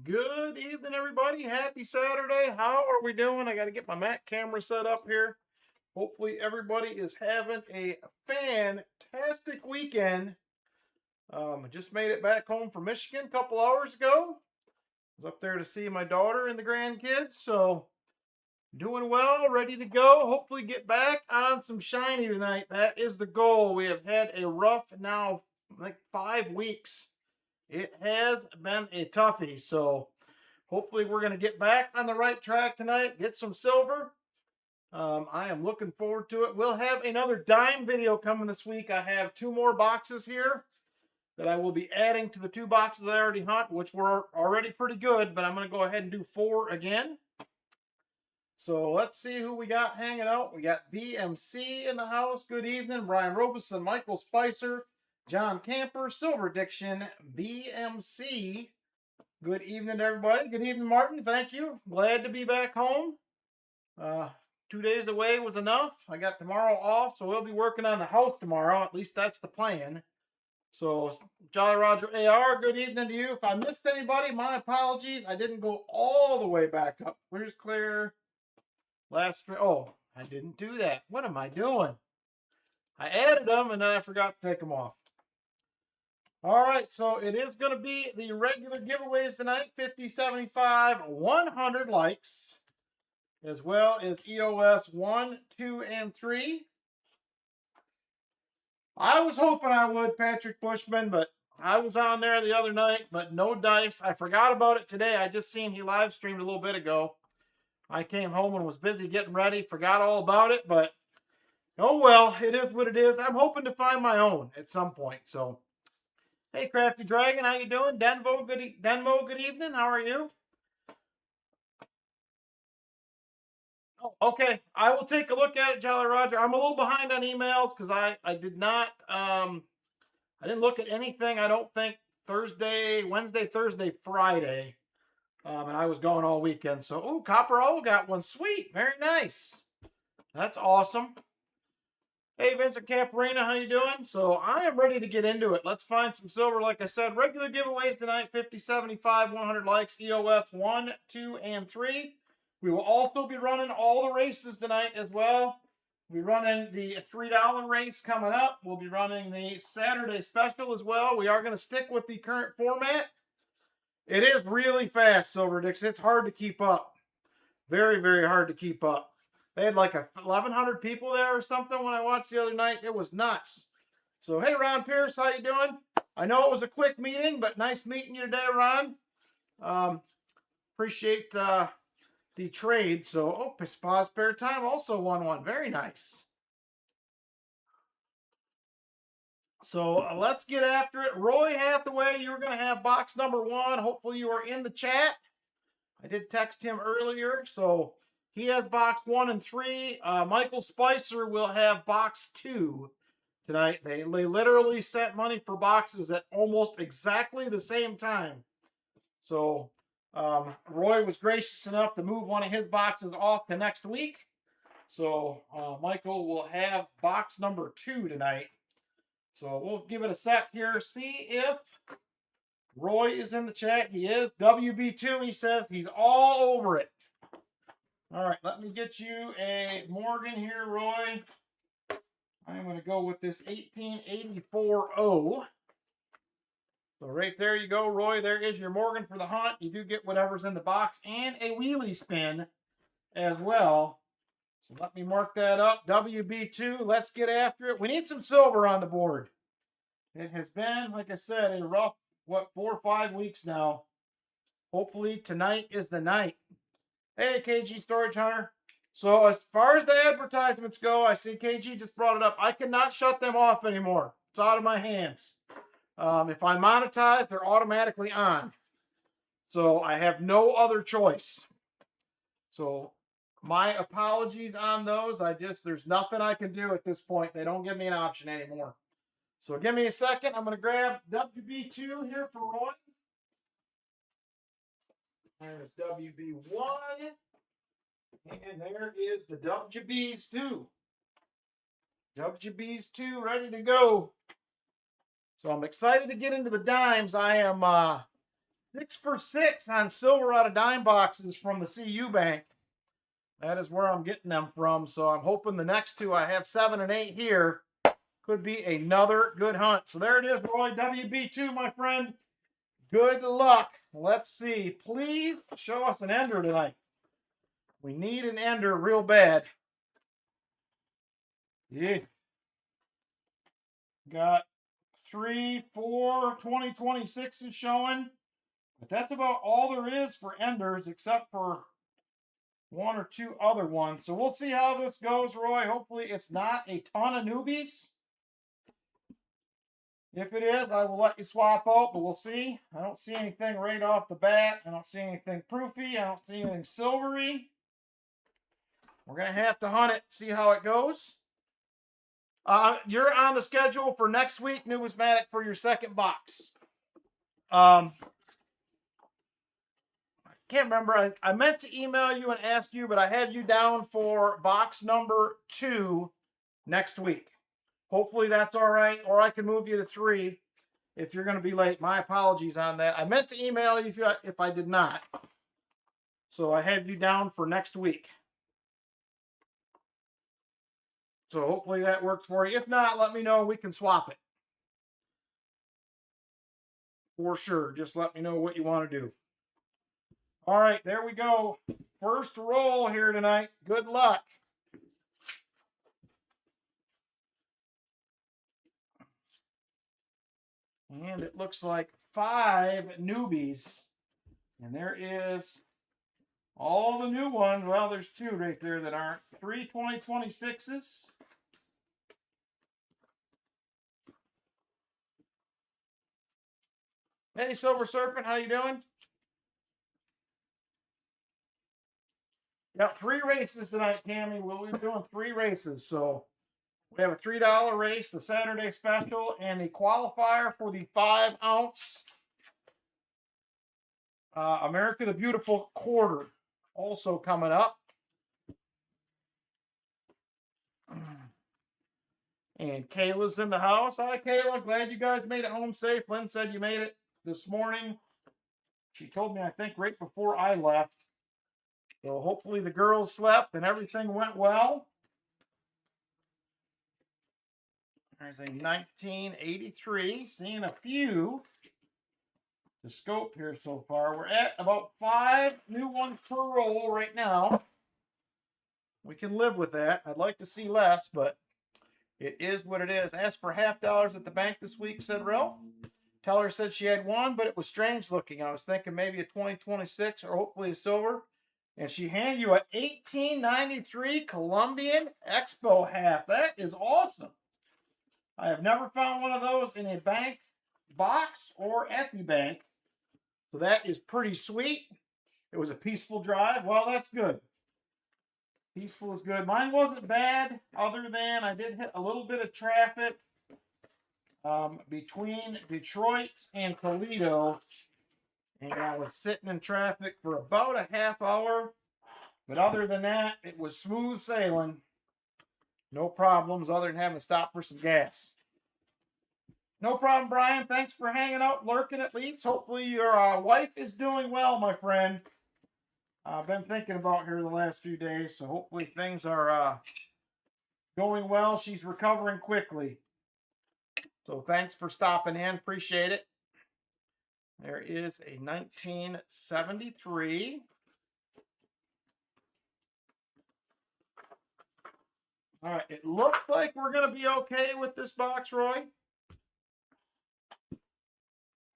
Good evening, everybody. Happy Saturday. How are we doing? I got to get my Mac camera set up here. Hopefully, everybody is having a fantastic weekend. I just made it back home from Michigan a couple hours ago. I was up there to see my daughter and the grandkids. So, doing well, ready to go. Hopefully, get back on some shiny tonight. That is the goal. We have had a rough now, like 5 weeks. It has been a toughie. So, hopefully, we're going to get back on the right track tonight, get some silver. I am looking forward to it. We'll have another dime video coming this week. I have 2 more boxes here that I will be adding to the 2 boxes I already hunt, which were already pretty good, but I'm going to go ahead and do 4 again. So let's see who we got hanging out. We got BMC in the house. Good evening. Brian Robeson, Michael Spicer, John Camper, Silver Diction, BMC. Good evening, everybody. Good evening, Martin. Thank you. Glad to be back home. 2 days away was enough. I got tomorrow off, so we'll be working on the house tomorrow. At least that's the plan. So, Jolly Roger AR, good evening to you. If I missed anybody, my apologies. I didn't go all the way back up. Where's Claire? Oh, I didn't do that. What am I doing? I added them, and then I forgot to take them off. All right, so it is going to be the regular giveaways tonight. 50, 75, 100 likes, as well as EOS 1, 2, and 3. I was hoping I would, Patrick Bushman, but I was on there the other night, but no dice. I forgot about it today. I just seen he live streamed a little bit ago. I came home and was busy getting ready, forgot all about it, but oh well, it is what it is. I'm hoping to find my own at some point. So, hey, Crafty Dragon, how you doing? Denmo, good evening. How are you? Oh, okay, I will take a look at it, Jolly Roger. I'm a little behind on emails because I did not I didn't look at anything. I don't think Wednesday, Thursday, Friday. And I was going all weekend. So, oh, Copper O got one. Sweet. Very nice. That's awesome. Hey, Vincent Caparina, how you doing? So, I am ready to get into it. Let's find some silver. Like I said, regular giveaways tonight, 50, 75, 100 likes, EOS 1, 2, and 3. We will also be running all the races tonight as well. We're running the $3 race coming up. We'll be running the Saturday special as well. We are going to stick with the current format. It is really fast, Silver Dix. It's hard to keep up. Very, very hard to keep up. They had like 1,100 people there or something when I watched the other night. It was nuts. So, hey, Ron Pierce, how you doing? I know it was a quick meeting, but nice meeting you today, Ron. Appreciate the trade. So, oh, Spa Spare Time also won one. Very nice. So let's get after it. Roy Hathaway, you're going to have box number 1. Hopefully you are in the chat. I did text him earlier, so he has box 1 and 3. Michael Spicer will have box 2 tonight. They literally sent money for boxes at almost exactly the same time. So Roy was gracious enough to move one of his boxes off to next week. So Michael will have box number 2 tonight. So we'll give it a sec here. See if Roy is in the chat. He is. WB2, he says he's all over it. All right, let me get you a Morgan here, Roy. I'm going to go with this 1884-0. So right there you go, Roy. There is your Morgan for the hunt. You do get whatever's in the box and a wheelie spin as well. So let me mark that up. WB2, let's get after it. We need some silver on the board. It has been, like I said, a rough, 4 or 5 weeks now. Hopefully tonight is the night. Hey, KG Storage Hunter. So as far as the advertisements go, I see KG just brought it up. I cannot shut them off anymore. It's out of my hands. If I monetize, they're automatically on. So I have no other choice. So my apologies on those. There's nothing I can do at this point. They don't give me an option anymore. So give me a second. I'm going to grab WB2 here for Roy. There's WB1. And there is the WBs 2. WBs 2 ready to go. So I'm excited to get into the dimes. I am 6 for 6 on silver out of dime boxes from the CU Bank. That is where I'm getting them from. So I'm hoping the next two, I have 7 and 8 here, could be another good hunt. So there it is, Roy. WB2, my friend. Good luck. Let's see. Please show us an ender tonight. We need an ender real bad. Yeah. Got 3, 4, 2026 is showing. But that's about all there is for enders, except for 1 or 2 other ones. So we'll see how this goes, Roy. Hopefully it's not a ton of newbies. If it is, I will let you swap out, but we'll see. I don't see anything right off the bat. I don't see anything proofy. I don't see anything silvery. We're going to have to hunt it, see how it goes. You're on the schedule for next week, Numismatic, for your second box. I can't remember. I meant to email you and ask you, but I have you down for box number 2 next week. Hopefully that's all right, or I can move you to 3 if you're going to be late. My apologies on that. I meant to email you if I did not. So I have you down for next week. So hopefully that works for you. If not, let me know. We can swap it. For sure. Just let me know what you want to do. All right, there we go. First roll here tonight. Good luck. And it looks like 5 newbies. And there is all the new ones. Well, there's 2 right there that aren't. 3 2026s. Hey, Silver Serpent, how you doing? Got 3 races tonight, Cammy. We'll be doing 3 races. So we have a $3 race, the Saturday special, and the qualifier for the 5-ounce America the Beautiful quarter also coming up. And Kayla's in the house. Hi, Kayla. Glad you guys made it home safe. Lynn said you made it this morning. She told me, I think, right before I left. So hopefully the girls slept and everything went well. There's a 1983. Seeing a few to scope here so far. We're at about 5 new ones per roll right now. We can live with that. I'd like to see less, but it is what it is. Asked for $50 at the bank this week, said Ralph. Teller said she had 1, but it was strange looking. I was thinking maybe a 2026 or hopefully a silver. And she handed you a 1893 Colombian Expo half. That is awesome. I have never found one of those in a bank box or at the bank. So that is pretty sweet. It was a peaceful drive. Well, that's good. Peaceful is good. Mine wasn't bad, other than I did hit a little bit of traffic between Detroit and Toledo. And I was sitting in traffic for about a half hour. But other than that, it was smooth sailing. No problems other than having to stop for some gas. No problem, Brian. Thanks for hanging out, lurking at least. Hopefully your wife is doing well, my friend. I've been thinking about her the last few days, so hopefully things are going well. She's recovering quickly. So thanks for stopping in. Appreciate it. There is a 1973. All right, it looks like we're going to be okay with this box, Roy.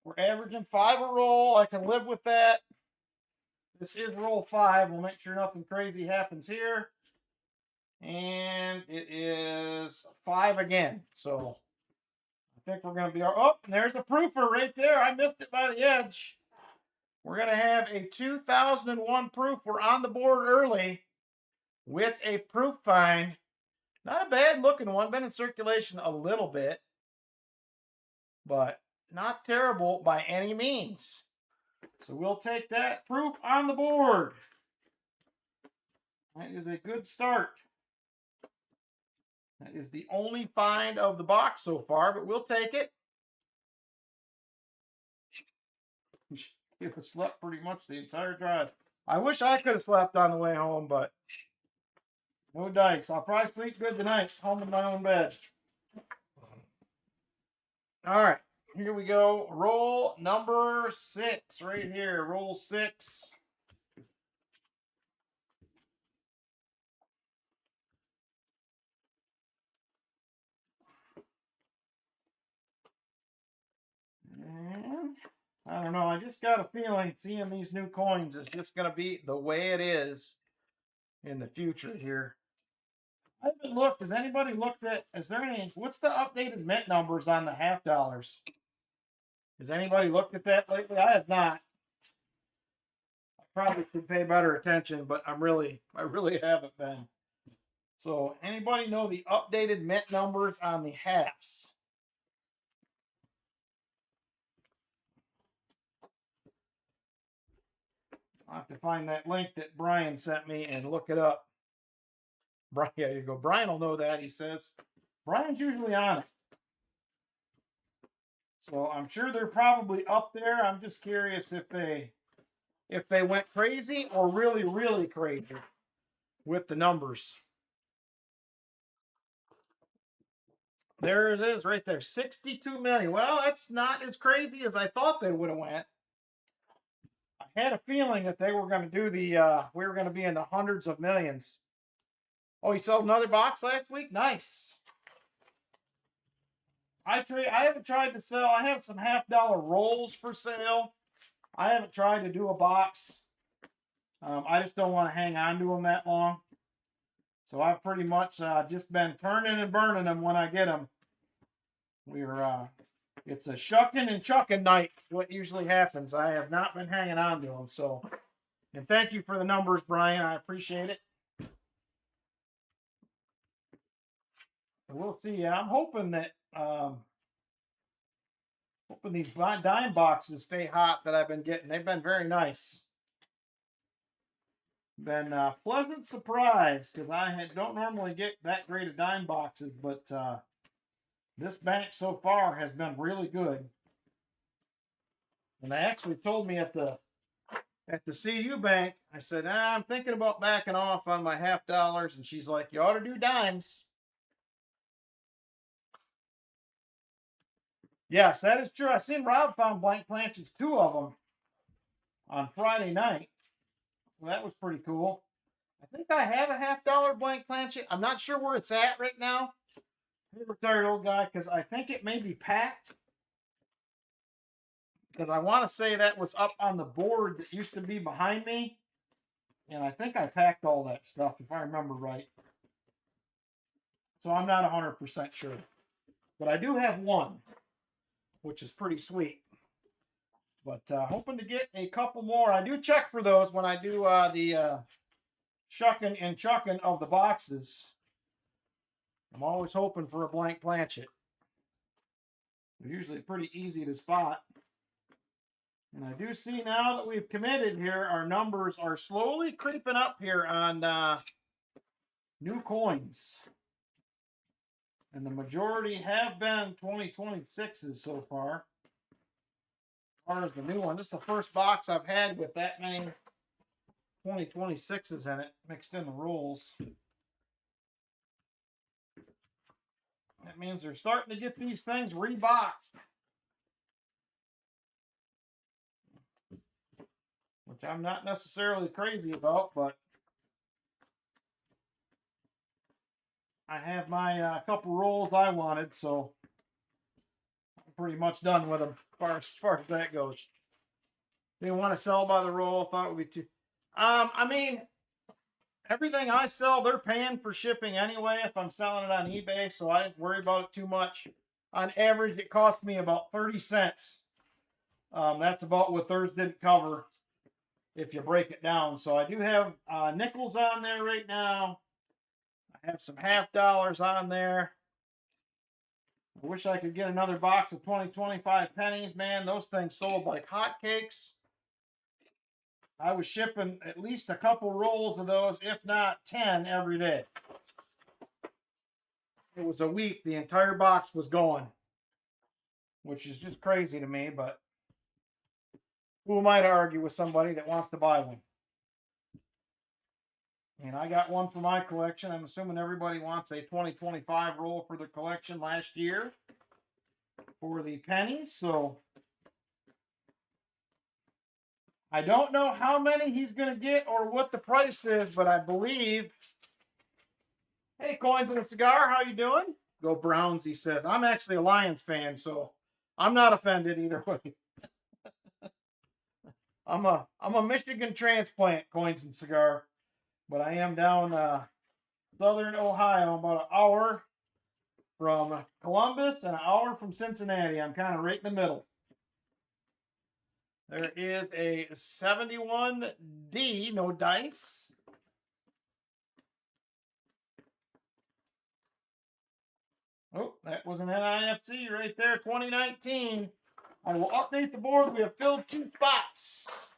We're averaging 5 a roll. I can live with that. This is roll 5. We'll make sure nothing crazy happens here. And it is 5 again. So I think we're going to be... Oh, there's the proofer right there. I missed it by the edge. We're going to have a 2001 proof. We're on the board early with a proof find. Not a bad looking one. Been in circulation a little bit. But not terrible by any means. So we'll take that proof on the board. That is a good start. That is the only find of the box so far, but we'll take it. You slept pretty much the entire drive. I wish I could have slept on the way home, but no dice. I'll probably sleep good tonight, home in my own bed. All right, here we go. Roll number 6 right here. Roll 6. And I don't know. I just got a feeling seeing these new coins is just going to be the way it is in the future here. I haven't looked. Has anybody looked at? Is there any? What's the updated mint numbers on the half dollars? Has anybody looked at that lately? I have not. I probably should pay better attention, but I really haven't been. So, anybody know the updated mint numbers on the halves? I'll have to find that link that Brian sent me and look it up. Brian, yeah, you go. Brian will know that, he says. Brian's usually on it. So I'm sure they're probably up there. I'm just curious if they went crazy or really crazy with the numbers. There it is right there. 62 million. Well, that's not as crazy as I thought they would have went. I had a feeling that they were going to do the we were going to be in the hundreds of millions. Oh, you sold another box last week? Nice. I haven't tried to sell. I have some $half rolls for sale. I haven't tried to do a box. I just don't want to hang on to them that long. So I've pretty much just been turning and burning them when I get them. It's a shucking and chucking night. What usually happens. I have not been hanging on to them. So, and thank you for the numbers, Brian. I appreciate it. We'll see. Yeah, I'm hoping that hoping these dime boxes stay hot that I've been getting. They've been very nice. Been a pleasant surprise because don't normally get that great of dime boxes, but this bank so far has been really good. And they actually told me at the CU bank, I said, I'm thinking about backing off on my $half, and she's like, you ought to do dimes. Yes, that is true. I seen Rob found blank planches, 2 of them, on Friday night. Well, that was pretty cool. I think I have a $half blank planchet. I'm not sure where it's at right now. Hey, retired old guy, because I think it may be packed. Because I want to say that was up on the board that used to be behind me. And I think I packed all that stuff, if I remember right. So I'm not 100% sure. But I do have one, which is pretty sweet. But hoping to get a couple more. I do check for those when I do the shucking and chucking of the boxes. I'm always hoping for a blank planchet. They're usually pretty easy to spot. And I do see now that we've committed here, our numbers are slowly creeping up here on new coins. And the majority have been 2026s so far. As far as the new one, this is the first box I've had with that many 2026s in it, mixed in the rolls. That means they're starting to get these things reboxed. Which I'm not necessarily crazy about, but I have my couple rolls I wanted, so I'm pretty much done with them as far as that goes. Didn't want to sell by the roll. Thought it would be too. I mean, everything I sell, they're paying for shipping anyway if I'm selling it on eBay, so I didn't worry about it too much. On average, it cost me about 30 cents. That's about what theirs didn't cover if you break it down. So I do have nickels on there right now. I have some $half on there. I wish I could get another box of 25 pennies. Man, those things sold like hotcakes. I was shipping at least a couple rolls of those, if not 10 every day. It was a week, the entire box was gone, which is just crazy to me, but who am I to argue with somebody that wants to buy one? And I got one for my collection. I'm assuming everybody wants a 2025 roll for their collection last year for the pennies. So I don't know how many he's going to get or what the price is, but I believe. Hey, Coins and a Cigar, how you doing? Go Browns, he says. I'm actually a Lions fan, so I'm not offended either way. I'm a Michigan transplant, Coins and Cigar, but I am down southern Ohio, about an hour from Columbus and an hour from Cincinnati. I'm kind of right in the middle. There is a 71D, no dice. Oh, that was an NIFC right there, 2019. I will update the board. We have filled 2 spots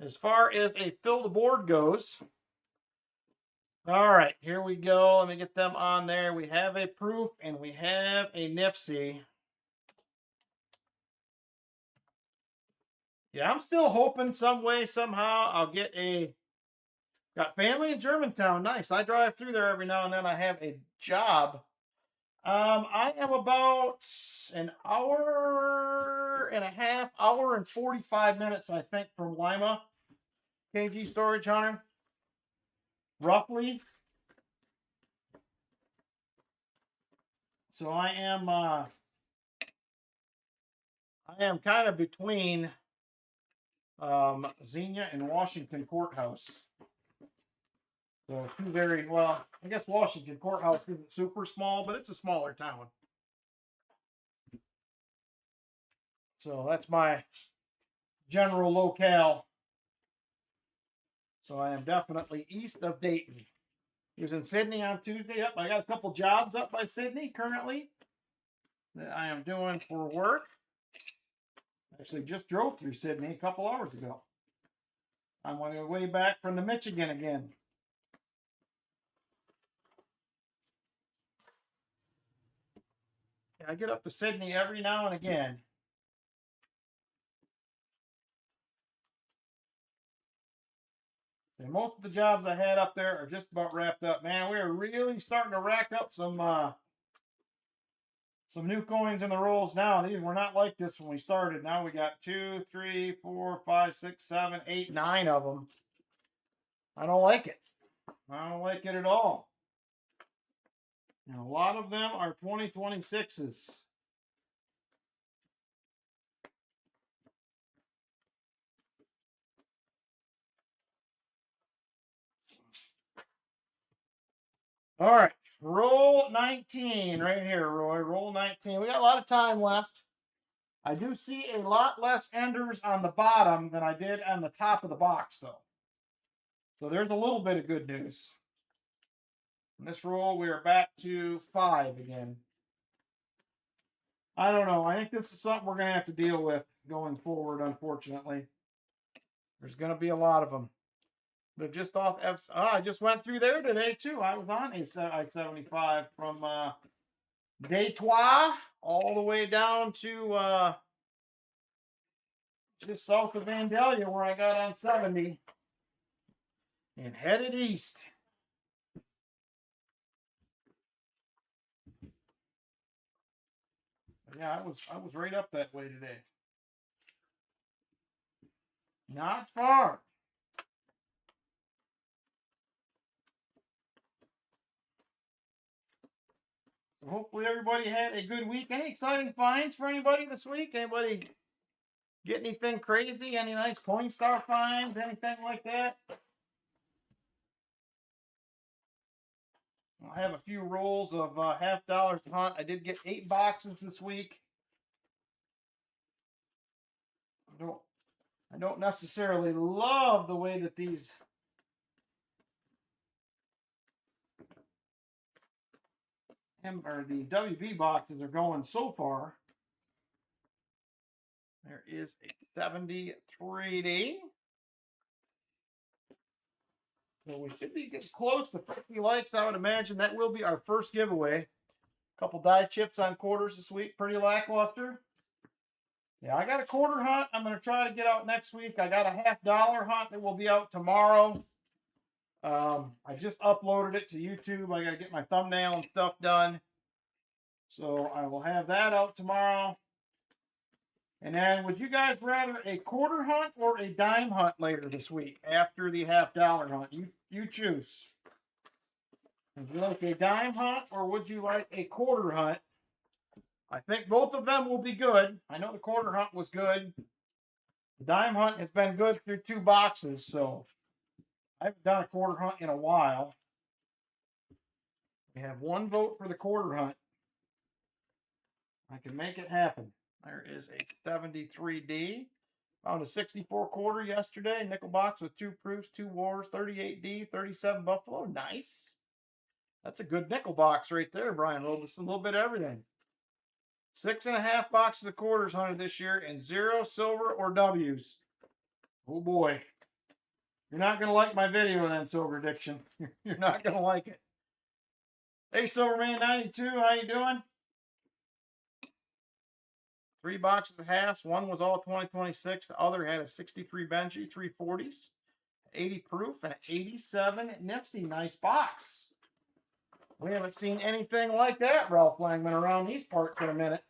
as far as a fill the board goes. All right, here we go. Let me get them on there. We have a proof and we have a NIFC. Yeah, I'm still hoping some way, somehow, I'll get got family in Germantown. Nice. I drive through there every now and then. I have a job. I am about an hour and a half, hour and 45 minutes, I think, from Lima. KG Storage Hunter. Roughly. So I am kind of between Xenia and Washington Courthouse. So 2 very, well, I guess Washington Courthouse isn't super small, but it's a smaller town. So that's my general locale. So I am definitely east of Dayton. He was in Sydney on Tuesday. Yep, I got a couple jobs up by Sydney currently that I am doing for work. Actually just drove through Sydney a couple hours ago. I'm on my way back from the Michigan again. I get up to Sydney every now and again. And most of the jobs I had up there are just about wrapped up. Man, we're really starting to rack up some new coins in the rolls now. These were not like this when we started. Now we got 2, 3, 4, 5, 6, 7, 8, 9 of them. I don't like it. I don't like it at all. And a lot of them are 2026s. All right, roll 19 right here, Roy. Roll 19. We got a lot of time left. I do see a lot less enders on the bottom than I did on the top of the box, though. So there's a little bit of good news. In this roll, we are back to 5 again. I don't know. I think this is something we're going to have to deal with going forward, unfortunately. There's going to be a lot of them. They're just off F. I just went through there today, too. I was on I-75 from Detroit all the way down to just south of Vandalia, where I got on 70 and headed east. Yeah, I was right up that way today. Not far. Hopefully everybody had a good week. Any exciting finds for anybody this week? Anybody get anything crazy? Any nice Coinstar finds? Anything like that? I have a few rolls of $half to hunt. I did get 8 boxes this week. I don't necessarily love the way that these the WB boxes are going so far. There is a 73D. So we should be getting close to 50 likes. I would imagine that will be our first giveaway. A couple die chips on quarters this week. Pretty lackluster. Yeah, I got a quarter hunt I'm going to try to get out next week. I got a $50 hunt that will be out tomorrow. I just uploaded it to YouTube. I got to get my thumbnail and stuff done. So I will have that out tomorrow. And then would you guys rather a quarter hunt or a dime hunt later this week after the $50 hunt? You choose. Would you like a dime hunt or would you like a quarter hunt? I think both of them will be good. I know the quarter hunt was good. The dime hunt has been good through 2 boxes, so I haven't done a quarter hunt in a while. We have 1 vote for the quarter hunt. I can make it happen. There is a 73D. Found a 64 quarter yesterday. Nickel box with 2 proofs, 2 wars, 38D, 37 Buffalo. Nice. That's a good nickel box right there, Brian Robeson. A little bit of everything. 6.5 boxes of quarters hunted this year and 0 silver or W's. Oh boy. You're not going to like my video then, Silver Addiction. You're not going to like it. Hey, Silverman92, how you doing? 3 boxes of halves. 1 was all 2026. The other had a 63 Benji, 340s, 80 proof, and an 87 Nipsey. Nice box. We haven't seen anything like that, Ralph Langman, around these parts in a minute.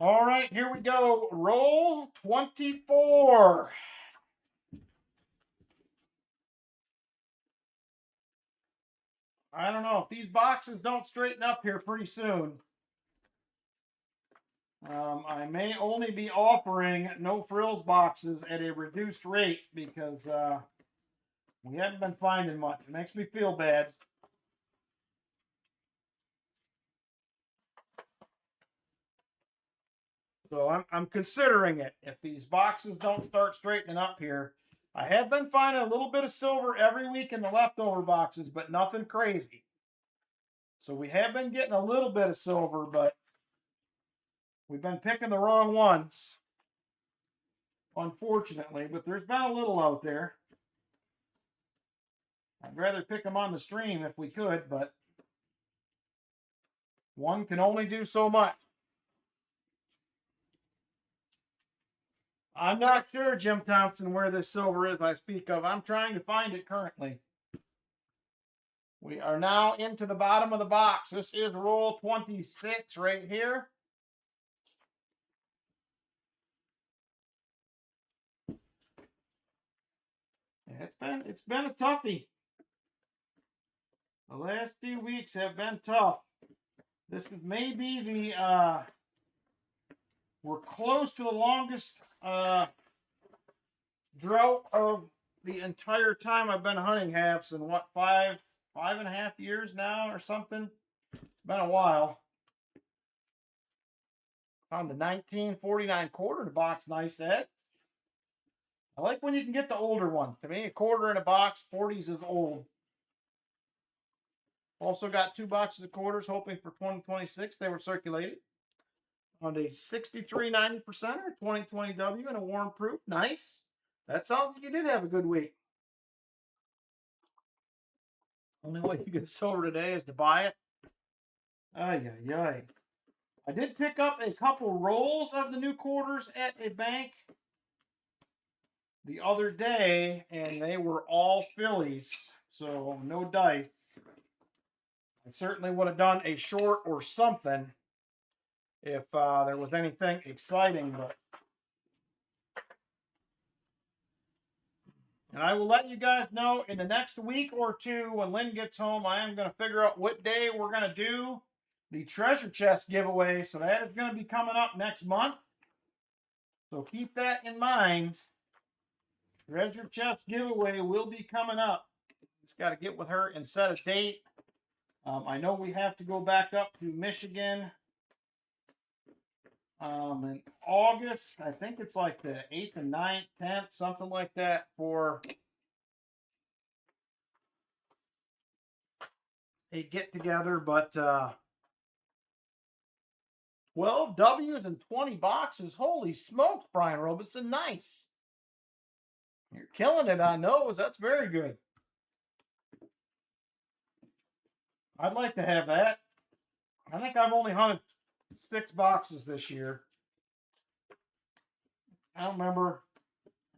All right, here we go. Roll 24. I don't know. If these boxes don't straighten up here pretty soon, I may only be offering no frills boxes at a reduced rate because we haven't been finding much. It makes me feel bad. So I'm considering it. If these boxes don't start straightening up here, I have been finding a little bit of silver every week in the leftover boxes, but nothing crazy. So we have been getting a little bit of silver, but we've been picking the wrong ones, unfortunately. But there's been a little out there. I'd rather pick them on the stream if we could, but one can only do so much. I'm not sure, Jim Thompson, where this silver is I speak of. I'm trying to find it currently. We are now into the bottom of the box. This is roll 26 right here. It's been a toughie. The last few weeks have been tough. This is maybe the we're close to the longest drought of the entire time I've been hunting halves in what, 5.5 years now or something. It's been a while. Found the 1949 quarter in a box, nice Ed. I like when you can get the older one. To me, a quarter in a box, 40s is old. Also got 2 boxes of quarters, hoping for 2026. They were circulated. On a 63 90%er, 2020 W and a warm proof. Nice. That sounds like you did have a good week. Only way you get silver today is to buy it. Ay, ay, ay. I did pick up a couple rolls of the new quarters at a bank the other day, and they were all fillies, so no dice. I certainly would have done a short or something if there was anything exciting, but and I will let you guys know in the next week or 2 when Lynn gets home. I am going to figure out what day we're going to do the treasure chest giveaway. So that is going to be coming up next month. So keep that in mind. Treasure chest giveaway will be coming up. Just got to get with her and set a date. I know we have to go back up to Michigan in August. I think it's like the 8th and 9th, 10th, something like that, for a get together. But 12 W's and 20 boxes. Holy smokes, Brian Robeson. Nice. You're killing it on those. That's very good. I'd like to have that. I think I've only hunted 6 boxes this year. I don't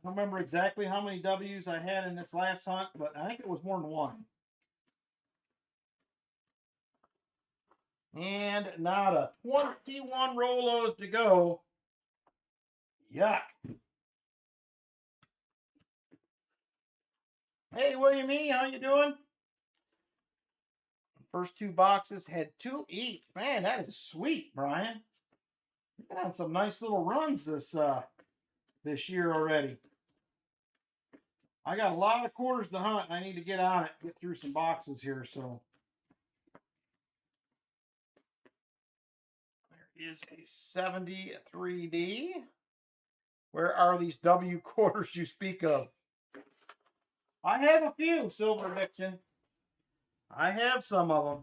remember exactly how many W's I had in this last hunt, but I think it was more than one. And nada. 21 Rolos to go. Yuck. Hey, William E., how you doing? First 2 boxes had 2 each. Man, that is sweet, Brian. You've been on some nice little runs this year already. I got a lot of quarters to hunt, and I need to get on it, get through some boxes here. So there is a 73D. Where are these W quarters you speak of? I have a few, Silver Addiction. I have some of them.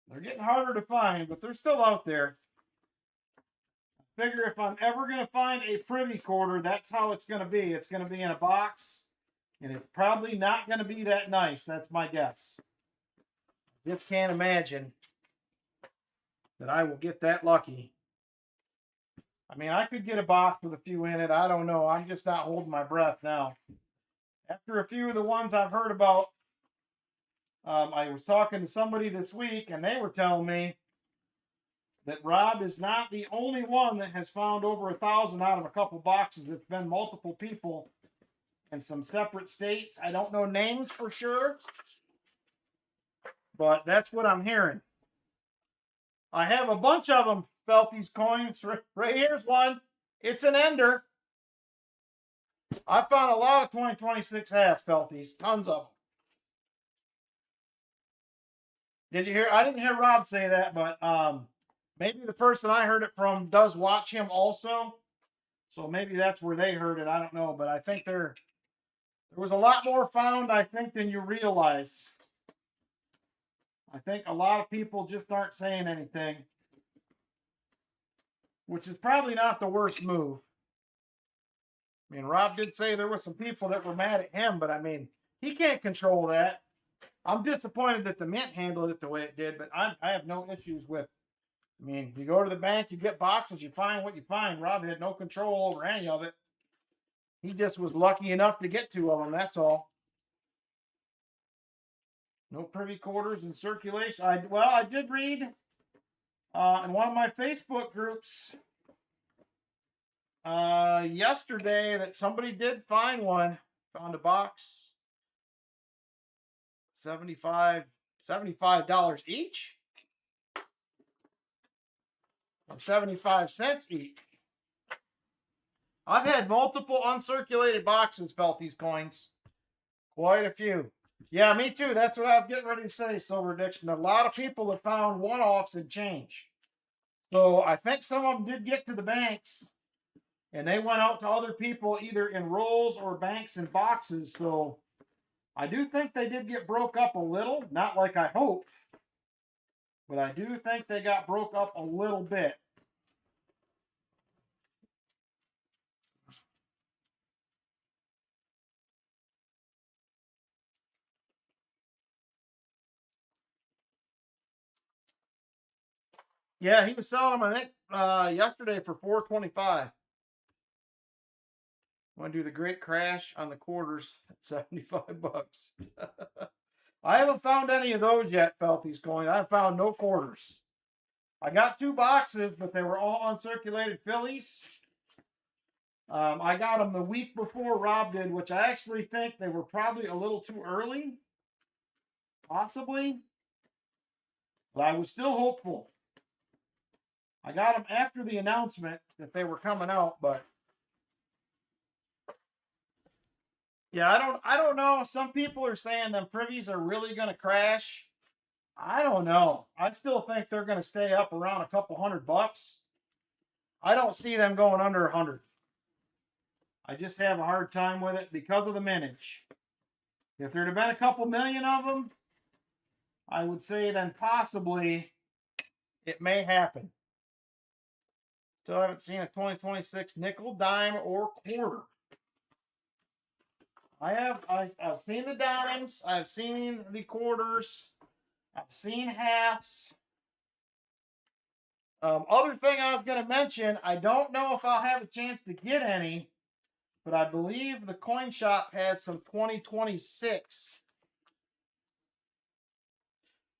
They're getting harder to find, but they're still out there. I figure if I'm ever going to find a privy quarter, that's how it's going to be. It's going to be in a box, and it's probably not going to be that nice. That's my guess. Just can't imagine that I will get that lucky. I mean, I could get a box with a few in it. I don't know. I'm just not holding my breath now. After a few of the ones I've heard about, I was talking to somebody this week, and they were telling me that Rob is not the only one that has found over 1,000 out of a couple boxes. It's been multiple people in some separate states. I don't know names for sure, but that's what I'm hearing. I have a bunch of them, Felties coins. Right here's one. It's an ender. I found a lot of 2026 halves, Felties. Tons of them. Did you hear? I didn't hear Rob say that, but maybe the person I heard it from does watch him also. So maybe that's where they heard it. I don't know, but I think there was a lot more found, I think, than you realize. I think a lot of people just aren't saying anything, which is probably not the worst move. I mean, Rob did say there were some people that were mad at him, but I mean, he can't control that. I'm disappointed that the mint handled it the way it did, but I have no issues with. I mean, you go to the bank, you get boxes, you find what you find. Rob had no control over any of it. He just was lucky enough to get 2 of them, that's all. No privy quarters in circulation. I did read in one of my Facebook groups yesterday that somebody did find one. Found a box. $75 each? Or 75 cents each. I've had multiple uncirculated boxes, felt these coins. Quite a few. Yeah, me too. That's what I was getting ready to say, Silver Addiction. A lot of people have found one-offs and change. So I think some of them did get to the banks, and they went out to other people either in rolls or banks and boxes. So I do think they did get broke up a little. Not like I hoped, but I do think they got broke up a little bit. Yeah, he was selling them, I think, yesterday for $4.25. Want to do the great crash on the quarters at 75 bucks. I haven't found any of those yet, Felties coins. I found no quarters. I got 2 boxes, but they were all uncirculated Phillies. I got them the week before Rob did, which I actually think they were probably a little too early. Possibly. But I was still hopeful. I got them after the announcement that they were coming out, but yeah, I don't know. Some people are saying them privies are really going to crash. I don't know. I still think they're going to stay up around a couple $100. I don't see them going under 100. I just have a hard time with it because of the mintage. If there'd have been a couple million of them, I would say then possibly it may happen. Still haven't seen a 2026 nickel, dime, or quarter. I've seen the dimes. I've seen the quarters. I've seen halves. Other thing I was going to mention, I don't know if I'll have a chance to get any, but I believe the coin shop has some 2026.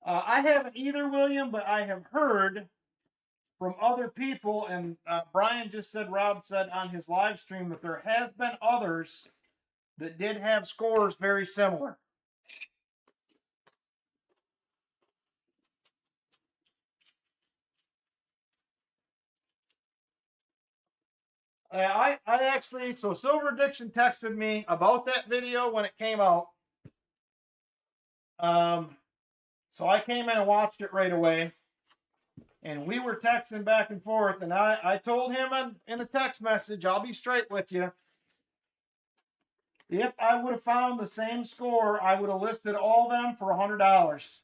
I haven't either, William, but I have heard from other people, and Brian just said, Rob said on his live stream that there has been others that did have scores very similar. I actually, so Silver Addiction texted me about that video when it came out. So I came in and watched it right away. And we were texting back and forth. And I told him in a text message, I'll be straight with you. If I would have found the same score, I would have listed all of them for $100.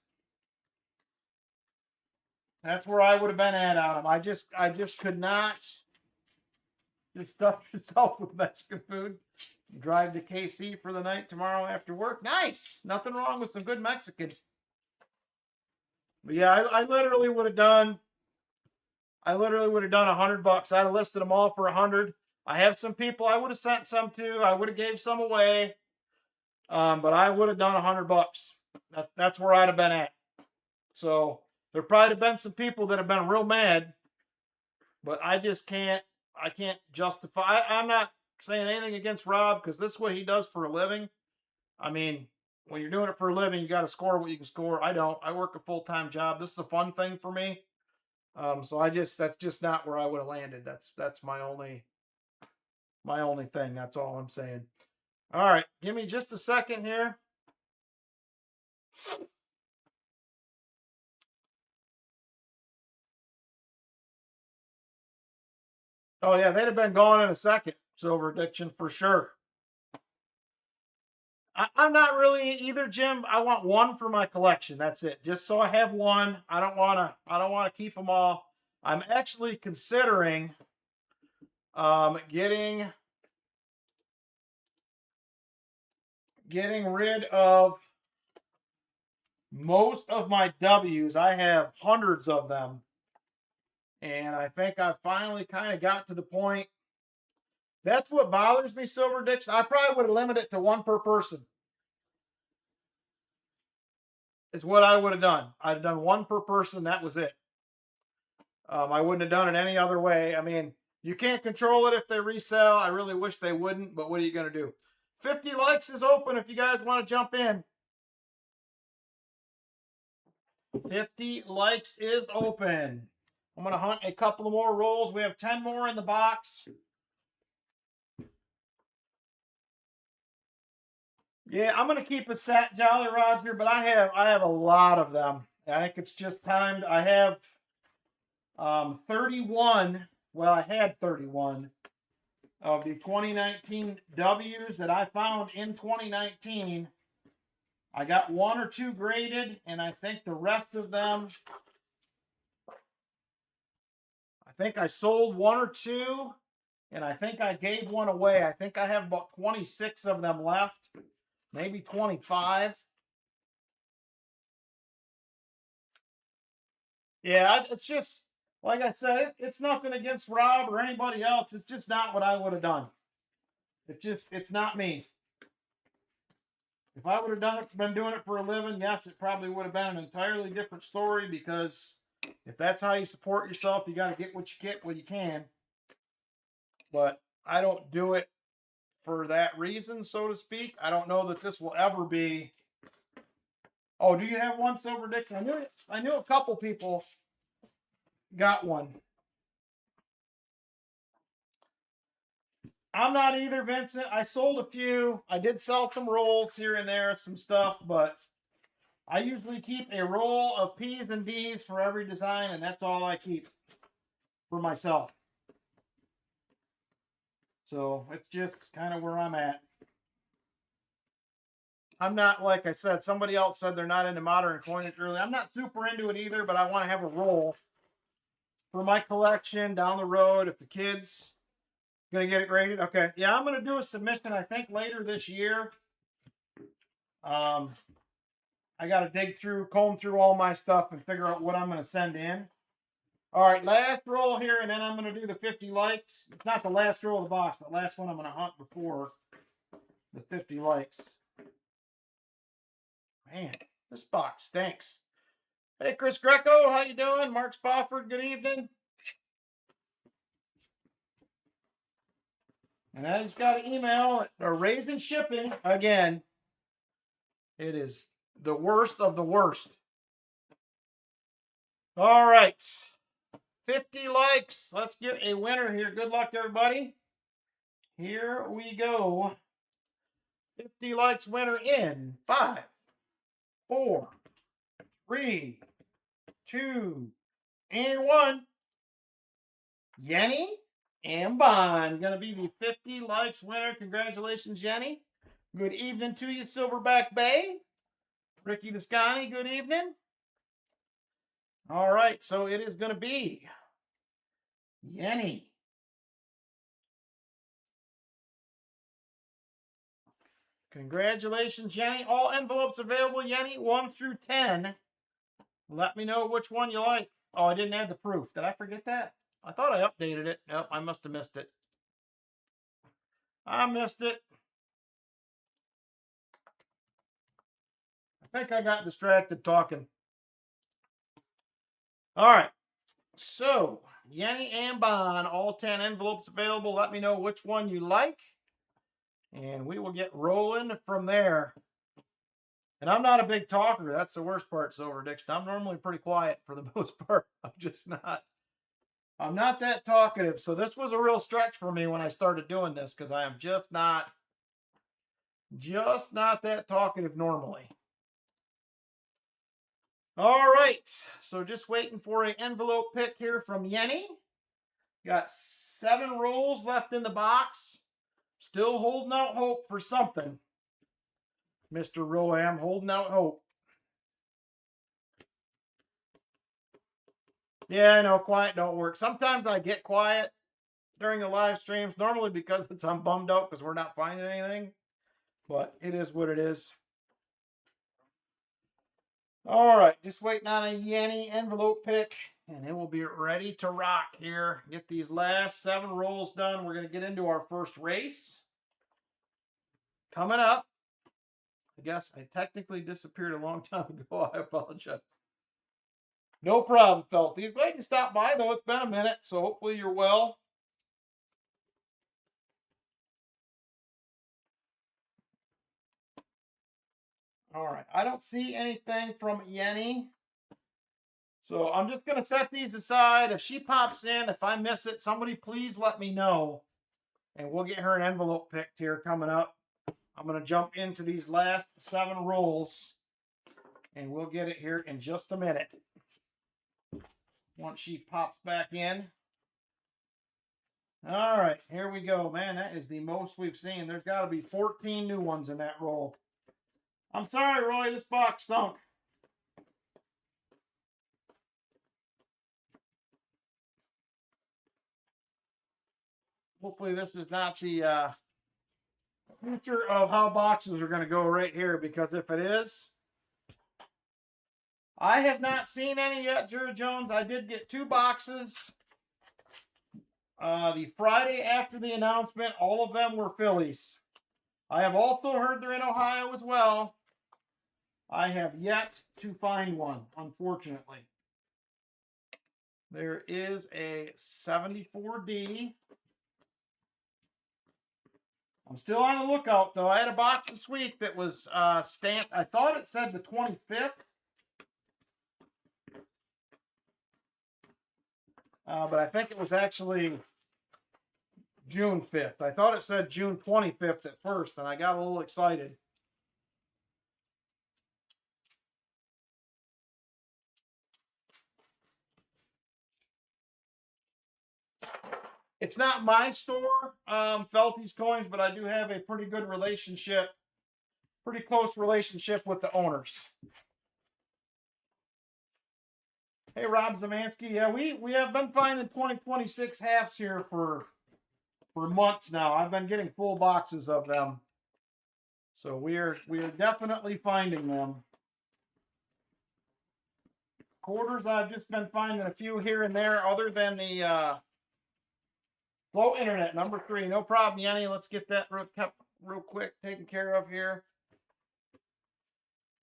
That's where I would have been at on them. I just could not. Just stuff yourself with Mexican food. Drive to KC for the night tomorrow after work. Nice. Nothing wrong with some good Mexican. But yeah, I literally would have done. I literally would have done $100. I'd have listed them all for 100. I have some people I would have sent some to. I would have gave some away. But I would have done $100. That's where I'd have been at. So there probably have been some people that have been real mad. But I just can't. I can't justify. I'm not saying anything against Rob because this is what he does for a living. I mean, when you're doing it for a living, you got to score what you can score. I don't. I work a full-time job. This is a fun thing for me. So that's just not where I would have landed. That's my only thing. That's all I'm saying. All right, give me just a second here. Oh yeah, they'd have been gone in a second. Silver Addiction for sure. I'm not really either, Jim. I want one for my collection. That's it. Just so I have one. I don't want to keep them all. I'm actually considering getting rid of most of my W's. I have hundreds of them. And I think I finally kind of got to the point. That's what bothers me, Silver Addiction. I probably would have limited it to one per person. Is what I would have done. I'd have done one per person. That was it. I wouldn't have done it any other way. I mean, you can't control it if they resell. I really wish they wouldn't, but what are you going to do? 50 likes is open if you guys want to jump in. 50 likes is open. I'm going to hunt a couple of more rolls. We have 10 more in the box. Yeah, I'm going to keep a set, Jolly Roger, but I have a lot of them. I think it's just time. I have 31. Well, I had 31 of the 2019 W's that I found in 2019. I got one or two graded, and I think the rest of them, I think I sold one or two, and I think I gave one away. I think I have about 26 of them left, maybe 25. Yeah, it's just, like I said, it's nothing against Rob or anybody else. It's just not what I would have done. It's not me. If I would have been doing it for a living, yes, it probably would have been an entirely different story, because if that's how you support yourself, you got to get what you get when you can. But I don't do it for that reason, so to speak. I don't know that this will ever be. Oh, do you have one, Silver Dixon? I knew a couple people got one. I'm not either, Vincent. I sold a few. I did sell some rolls here and there, some stuff, but I usually keep a roll of P's and D's for every design, and that's all I keep for myself. So it's just kind of where I'm at. I'm not, like I said, somebody else said they're not into modern coinage early. I'm not super into it either, but I want to have a roll for my collection down the road if the kids going to get it graded. Okay, yeah, I'm going to do a submission, I think, later this year. I got to dig through, comb through all my stuff and figure out what I'm going to send in. All right, last roll here, and then I'm going to do the 50 likes. It's not the last roll of the box, but last one I'm going to hunt before the 50 likes. Man, this box stinks. Hey, Chris Greco, how you doing? Mark Spofford, good evening. And I just got an email. They're raising shipping again. It is the worst of the worst. All right. 50 likes. Let's get a winner here. Good luck, everybody. Here we go. 50 likes winner in 5, 4, 3, 2, and 1. Yenny and Bond going to be the 50 likes winner. Congratulations, Yenny. Good evening to you, Silverback Bay. Ricky Descani, good evening. All right, so it is going to be Yenny. Congratulations, Yenny. All envelopes available, Yenny, 1 through 10. Let me know which one you like. Oh, I didn't add the proof. Did I forget that? I thought I updated it. Nope, I must have missed it. I missed it. I think I got distracted talking. All right. So, Yenny and Bond, all 10 envelopes available. Let me know which one you like. And we will get rolling from there. And I'm not a big talker. That's the worst part, Silver Addiction. I'm normally pretty quiet for the most part. I'm just not. I'm not that talkative. So this was a real stretch for me when I started doing this because I am just not that talkative normally. All right. So just waiting for an envelope pick here from Yenny. Got 7 rolls left in the box. Still holding out hope for something. Mr. Roam, holding out hope. Yeah, I know, quiet don't work. Sometimes I get quiet during the live streams, normally because I'm bummed out because we're not finding anything. But it is what it is. All right, just waiting on a Yenny envelope pick, and it will be ready to rock here. Get these last 7 rolls done. We're going to get into our first race. Coming up. I guess I technically disappeared a long time ago. I apologize. No problem, Felties. Glad you stopped by, though. It's been a minute, so hopefully you're well. All right. I don't see anything from Yenny. So I'm just going to set these aside. If she pops in, if I miss it, somebody please let me know. And we'll get her an envelope picked here coming up. I'm going to jump into these last 7 rolls. And we'll get it here in just a minute. Once she pops back in. All right, here we go. Man, that is the most we've seen. There's got to be 14 new ones in that roll. I'm sorry, Roy, this box stunk. Hopefully this is not the future of how boxes are going to go right here, because if it is, I have not seen any yet, Jared Jones. I did get 2 boxes. The Friday after the announcement, all of them were Phillies. I have also heard they're in Ohio as well. I have yet to find one, unfortunately. There is a 74D. I'm still on the lookout, though. I had a box this week that was stamped. I thought it said the 25th. But I think it was actually June 5th. I thought it said June 25th at first, and I got a little excited. It's not my store, Felty's Coins, but I do have a pretty good relationship, pretty close relationship with the owners. Hey, Rob Zamansky. Yeah, we have been finding 2026 halves here for months now. I've been getting full boxes of them. So we are definitely finding them. Quarters, I've just been finding a few here and there, other than the Flow Internet number 3. No problem, Yenny. Let's get that real quick taken care of here.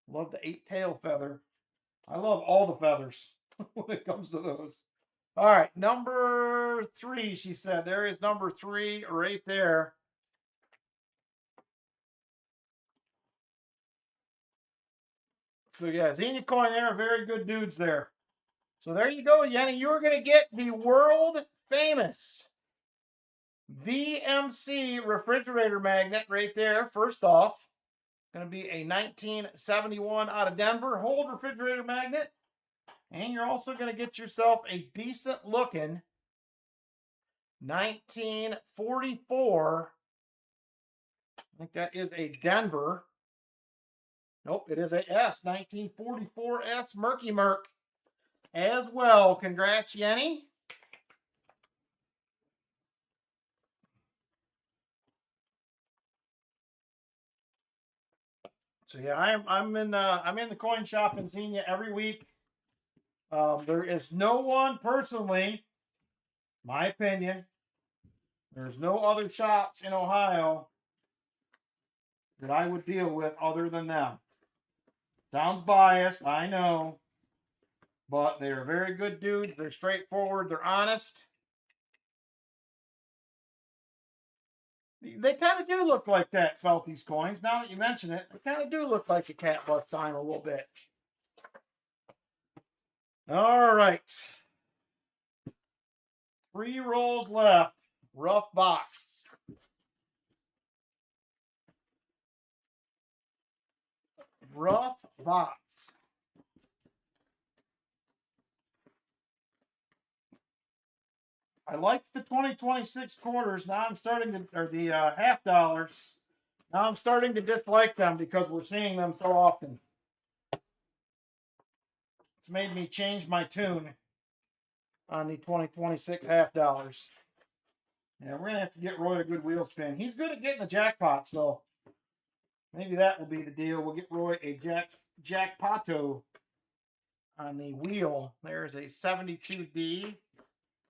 Love the 8-tail feather. I love all the feathers when it comes to those. All right, number 3, she said. There is number 3 right there. So yeah, Xenia Coin there, very good dudes there. So there you go, Yenny. You are going to get the world famous VMC refrigerator magnet right there. First off, going to be a 1971 out of Denver Hold refrigerator magnet. And you're also going to get yourself a decent looking 1944. I think that is a Denver. Nope, it is a S. 1944 S Murky Merc as well. Congrats, Yenny. So yeah, I'm in the coin shop in Xenia every week. There is no one personally, my opinion, there's no other shops in Ohio that I would deal with other than them. Sounds biased, I know, but they are very good dudes. They're straightforward. They're honest. They kind of do look like that, Felties coins. Now that you mention it, they kind of do look like a cat bus time a little bit. All right. 3 rolls left. Rough box. Rough box. I liked the 2026 quarters. Now I'm starting to, or the half dollars. Now I'm starting to dislike them because we're seeing them so often. It's made me change my tune on the 2026 half dollars. Yeah, we're gonna have to get Roy a good wheel spin. He's good at getting the jackpot, so maybe that will be the deal. We'll get Roy a jackpotto on the wheel. There's a 72D,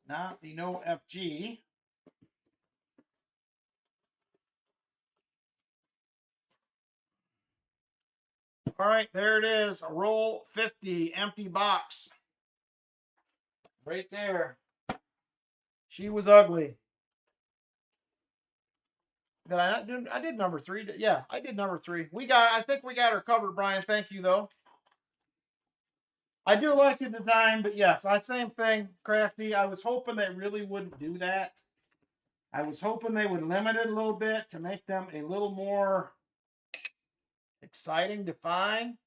not the no FG. All right, there it is. A roll 50, empty box. Right there. She was ugly. Did I not do? I did number 3. Yeah, I did number 3. I think we got her covered, Brian. Thank you, though. I do like the design, but yes, same thing, Crafty. I was hoping they really wouldn't do that. I was hoping they would limit it a little bit to make them a little more exciting to find.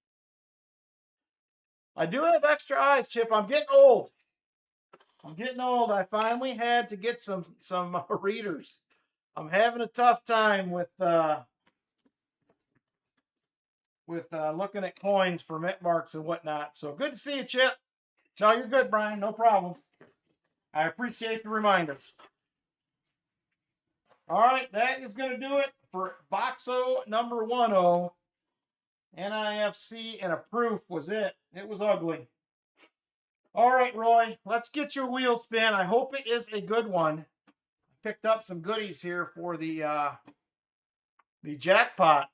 I do have extra eyes, Chip. I'm getting old. I finally had to get some readers. I'm having a tough time with looking at coins for mint marks and whatnot. So good to see you, Chip. No, you're good, Brian. No problem. I appreciate the reminder. All right, that is going to do it for Boxo number 10. NIFC and a proof was it. It was ugly. All right, Roy, let's get your wheel spin. I hope it is a good one. I picked up some goodies here for the jackpot.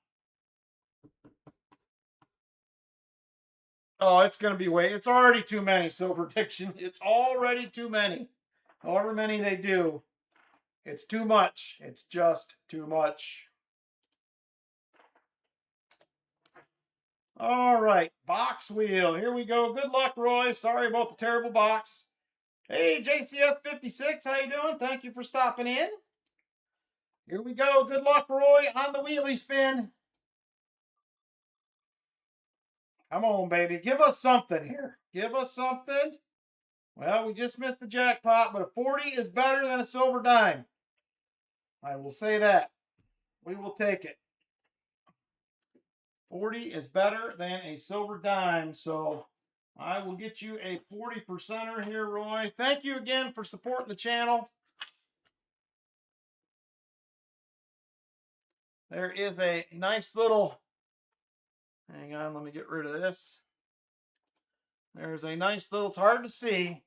Oh, it's going to be it's already too many, Silver Diction. It's already too many. However many they do, it's too much. It's just too much. All right, box wheel. Here we go. Good luck, Roy. Sorry about the terrible box. Hey, JCF56, how you doing? Thank you for stopping in. Here we go. Good luck, Roy, on the wheelie spin. Come on, baby. Give us something here. Give us something. Well, we just missed the jackpot, but a 40 is better than a silver dime. I will say that. We will take it. 40 is better than a silver dime, so I will get you a 40%er here, Roy. Thank you again for supporting the channel. There is a nice little, hang on, let me get rid of this. There's a nice little, it's hard to see,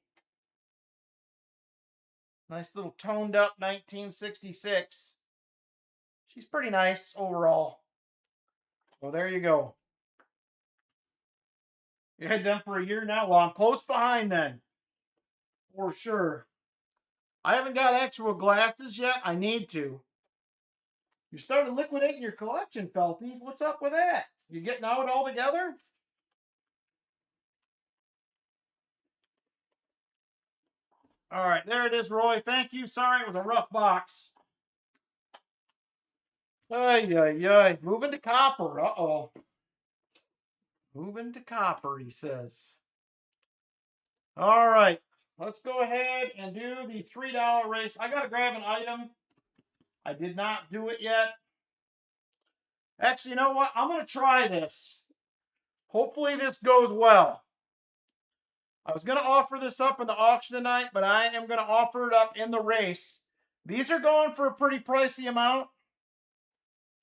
nice little toned up 1966. She's pretty nice overall. Well, there you go. You had them for a year now? Well, I'm close behind then. For sure. I haven't got actual glasses yet. I need to. You started liquidating your collection, Felty. What's up with that? You getting out altogether? All right, there it is, Roy. Thank you. Sorry, it was a rough box. Ay, ay, ay. Moving to copper. Uh-oh. Moving to copper, he says. All right. Let's go ahead and do the $3 race. I got to grab an item. I did not do it yet. Actually, you know what? I'm going to try this. Hopefully this goes well. I was going to offer this up in the auction tonight, but I am going to offer it up in the race. These are going for a pretty pricey amount.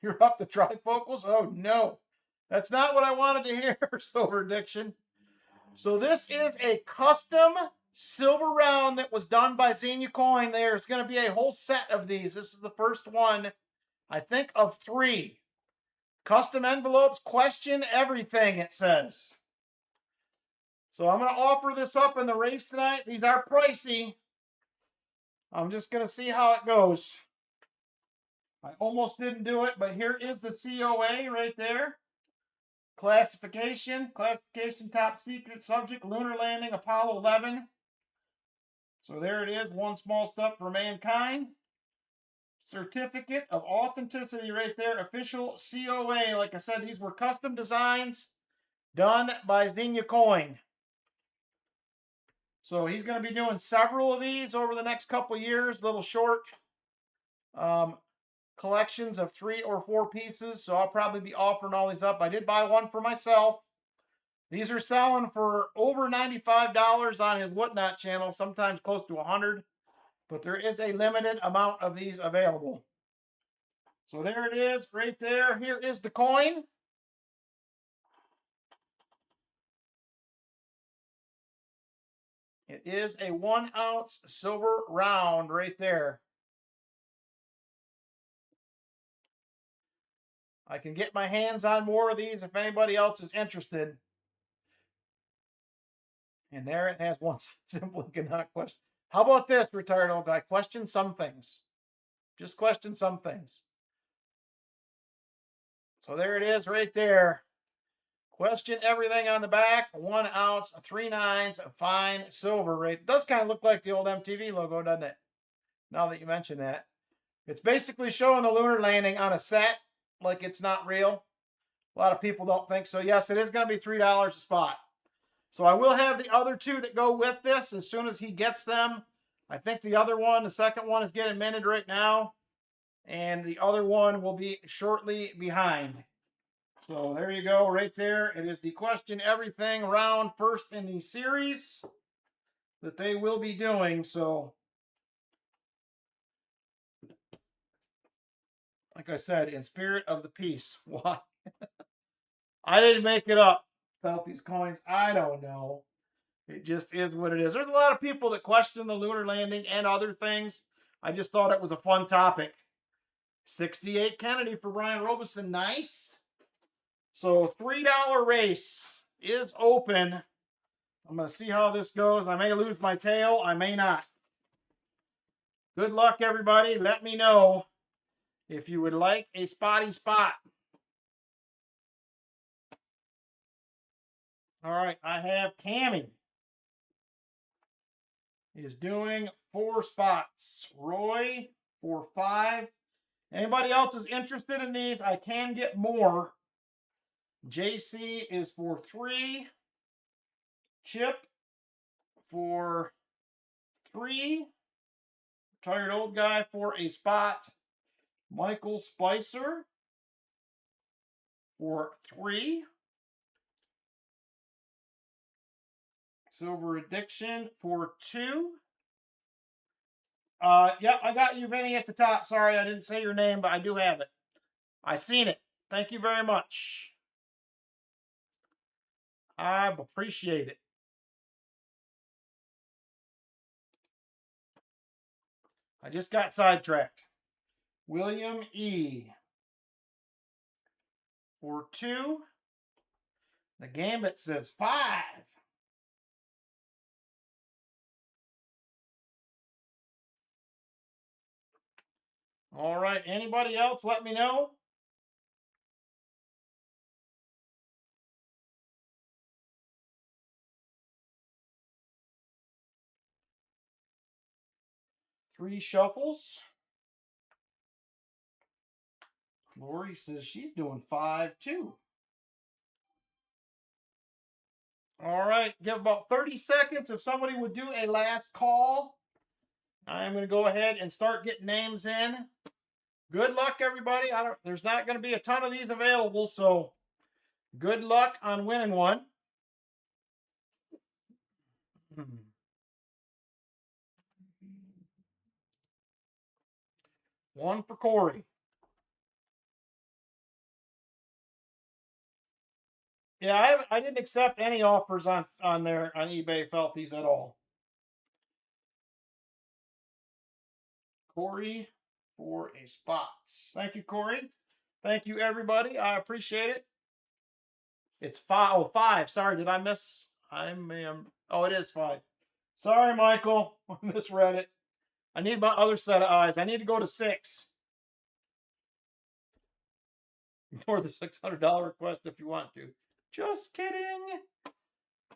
You're up to trifocals? Oh, no. That's not what I wanted to hear, Silver Addiction. So this is a custom silver round that was done by Xenia Coin. There's going to be a whole set of these. This is the first one, I think, of 3. Custom envelopes, question everything, it says. So I'm going to offer this up in the race tonight. These are pricey. I'm just going to see how it goes. I almost didn't do it, but here is the COA right there. Classification top secret, subject, lunar landing, Apollo 11. So there it is, one small step for mankind. Certificate of authenticity right there, official COA. Like I said, these were custom designs done by Xenia Coin. So he's going to be doing several of these over the next couple years, little short collections of 3 or 4 pieces. So I'll probably be offering all these up. I did buy one for myself. These are selling for over $95 on his Whatnot channel, sometimes close to $100. But there is a limited amount of these available. So there it is, right there. Here is the coin. It is a 1-ounce silver round right there. I can get my hands on more of these if anybody else is interested. And there it has one. Simply cannot question. How about this, retired old guy? Question some things. Just question some things. So there it is right there. Question everything on the back. 1 ounce, 3 nines, fine silver rate. It does kind of look like the old MTV logo, doesn't it? Now that you mention that. It's basically showing the lunar landing on a set like it's not real. A lot of people don't think so. Yes, it is going to be $3 a spot. So I will have the other 2 that go with this as soon as he gets them. I think the other one, the second one, is getting minted right now. And the other one will be shortly behind. So there you go, right there. It is the question everything round first in the series that they will be doing. So, like I said, in spirit of the piece. Why? I didn't make it up about these coins. I don't know. It just is what it is. There's a lot of people that question the lunar landing and other things. I just thought it was a fun topic. 68 Kennedy for Brian Robeson. Nice. So $3 race is open. I'm going to see how this goes. I may lose my tail. I may not. Good luck, everybody. Let me know if you would like a spotty spot. All right, I have Cammy is doing 4 spots. Roy for 5. Anybody else is interested in these? I can get more. JC is for 3. Chip for 3. Tired old guy for a spot. Michael Spicer for 3. Silver Addiction for 2. Yep, I got you, Vinny, at the top. Sorry, I didn't say your name, but I do have it. I seen it. Thank you very much. I appreciate it. I just got sidetracked. William E. for 2. The Gambit says 5. All right. Anybody else? Let me know. Three shuffles. Lori says she's doing 5 too. All right. Give about 30 seconds. If somebody would do a last call, I'm going to go ahead and start getting names in. Good luck, everybody. There's not going to be a ton of these available, so good luck on winning one. One for Corey. Yeah, I didn't accept any offers on eBay Felties at all. Corey for a spot. Thank you, Corey. Thank you, everybody. I appreciate it. It's 5. Oh, 5. Sorry, did I miss? Oh, it is 5. Sorry, Michael. I misread it. I need my other set of eyes. I need to go to 6. Ignore the $600 request if you want to. Just kidding.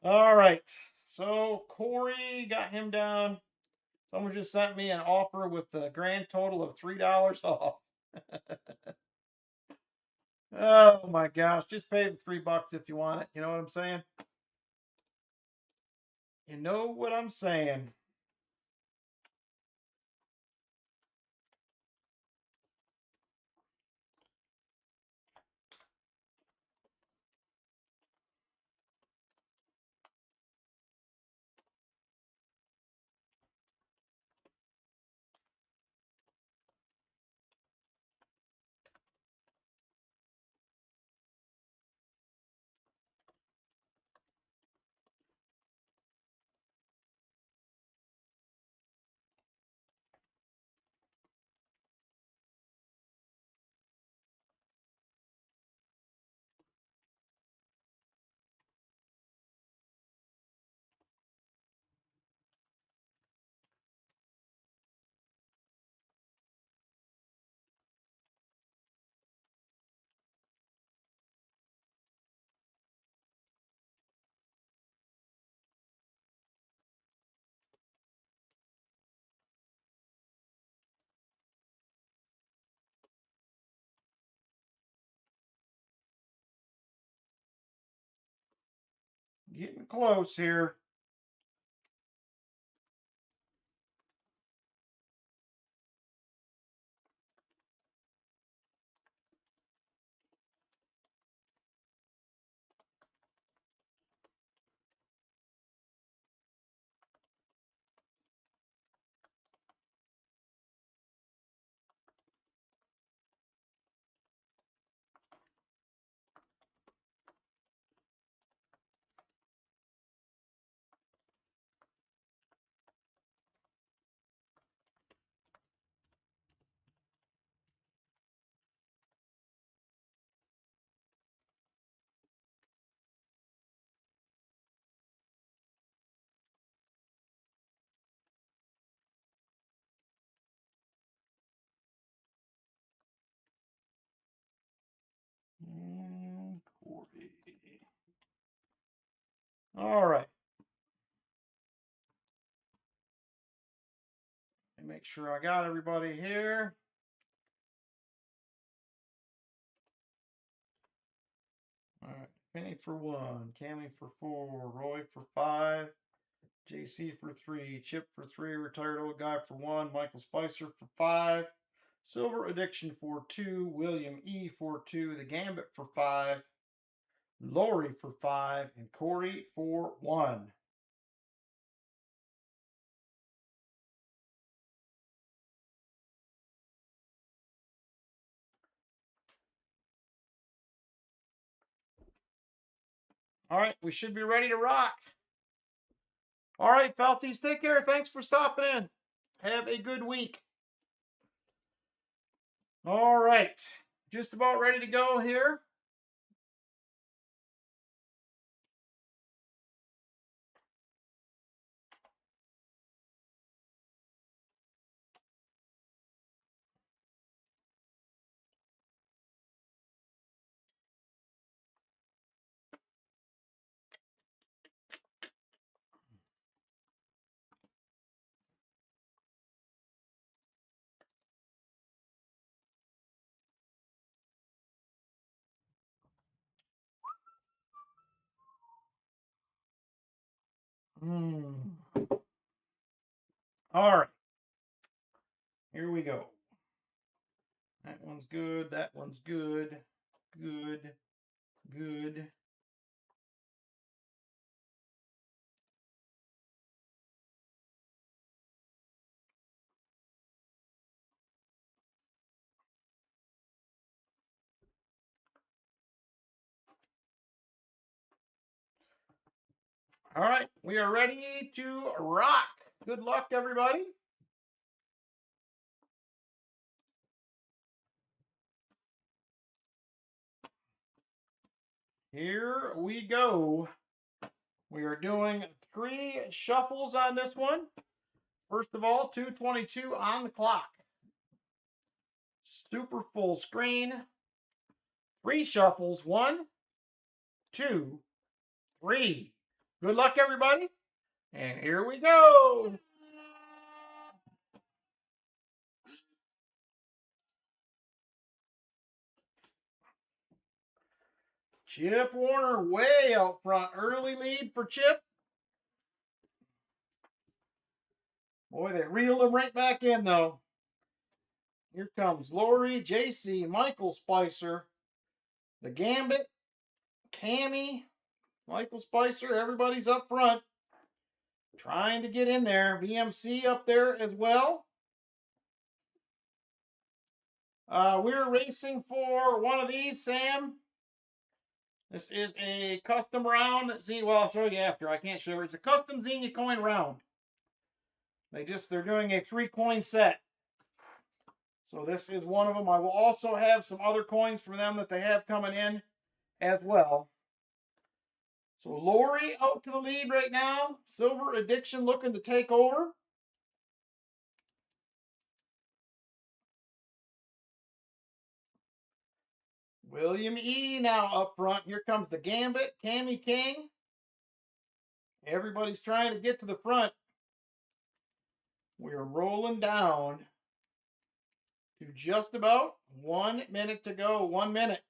All right. So Corey got him down. Someone just sent me an offer with the grand total of $3 off. Oh my gosh. Just pay the $3 if you want it. You know what I'm saying? You know what I'm saying. Getting close here. And Corey. All right. Let me make sure I got everybody here. All right. Penny for 1, Cammy for 4, Roy for 5, JC for 3, Chip for 3, Retired Old Guy for 1, Michael Spicer for 5, Silver Addiction for 2, William E for 2, The Gambit for 5, Lori for 5, and Corey for 1. All right, we should be ready to rock. All right, Felties, take care. Thanks for stopping in. Have a good week. All right, just about ready to go here. All right, here we go. That one's good. That one's good. Good. Good. All right, we are ready to rock. Good luck, everybody. Here we go. We are doing 3 shuffles on this one. First of all, 2:22 on the clock. Super full screen. 3 shuffles. 1, 2, 3. Good luck, everybody. And here we go. Chip Warner way out front. Early lead for Chip. Boy, they reeled him right back in, though. Here comes Lori, JC, Michael Spicer, the Gambit, Cammy, Michael Spicer. Everybody's up front. Trying to get in there. VMC up there as well. We're racing for one of these, Sam. This is a custom round. Well, I'll show you after. I can't show you. It's a custom Xenia coin round. They're doing a 3-coin set. So this is one of them. I will also have some other coins for them that they have coming in as well. So Lori out to the lead right now. Silver Addiction looking to take over. William E. now up front. Here comes the Gambit, Cammy King. Everybody's trying to get to the front. We're rolling down to just about 1 minute to go. 1 minute.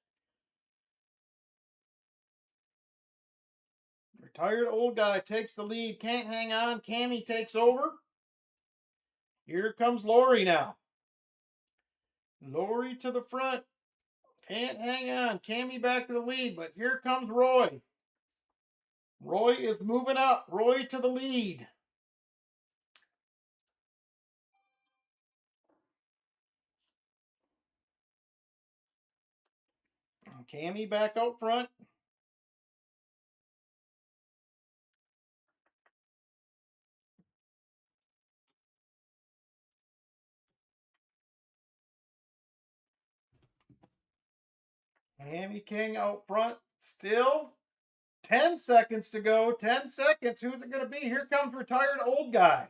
Retired old guy takes the lead. Can't hang on. Cammy takes over. Here comes Lori now. Lori to the front. Can't hang on. Cammy back to the lead, but here comes Roy. Roy is moving up. Roy to the lead. Cammy back out front. Cammy King out front. Still 10 seconds to go. 10 seconds. Who's it going to be? Here comes retired old guy.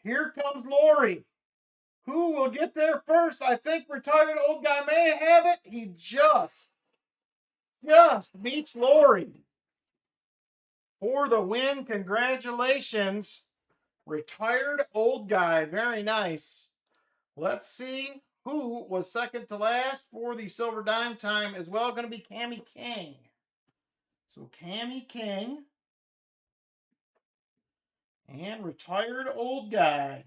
Here comes Lori. Who will get there first? I think retired old guy may have it. He just beats Lori for the win. Congratulations, retired old guy. Very nice. Let's see who was second to last for the silver dime time as well. Going to be Cammy King. So Cammy King and retired old guy.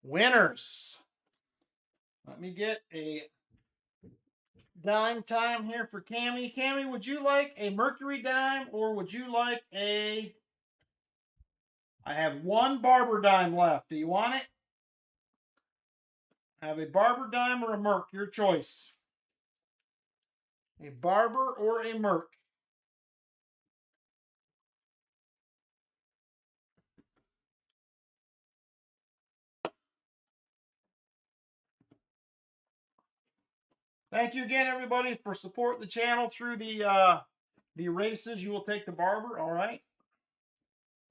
Winners. Let me get a dime time here for Cammy. Cammy, would you like a Mercury dime or would you like a... I have 1 barber dime left. Do you want it? I have a barber dime or a Merc. Your choice. A barber or a Merc. Thank you again, everybody, for supporting the channel through the races. You will take the Barber. All right.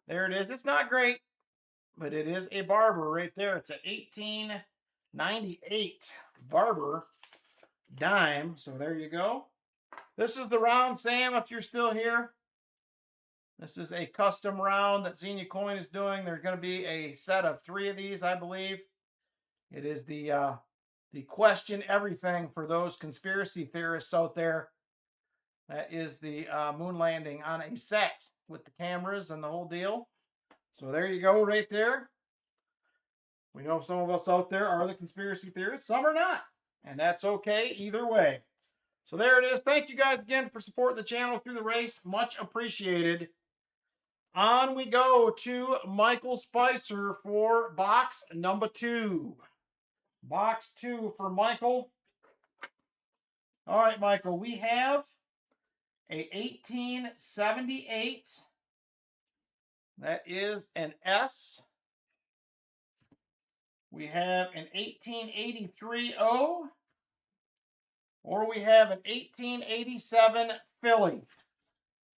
There it is. It's not great, but it is a Barber right there. It's a 1898 Barber dime. So there you go. This is the round, Sam, if you're still here. This is a custom round that Xenia Coin is doing. There's going to be a set of 3 of these, I believe. It is the question everything for those conspiracy theorists out there. That is the moon landing on a set with the cameras and the whole deal. So there you go right there. We know some of us out there are the conspiracy theorists. Some are not. And that's okay either way. So there it is. Thank you guys again for supporting the channel through the race. Much appreciated. On we go to Michael Spicer for box number 2. Box 2 for Michael. All right, Michael, we have a 1878. That is an S. We have an 1883 O. Or we have an 1887 Philly.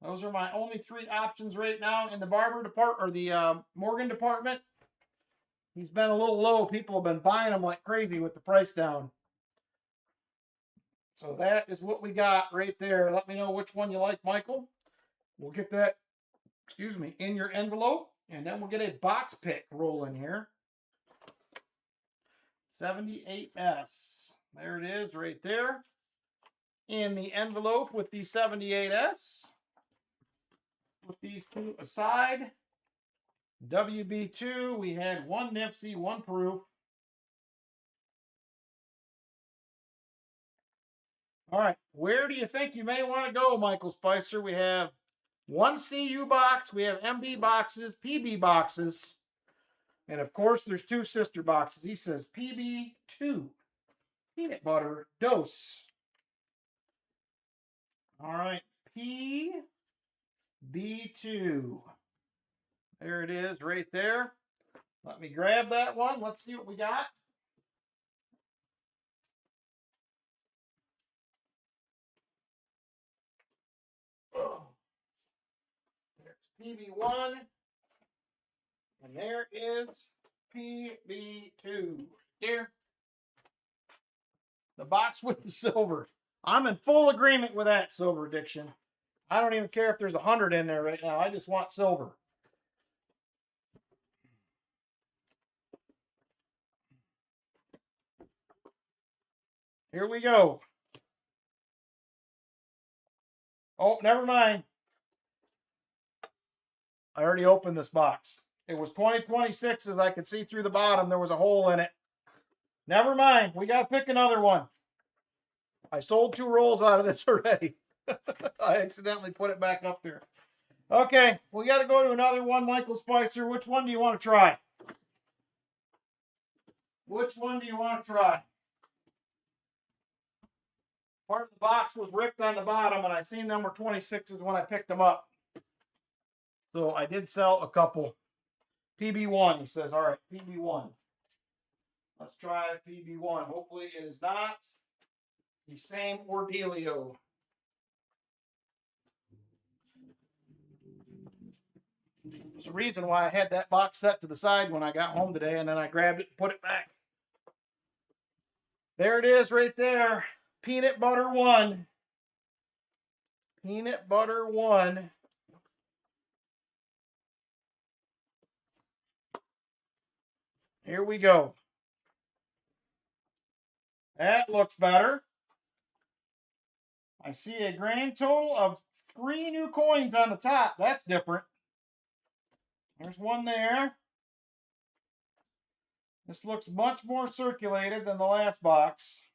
Those are my only 3 options right now in the Barber department, or the Morgan department. He's been a little low. People have been buying them like crazy with the price down. So that is what we got right there. Let me know which one you like, Michael. We'll get that, excuse me, in your envelope, and then we'll get a box pick rolling here. 78S. There it is right there. In the envelope with the 78S. Put these 2 aside. WB2, we had 1 Nifty, 1 proof. All right, where do you think you may want to go, Michael Spicer? We have 1 CU box, we have MB boxes, PB boxes, and of course there's 2 sister boxes. He says PB2, peanut butter dose. All right, PB2. There it is right there. Let me grab that one. Let's see what we got. There's PB1. And there is PB2. Here. The box with the silver. I'm in full agreement with that, Silver Addiction. I don't even care if there's 100 in there right now. I just want silver. Here we go. Oh, never mind. I already opened this box. It was 2026, as I could see through the bottom. There was a hole in it. Never mind. We got to pick another one. I sold 2 rolls out of this already. I accidentally put it back up there. Okay, we got to go to another one, Michael Spicer. Which one do you want to try? Which one do you want to try? Part of the box was ripped on the bottom, and I seen them were 26s when I picked them up. So I did sell a couple. PB1, he says. All right, PB1. Let's try PB1. Hopefully it is not the same ordealio. There's a reason why I had that box set to the side when I got home today, and then I grabbed it and put it back. There it is right there. Peanut butter 1. Peanut butter 1. Here we go. That looks better. I see a grand total of 3 new coins on the top. That's different. There's one there. This looks much more circulated than the last box.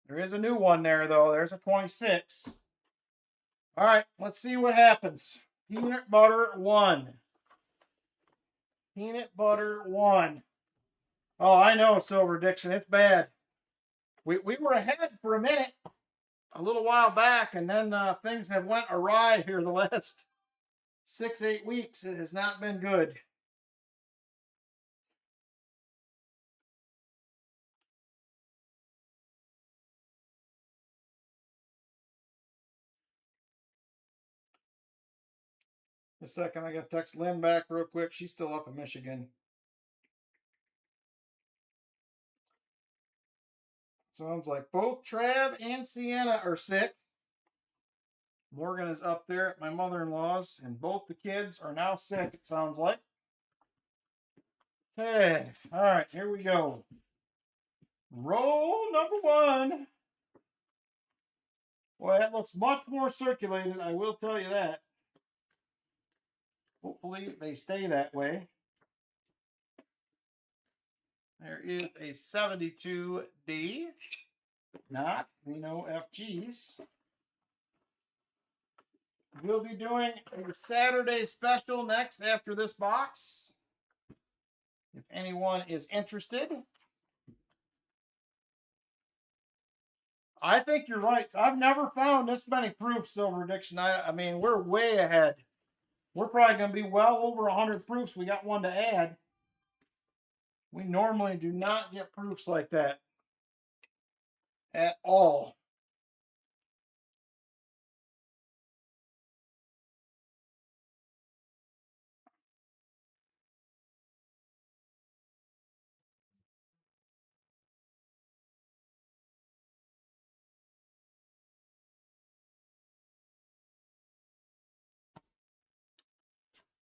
There is a new one there, though. There's a 26. All right, let's see what happens. Peanut butter 1. Peanut butter 1. Oh, I know, Silver Addiction. It's bad. We were ahead for a minute, a little while back, and then things have went awry here the last 6-8 weeks. It has not been good. A second, I got to text Lynn back real quick. She's still up in Michigan. Sounds like both Trav and Sienna are sick. Morgan is up there at my mother-in-law's, and both the kids are now sick, it sounds like. Okay, all right, here we go. Roll number one. Boy, that looks much more circulated, I will tell you that. Hopefully they stay that way. There is a 72D. Not, we know FGs. We'll be doing a Saturday special next after this box. If anyone is interested. I think you're right. I've never found this many proofs, Silver Addiction. I mean, we're way ahead. We're probably going to be well over 100 proofs. We got one to add. We normally do not get proofs like that at all.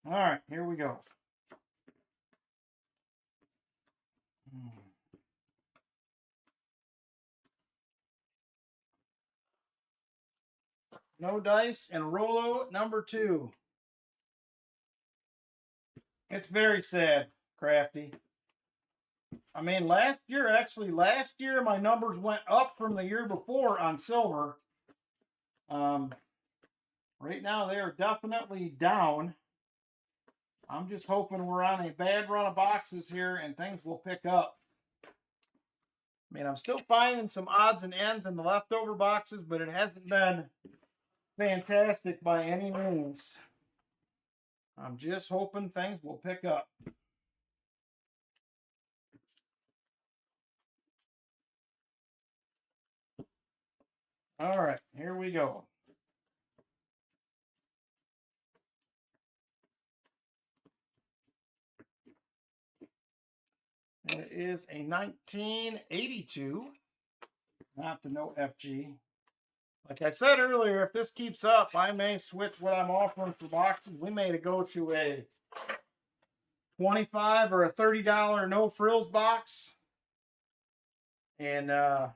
All right, here we go. No dice and Rolo number 2. It's very sad, Crafty. I mean, last year my numbers went up from the year before on silver. Right now they are definitely down. I'm just hoping we're on a bad run of boxes here and things will pick up. I mean, I'm still finding some odds and ends in the leftover boxes, but it hasn't been fantastic by any means. I'm just hoping things will pick up. All right, here we go. It is a 1982, not the no FG. Like I said earlier, if this keeps up, I may switch what I'm offering for boxes. We may go to a $25 or a $30 no frills box. And that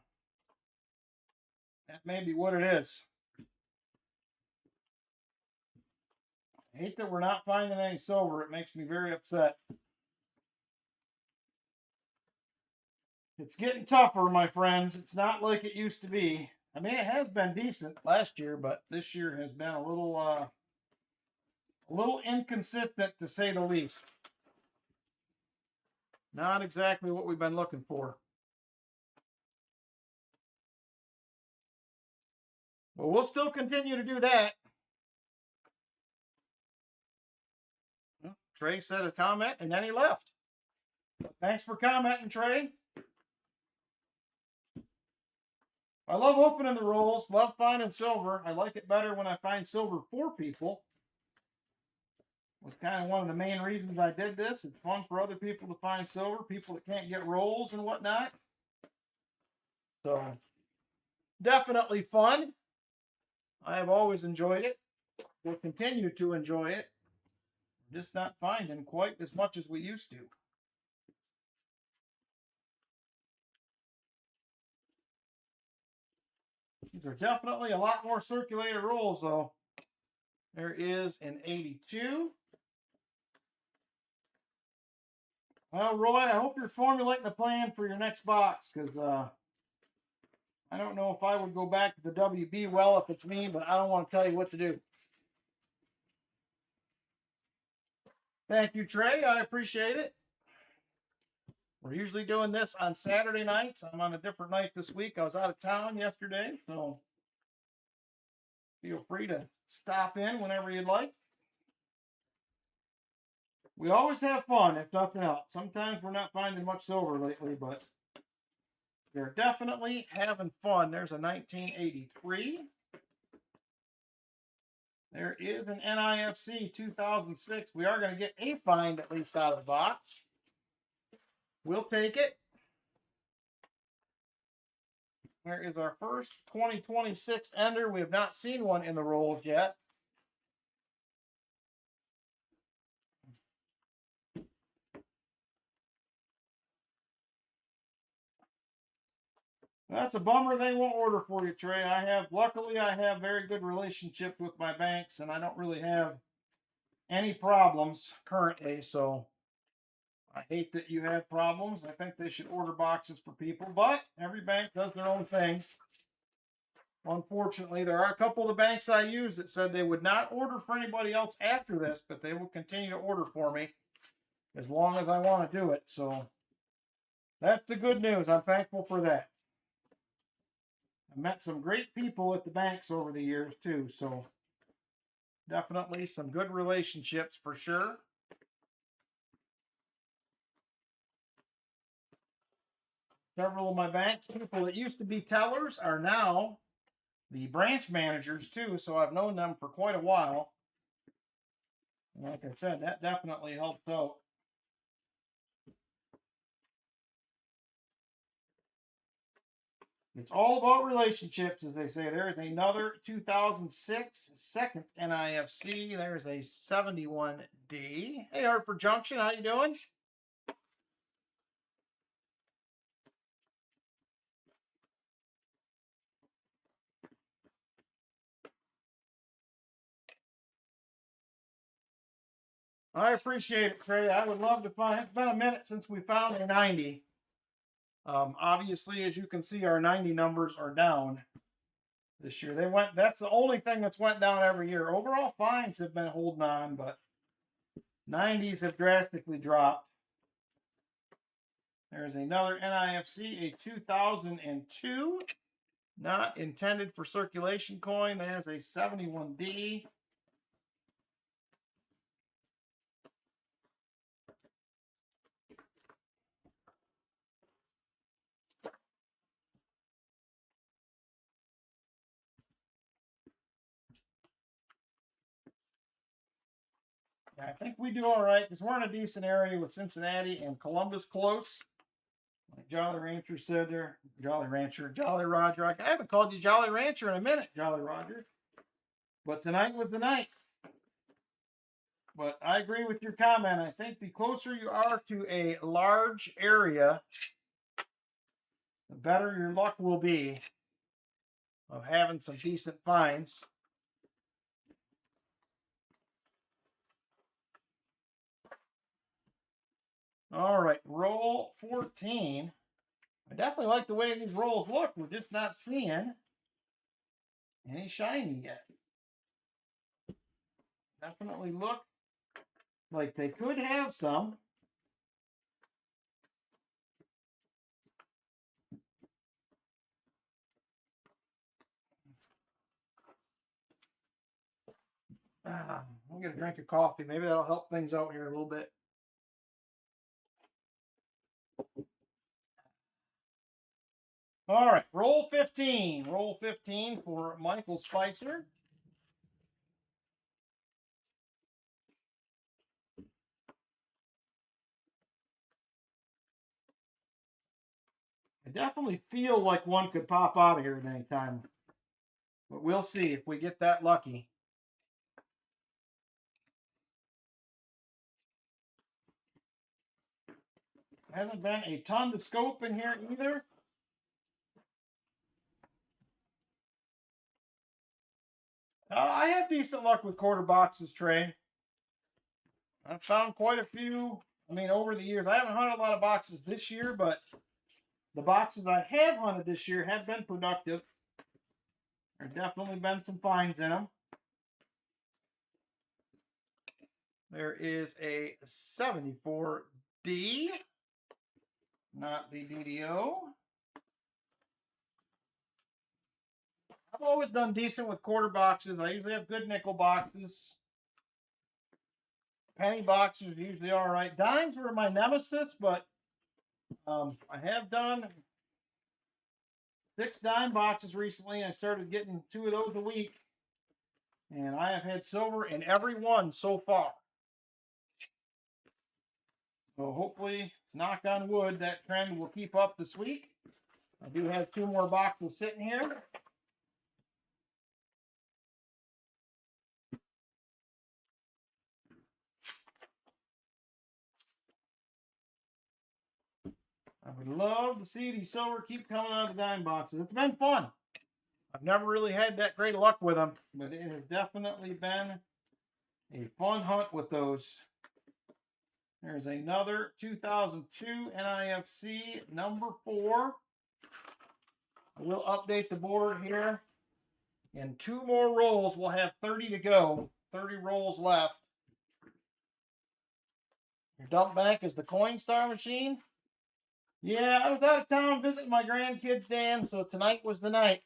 may be what it is. I hate that we're not finding any silver. It makes me very upset. It's getting tougher, my friends. It's not like it used to be. I mean, it has been decent last year, but this year has been a little inconsistent, to say the least. Not exactly what we've been looking for. But we'll still continue to do that. Well, Trey said a comment, and then he left. Thanks for commenting, Trey. I love opening the rolls. Love finding silver. I like it better when I find silver for people. Was kind of one of the main reasons I did this. It's fun for other people to find silver, people that can't get rolls and whatnot. So, definitely fun. I have always enjoyed it. We'll continue to enjoy it. Just not finding quite as much as we used to. These are definitely a lot more circulated rolls, though. There is an 82. Well, Roy, I hope you're formulating a plan for your next box, because I don't know if I would go back to the WB well if it's me, but I don't want to tell you what to do. Thank you, Trey. I appreciate it. We're usually doing this on Saturday nights. I'm on a different night this week. I was out of town yesterday, so feel free to stop in whenever you'd like. We always have fun, if nothing else. Sometimes we're not finding much silver lately, but they're definitely having fun. There's a 1983. There is an NIFC 2006. We are going to get a find at least out of the box. We'll take it. There is our first 2026 ender. We have not seen one in the rolls yet. That's a bummer they won't order for you, Trey. Luckily, I have very good relationships with my banks, and I don't really have any problems currently, so I hate that you have problems. I think they should order boxes for people, but every bank does their own thing. Unfortunately, there are a couple of the banks I use that said they would not order for anybody else after this, but they will continue to order for me as long as I want to do it. So that's the good news. I'm thankful for that. I met some great people at the banks over the years too, so definitely some good relationships for sure. Several of my banks, people that used to be tellers, are now the branch managers too, so I've known them for quite a while. Like I said, that definitely helps out. It's all about relationships, as they say. There is another 2006 second NIFC. There's a 71D. Hey, Hartford Junction, how you doing? I appreciate it, Trey. I would love to find. It's been a minute since we found a 90. Obviously, as you can see, our 90 numbers are down this year. That's the only thing that's went down every year. Overall fines have been holding on, but 90s have drastically dropped. There's another NIFC, a 2002, not intended for circulation coin. There's a 71D. I think we do all right because we're in a decent area with Cincinnati and Columbus close. Like Jolly Rancher said there, Jolly Roger. I haven't called you Jolly Rancher in a minute, Jolly Roger. But tonight was the night. But I agree with your comment. I think the closer you are to a large area, the better your luck will be of having some decent finds. All right, roll 14. I definitely like the way these rolls look. We're just not seeing any shiny yet. Definitely look like they could have some. I'm going to drink a coffee. Maybe that'll help things out here a little bit. All right, roll 15. Roll 15 for Michael Spicer. I definitely feel like one could pop out of here at any time. But we'll see if we get that lucky. Hasn't been a ton to scope in here either. I have decent luck with quarter boxes, Trey. I've found quite a few. I mean, over the years, I haven't hunted a lot of boxes this year, but the boxes I have hunted this year have been productive. There's definitely been some finds in them. There is a 74D, not the DDO. I've always done decent with quarter boxes. I usually have good nickel boxes. Penny boxes are usually all right. Dimes were my nemesis, but I have done 6 dime boxes recently. I started getting 2 of those a week. And I have had silver in every one so far. So hopefully, knock on wood, that trend will keep up this week. I do have 2 more boxes sitting here. I would love to see these silver keep coming out of the dime boxes. It's been fun. I've never really had that great luck with them, but it has definitely been a fun hunt with those. There's another 2002 NIFC number 4. I will update the board here. In 2 more rolls, we'll have 30 to go. 30 rolls left. Your dump bank is the Coinstar machine. Yeah, I was out of town visiting my grandkids, Dan, so tonight was the night.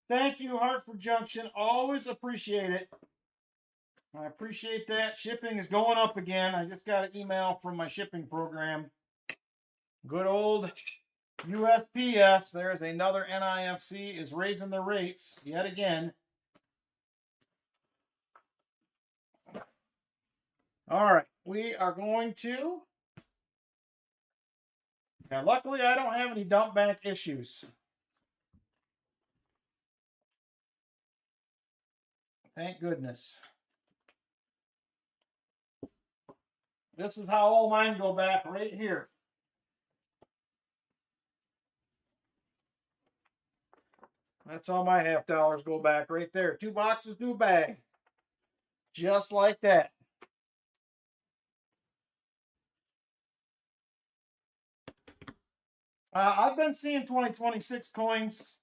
Thank you, Hartford Junction. Always appreciate it. I appreciate that. Shipping is going up again. I just got an email from my shipping program. Good old USPS. There's another NIFC is raising the rates yet again. All right, we are going to. Now, luckily, I don't have any dump bank issues. Thank goodness. This is how all mine go back right here. That's all my half dollars go back right there. 2 boxes, new bag. Just like that. I've been seeing 2026 coins.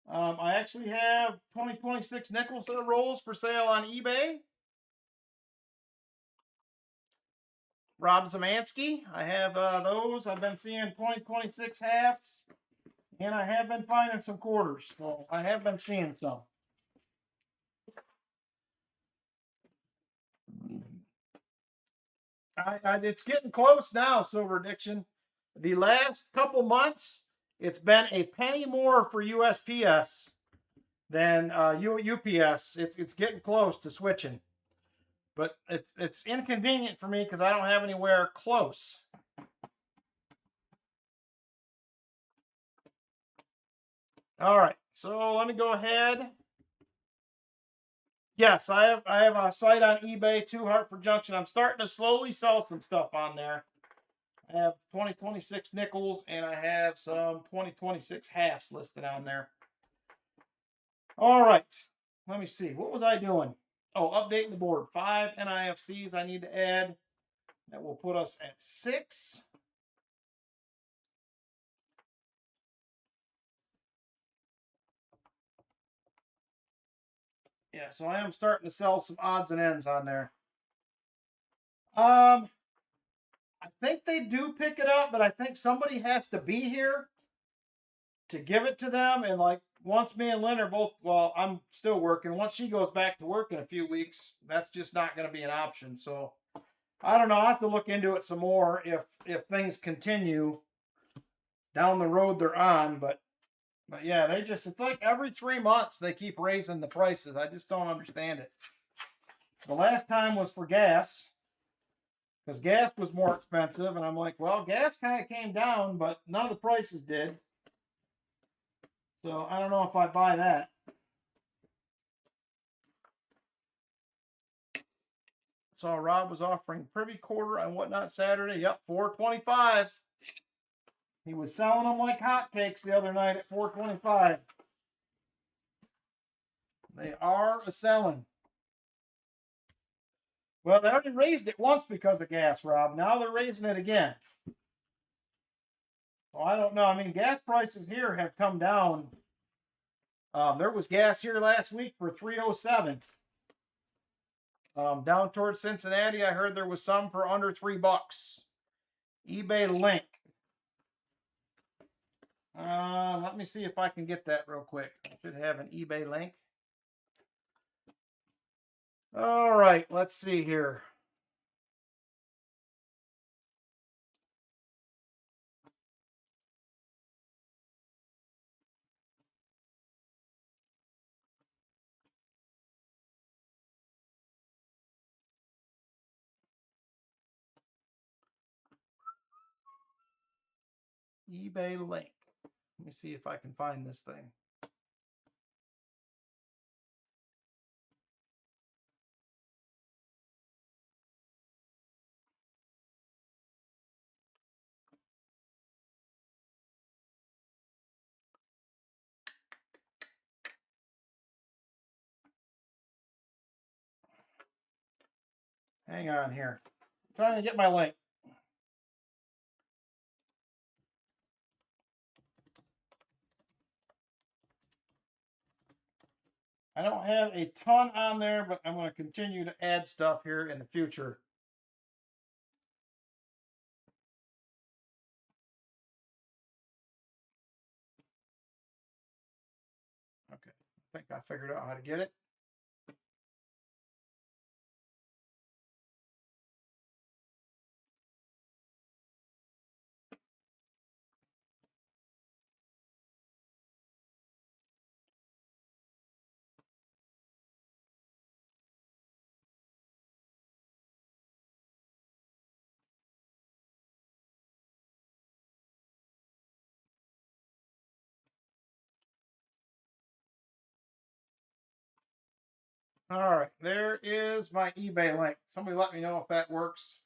I actually have 2026 nickel set of rolls for sale on eBay. Rob Zamansky. I have those. I've been seeing 2026 halves. And I have been finding some quarters. So I have been seeing some. It's getting close now, Silver Addiction. The last couple months, it's been a penny more for USPS than UPS. It's getting close to switching, but it's inconvenient for me because I don't have anywhere close. All right, so let me go ahead. Yes, I have a site on eBay too, Hartford Junction. I'm starting to slowly sell some stuff on there. I have 2026 nickels and I have some 2026 halves listed on there. All right, let me see. What was I doing? Oh, updating the board. 5 NIFCs I need to add. That will put us at 6. Yeah, so I am starting to sell some odds and ends on there. I think they do pick it up, but I think somebody has to be here to give it to them. And like once me and Lynn are both, well, I'm still working. Once she goes back to work in a few weeks, that's just not going to be an option. So I don't know. I have to look into it some more if things continue down the road they're on. But yeah, it's like every 3 months they keep raising the prices. I just don't understand it. The last time was for gas because gas was more expensive. And I'm like, well, gas kind of came down, but none of the prices did. So I don't know if I buy that. Saw Rob was offering privy quarter and whatnot Saturday. Yep, $4.25. He was selling them like hotcakes the other night at $4.25. They are a selling. Well, they already raised it once because of gas, Rob. Now they're raising it again. Well, I don't know. I mean, gas prices here have come down. There was gas here last week for $3.07. Down towards Cincinnati, I heard there was some for under $3. eBay link. Let me see if I can get that real quick. I should have an eBay link. All right, let's see here. eBay link. Let me see if I can find this thing. Hang on here. I'm trying to get my link. I don't have a ton on there, but I'm going to continue to add stuff here in the future. Okay, I think I figured out how to get it. All right, there is my eBay link. Somebody let me know if that works.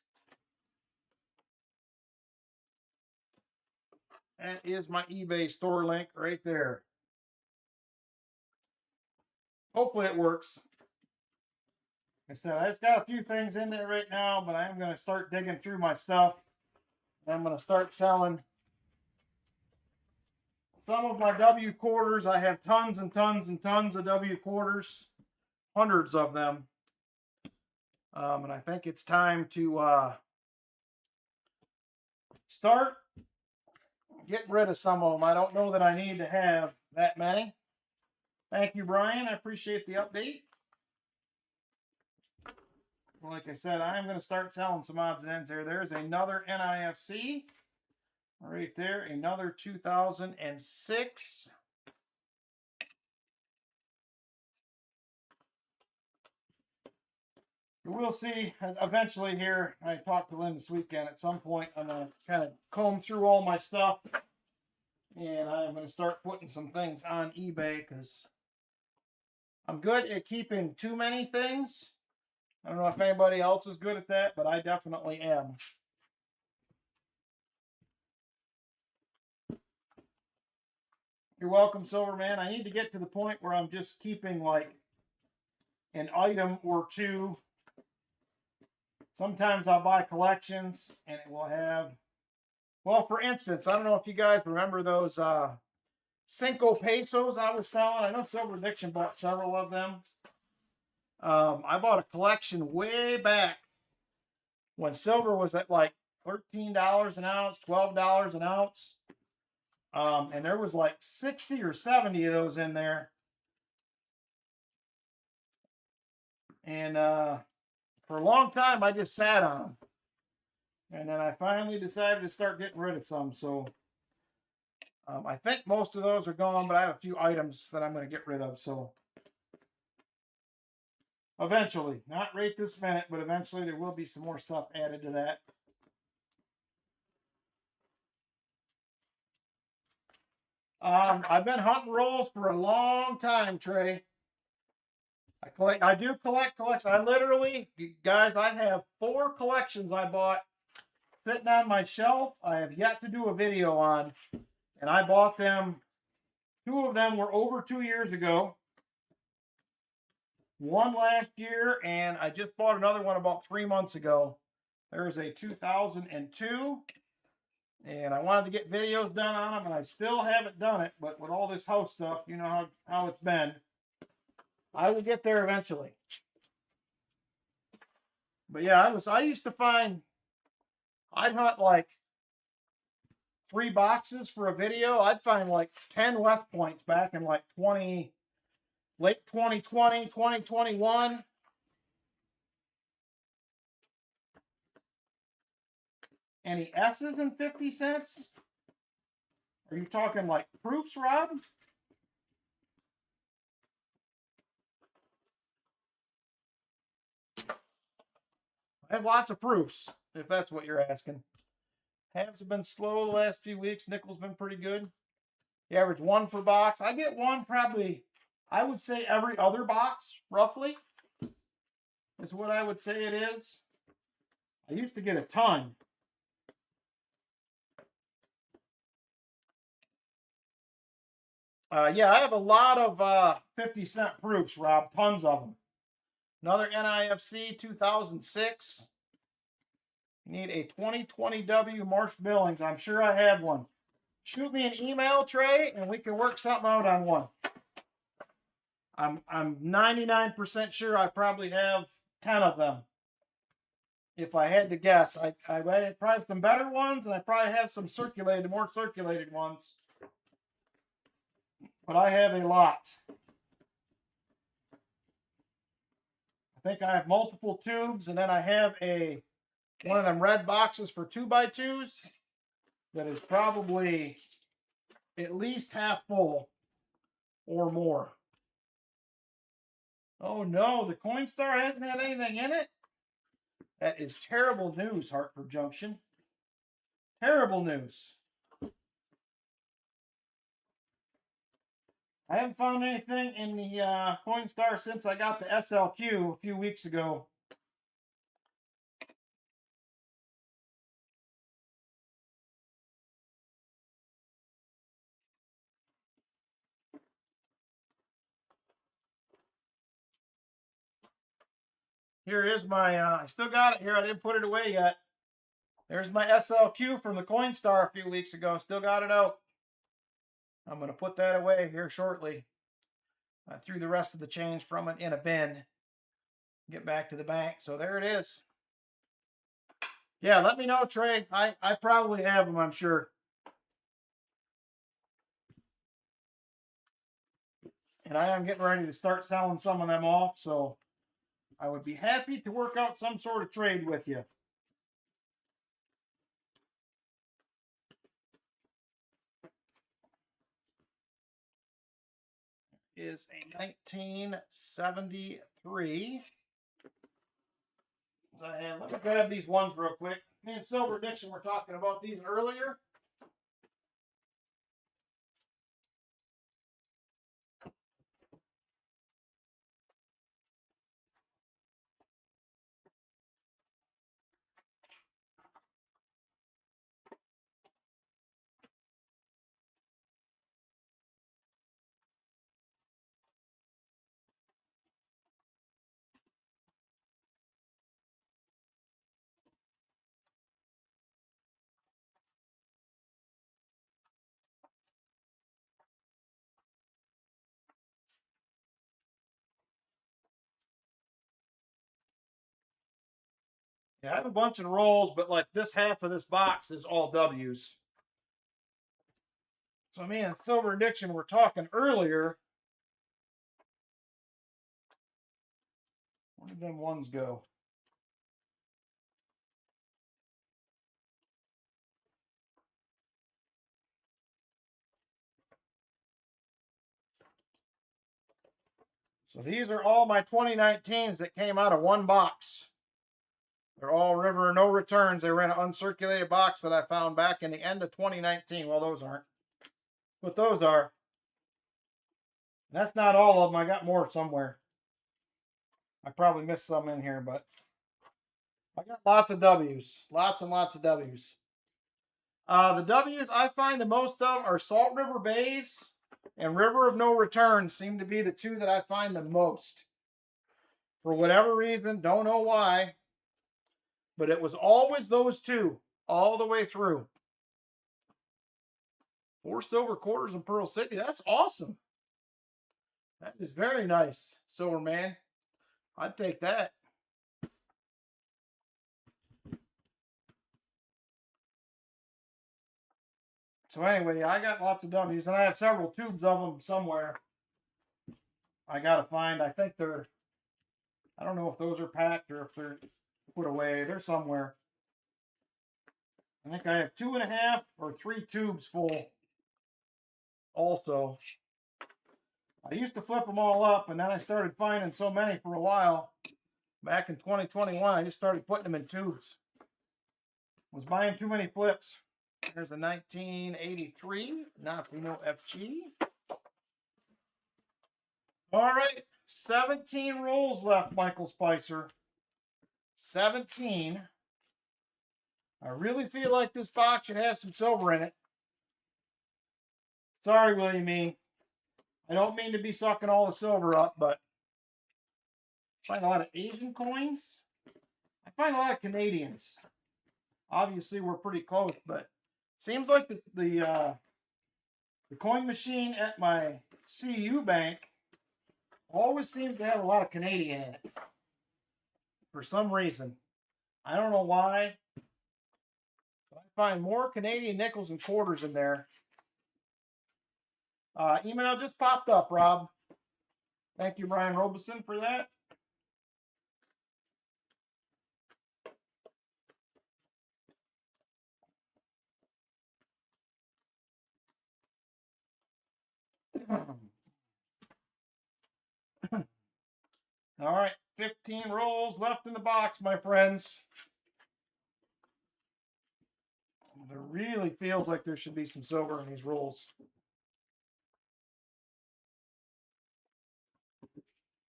That is my eBay store link right there. Hopefully it works. Like I said, I just got a few things in there right now, but I am going to start digging through my stuff. I'm going to start selling some of my W quarters. I have tons and tons and tons of W quarters, hundreds of them. And I think it's time to start getting rid of some of them. I don't know that I need to have that many. Thank you, Brian. I appreciate the update. Like I said, I'm going to start selling some odds and ends here. There's another NIFC right there, another 2006. We'll see eventually here. I talked to Lynn this weekend. At some point, I'm going to kind of comb through all my stuff. And I'm going to start putting some things on eBay because I'm good at keeping too many things. I don't know if anybody else is good at that, but I definitely am. You're welcome, Silverman. I need to get to the point where I'm just keeping like an item or two. Sometimes I'll buy collections and it will have, well, for instance, I don't know if you guys remember those Cinco pesos I was selling. I know Silver Addiction bought several of them. I bought a collection way back when silver was at like $13 an ounce, $12 an ounce. And there was like 60 or 70 of those in there. And for a long time, I just sat on them. And then I finally decided to start getting rid of some. So I think most of those are gone, but I have a few items that I'm going to get rid of. So eventually, not right this minute, but eventually there will be some more stuff added to that. I've been hunting rolls for a long time, Trey. I do collect collections. I literally, guys, I have 4 collections I bought sitting on my shelf. I have yet to do a video on, and I bought them. 2 of them were over 2 years ago. 1 last year, and I just bought another one about 3 months ago. There's a 2002. And I wanted to get videos done on them, and I still haven't done it. But with all this house stuff, you know how it's been. I will get there eventually. But yeah, I used to find, I'd hunt like 3 boxes for a video. I'd find like 10 West Points back in like late 2020, 2021. Any S's and 50 cents? Are you talking like proofs, Rob? I have lots of proofs, if that's what you're asking. Halves have been slow the last few weeks. Nickel's been pretty good. The average 1 per box. I get one probably, I would say every other box, roughly, is what I would say it is. I used to get a ton. Yeah, I have a lot of 50-cent proofs, Rob. Tons of them. Another NIFC 2006. You need a 2020W Marsh Billings. I'm sure I have one. Shoot me an email, Trey, and we can work something out on one. I'm 99% sure I probably have 10 of them. If I had to guess, I had probably some better ones, and I probably have some more circulated ones. But I have a lot. I think I have multiple tubes, and then I have one of them red boxes for 2x2s that is probably at least half full or more. Oh no, the Coinstar hasn't had anything in it? That is terrible news, Hartford Junction. Terrible news. I haven't found anything in the Coinstar since I got the SLQ a few weeks ago. Here is my, I still got it here. I didn't put it away yet. There's my SLQ from the Coinstar a few weeks ago. Still got it out. I'm going to put that away here shortly. I threw the rest of the change from it in a bin. Get back to the bank. So there it is. Yeah, let me know, Trey. I probably have them, I'm sure. And I am getting ready to start selling some of them off, so I would be happy to work out some sort of trade with you. Is a 1973. And let me grab these ones real quick. Me and Silver Addiction were talking about these earlier. Yeah, I have a bunch of rolls, but like this half of this box is all W's. So me and Silver Addiction were talking earlier. Where did them ones go? So these are all my 2019s that came out of one box. They're all River No Returns. They were in an uncirculated box that I found back in the end of 2019. Well, those aren't. But those are. That's not all of them. I got more somewhere. I probably missed some in here, but I got lots of W's. Lots and lots of W's. The W's I find the most of are Salt River Bays and River of No Return seem to be the two that I find the most. For whatever reason, don't know why, but it was always those two all the way through. 4 silver quarters in Pearl City. That's awesome. That is very nice, Silver Man. I'd take that. So anyway, I got lots of W's, and I have several tubes of them somewhere. I gotta find. I think they're. I don't know if those are packed or if they're put away. They're somewhere. I think I have 2.5 or 3 tubes full. Also, I used to flip them all up, and then I started finding so many for a while. Back in 2021, I just started putting them in tubes. Was buying too many flips. There's a 1983, Nafino FG. All right, 17 rolls left, Michael Spicer. 17. I really feel like this box should have some silver in it. Sorry, William E. I don't mean to be sucking all the silver up, but I find a lot of Asian coins. I find a lot of Canadians. Obviously, we're pretty close, but seems like the coin machine at my CU bank always seems to have a lot of Canadian in it. For some reason. I don't know why. But I find more Canadian nickels and quarters in there. Email just popped up, Rob. Thank you, Brian Robeson, for that. All right, 15 rolls left in the box, my friends. It really feels like there should be some silver in these rolls.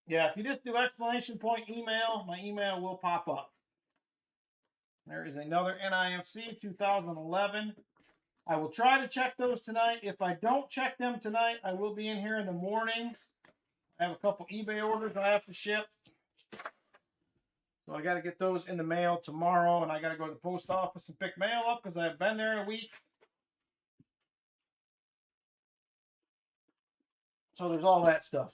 Yeah, if you just do exclamation point email, my email will pop up. There is another NIFC 2011. I will try to check those tonight. If I don't check them tonight, I will be in here in the morning. I have a couple eBay orders I have to ship. So I got to get those in the mail tomorrow, and I got to go to the post office and pick mail up because I've been there a week. So there's all that stuff.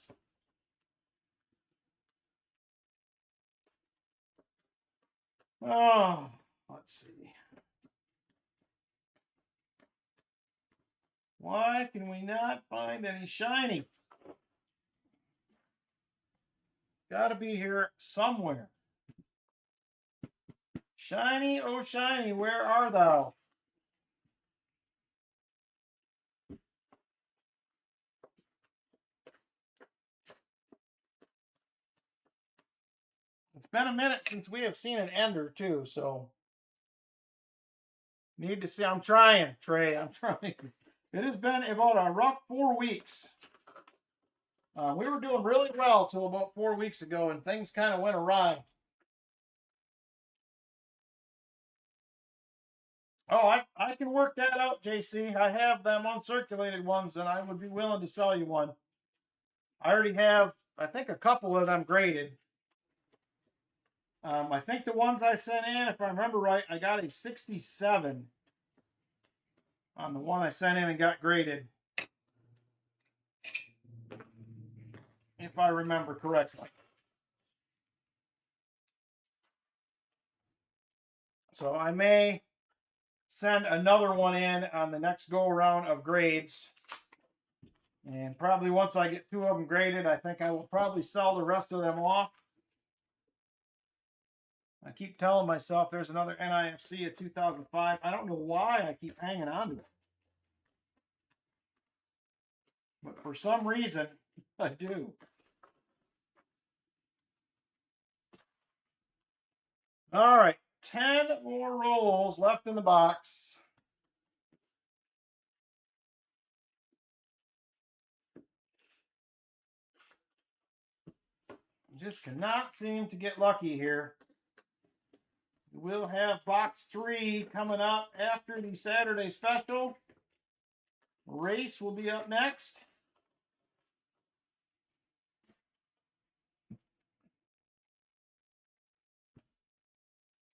Oh, let's see. Why can we not find any shiny? Got to be here somewhere. Shiny, oh shiny, where are thou? It's been a minute since we have seen an ender too, so need to see. I'm trying, Trey. I'm trying. It has been about a rough 4 weeks. We were doing really well till about 4 weeks ago, and things kind of went awry. Oh, I can work that out, JC. I have them uncirculated ones, and I would be willing to sell you one. I already have, I think, a couple of them graded. I think the ones I sent in, if I remember right, I got a 67 on the one I sent in and got graded. If I remember correctly. So I may send another one in on the next go around of grades. And probably once I get 2 of them graded, I think I will probably sell the rest of them off. I keep telling myself there's another NIFC of 2005. I don't know why I keep hanging on to it. But for some reason, I do. All right, 10 more rolls left in the box. Just cannot seem to get lucky here. We'll have box 3 coming up after the Saturday special. Race will be up next.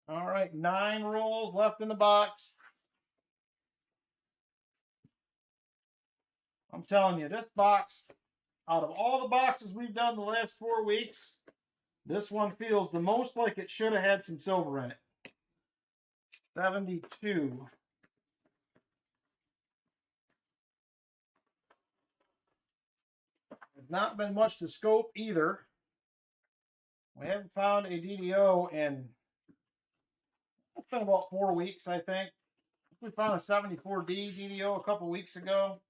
All right, 9 rolls left in the box. I'm telling you, this box, out of all the boxes we've done the last 4 weeks, this one feels the most like it should have had some silver in it. 72. There's not been much to scope either. We haven't found a DDO in, it's been about 4 weeks, I think. We found a 74D DDO a couple weeks ago.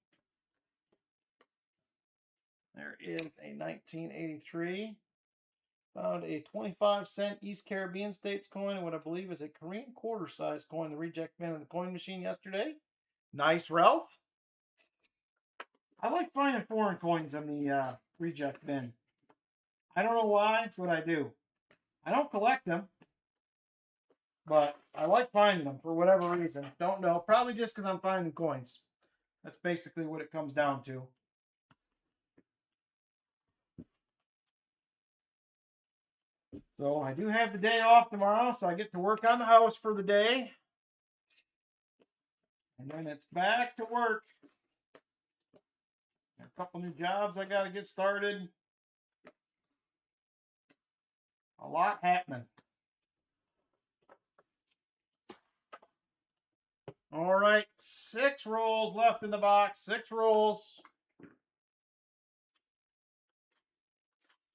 There is a 1983. Found a 25-cent East Caribbean States coin and what I believe is a Korean quarter-size coin in the reject bin of the coin machine yesterday. Nice, Ralph. I like finding foreign coins in the reject bin. I don't know why, but I do. I don't collect them, but I like finding them for whatever reason. Don't know. Probably just because I'm finding coins. That's basically what it comes down to. So I do have the day off tomorrow, so I get to work on the house for the day. And then it's back to work. A couple new jobs I got to get started. A lot happening. All right, 6 rolls left in the box. 6 rolls.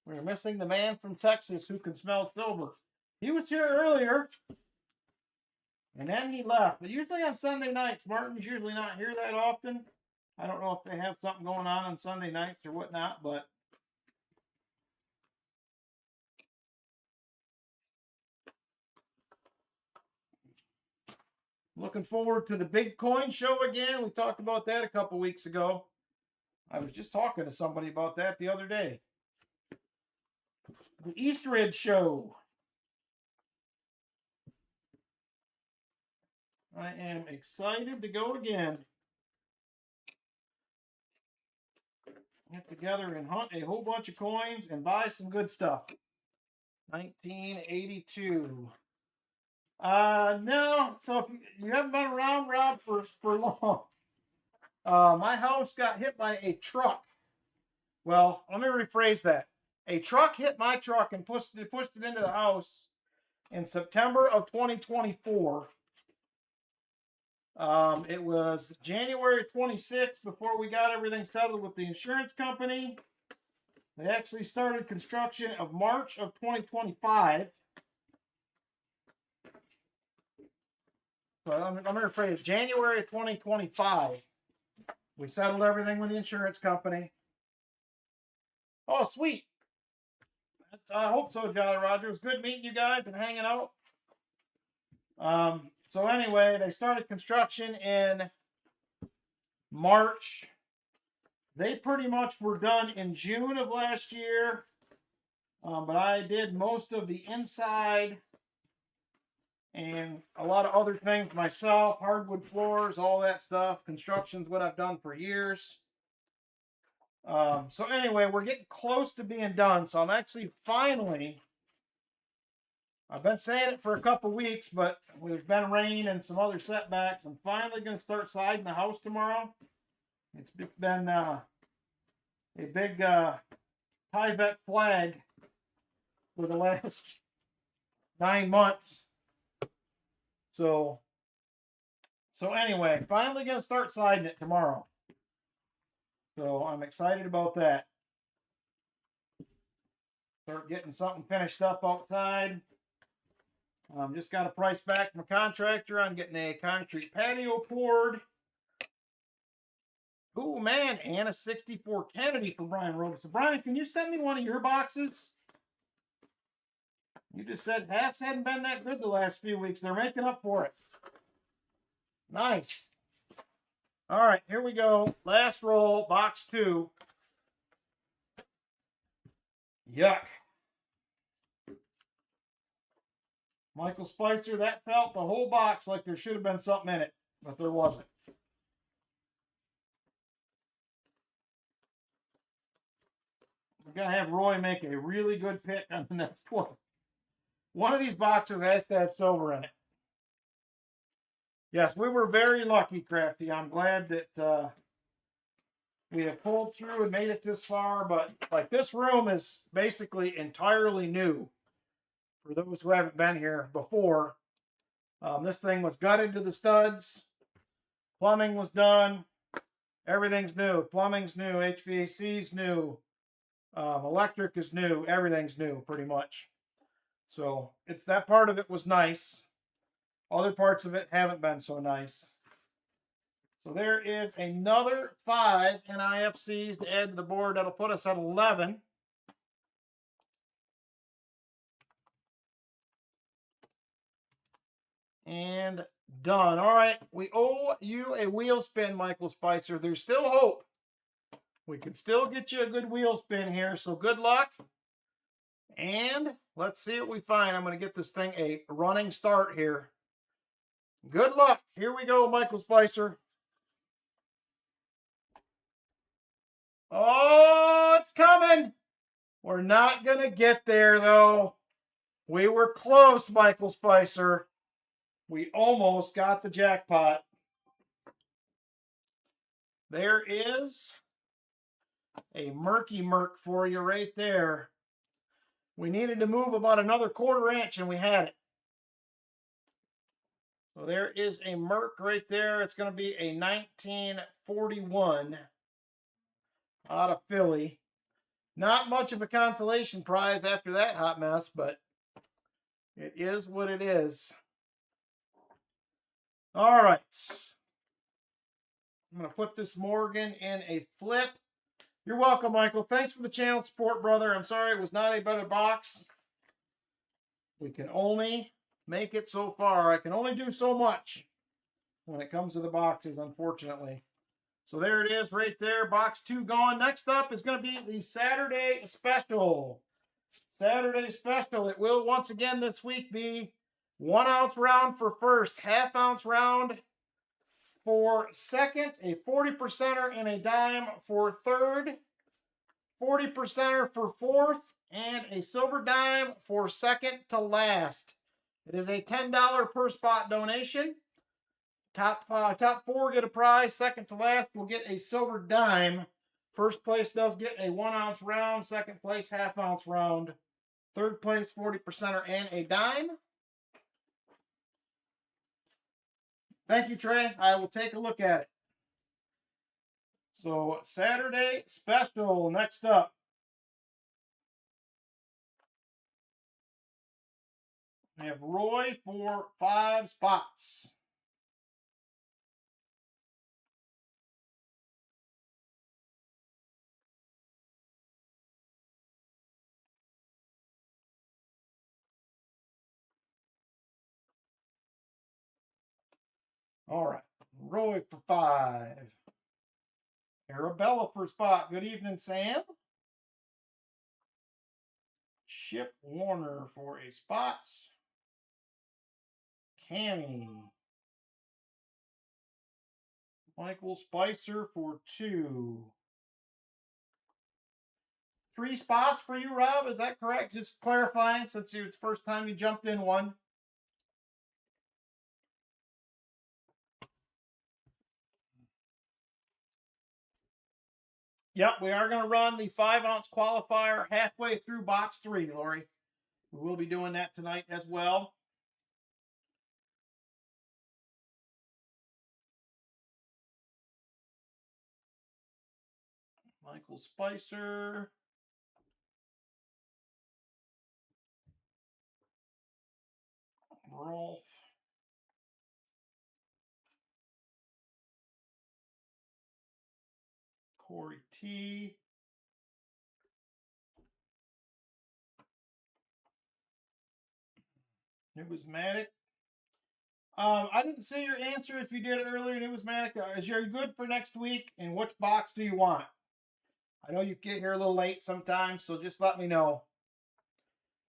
We're missing the man from Texas who can smell silver. He was here earlier, and then he left. But usually on Sunday nights, Martin's usually not here that often. I don't know if they have something going on Sunday nights or whatnot, but looking forward to the big coin show again. We talked about that a couple weeks ago. I was just talking to somebody about that the other day. The Easter egg show. I am excited to go again. Get together and hunt a whole bunch of coins and buy some good stuff. 1982. No. So if you haven't been around, Rob, for long, my house got hit by a truck. Well, let me rephrase that. A truck hit my truck and pushed it into the house in September of 2024. It was January 26th before we got everything settled with the insurance company. They actually started construction of March of 2025. So I'm going to rephrase, January of 2025. We settled everything with the insurance company. Oh, sweet. I hope so, Jolly Roger. It was good meeting you guys and hanging out. So anyway, they started construction in March. They pretty much were done in June of last year. But I did most of the inside and a lot of other things myself. Hardwood floors, all that stuff. Construction's what I've done for years. So anyway, we're getting close to being done. So I'm actually finally... I've been saying it for a couple weeks, but there's been rain and some other setbacks. I'm finally going to start siding the house tomorrow. It's been a big Tyvek flag for the last 9 months. So anyway, finally going to start siding it tomorrow. So I'm excited about that. Start getting something finished up outside. Just got a price back from a contractor on getting a concrete patio poured. Oh man, Anna 64 Kennedy for Brian Roberts. So Brian, can you send me one of your boxes? You just said halves hadn't been that good the last few weeks. They're making up for it. Nice. All right, here we go. Last roll, box 2. Yuck. Michael Spicer, that felt the whole box like there should have been something in it, but there wasn't. We're going to have Roy make a really good pick on the next one. One of these boxes has to have silver in it. Yes, we were very lucky, Crafty. I'm glad that we have pulled through and made it this far, but like this room is basically entirely new for those who haven't been here before. This thing was gutted to the studs. Plumbing was done. Everything's new. Plumbing's new. HVAC's new. Electric is new. Everything's new, pretty much. So it's that part of it was nice. Other parts of it haven't been so nice. So there is another 5 NIFCs to add to the board. That'll put us at 11. And done. All right, we owe you a wheel spin, Michael Spicer. There's still hope. We can still get you a good wheel spin here, so good luck. And let's see what we find. I'm going to get this thing a running start here. Good luck. Here we go, Michael Spicer. Oh, it's coming. We're not going to get there, though. We were close, Michael Spicer. We almost got the jackpot. There is a murky murk for you right there. We needed to move about another 1/4 inch and we had it. So there is a Merc right there. It's going to be a 1941 out of Philly. Not much of a consolation prize after that hot mess, but it is what it is. All right. I'm going to put this Morgan in a flip. You're welcome, Michael. Thanks for the channel support, brother. I'm sorry it was not a better box. We can only make it so far. I can only do so much when it comes to the boxes, unfortunately. So there it is right there. Box 2 gone. Next up is going to be the Saturday special. Saturday special. It will once again this week be 1 ounce round for first, 1/2 ounce round for second, a 40%er and a dime for third, 40%er for fourth, and a silver dime for second to last. It is a $10 per spot donation. Top 4 get a prize. Second to last will get a silver dime. First place does get a 1 ounce round. Second place, 1/2 ounce round. Third place, 40%er and a dime. Thank you, Trey. I will take a look at it. So Saturday special next up. I have Roy for 5 spots. All right, Roy for 5. Arabella for spot. Good evening, Sam. Chip Warner for a spot. Cammy. Michael Spicer for 2. 3 spots for you, Rob. Is that correct? Just clarifying since it's the first time you jumped in one. Yep, we are going to run the 5 ounce qualifier halfway through box 3, Lori. We will be doing that tonight as well. Michael Spicer. Rolf. Corey T. Numismatic. I didn't see your answer if you did it earlier, Numismatic. Is you good for next week? And which box do you want? I know you get here a little late sometimes, so just let me know.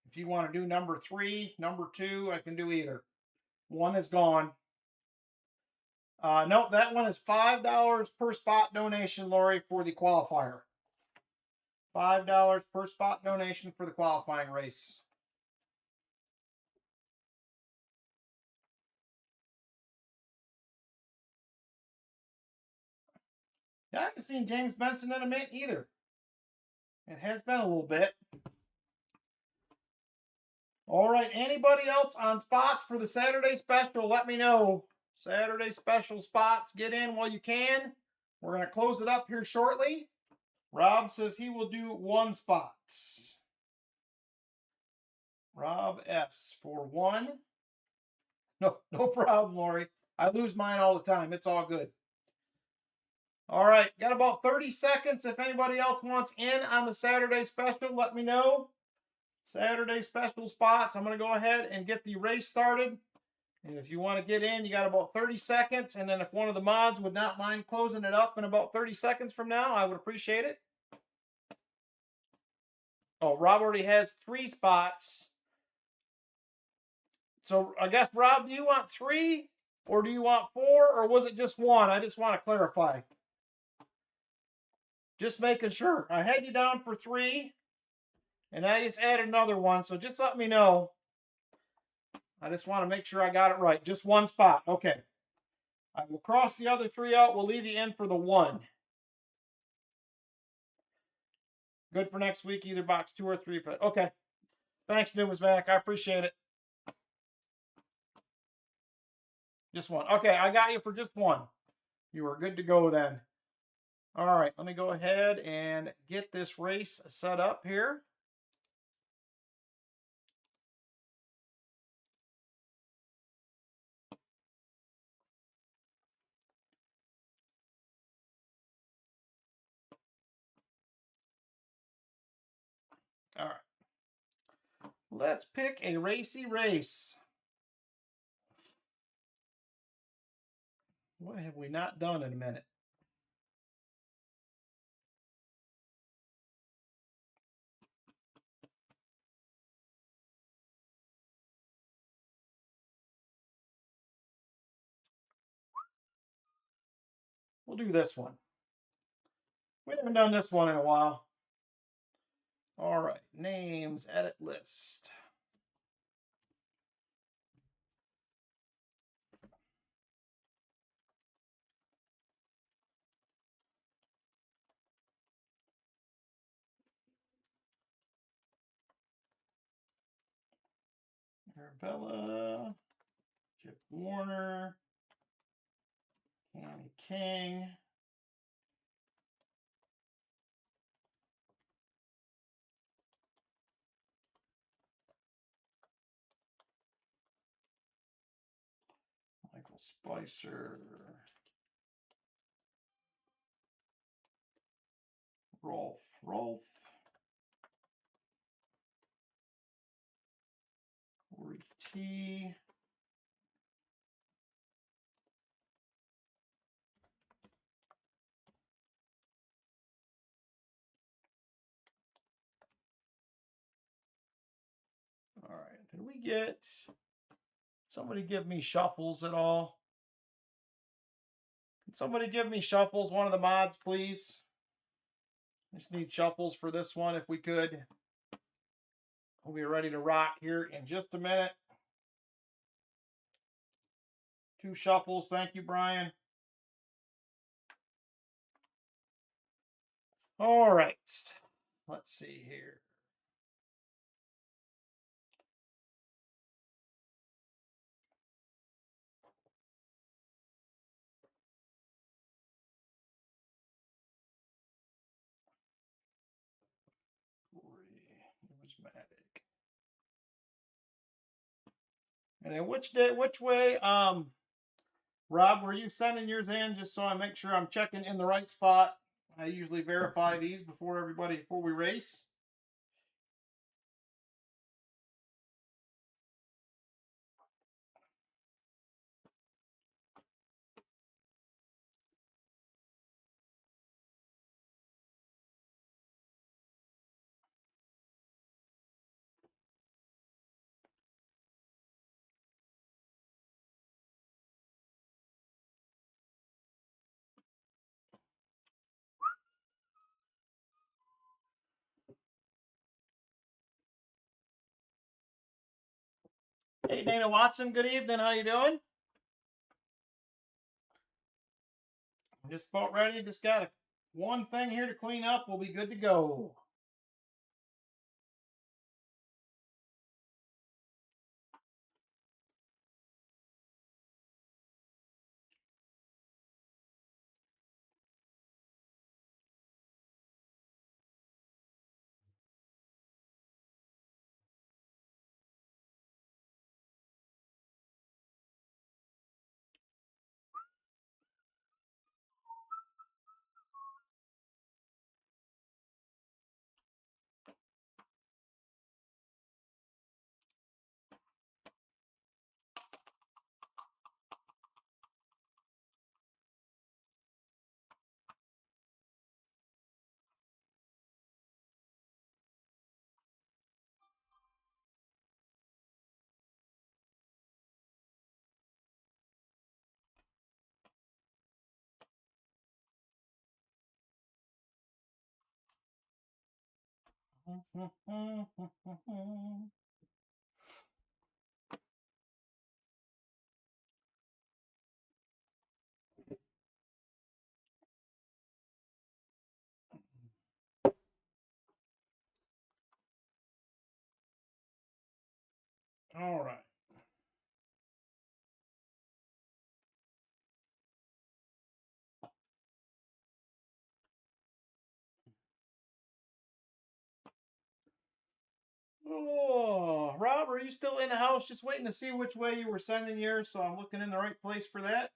If you want to do number 3, number 2, I can do either. 1 is gone. Nope, that one is $5 per spot donation, Lori, for the qualifier. $5 per spot donation for the qualifying race. Yeah, I haven't seen James Benson in a minute either. It has been a little bit. All right, anybody else on spots for the Saturday special, let me know. Saturday special spots, get in while you can. We're going to close it up here shortly. Rob says he will do 1 spot. Rob S. for 1. No problem, Lori. I lose mine all the time. It's all good. All right, got about 30 seconds. If anybody else wants in on the Saturday special, let me know. Saturday special spots. I'm going to go ahead and get the race started. And if you want to get in, you got about 30 seconds. And then if one of the mods would not mind closing it up in about 30 seconds from now, I would appreciate it. Oh, Rob already has 3 spots. So I guess, Rob, do you want 3 or do you want 4 or was it just 1? I just want to clarify. Just making sure. I had you down for 3 and I just added another one. So just let me know. I just want to make sure I got it right. Just 1 spot. Okay. I will cross the other 3 out. We'll leave you in for the 1. Good for next week, either box 2 or 3. Okay. Thanks, Numismac. I appreciate it. Just 1. Okay, I got you for just 1. You are good to go then. All right, let me go ahead and get this race set up here. All right. Let's pick a racy race. What have we not done in a minute? We'll do this one. We haven't done this one in a while. All right, names, edit list. Arabella, Chip Warner, Candy King. Michael Spicer. Rolf. Corey T. All right. Did we get somebody give me shuffles at all? Can somebody give me shuffles, one of the mods, please? Just need shuffles for this one if we could. We'll be ready to rock here in just a minute. 2 shuffles. Thank you, Brian. All right. Let's see here. Numismatic. And then which way, Rob, were you sending yours in just so I make sure I'm checking in the right spot? I usually verify these before we race. Hey, Dana Watson, good evening. How you doing? I'm just about ready. Just got one thing here to clean up. We'll be good to go. All right. Oh, Rob, are you still in the house? Just waiting to see which way you were sending yours, so I'm looking in the right place for that.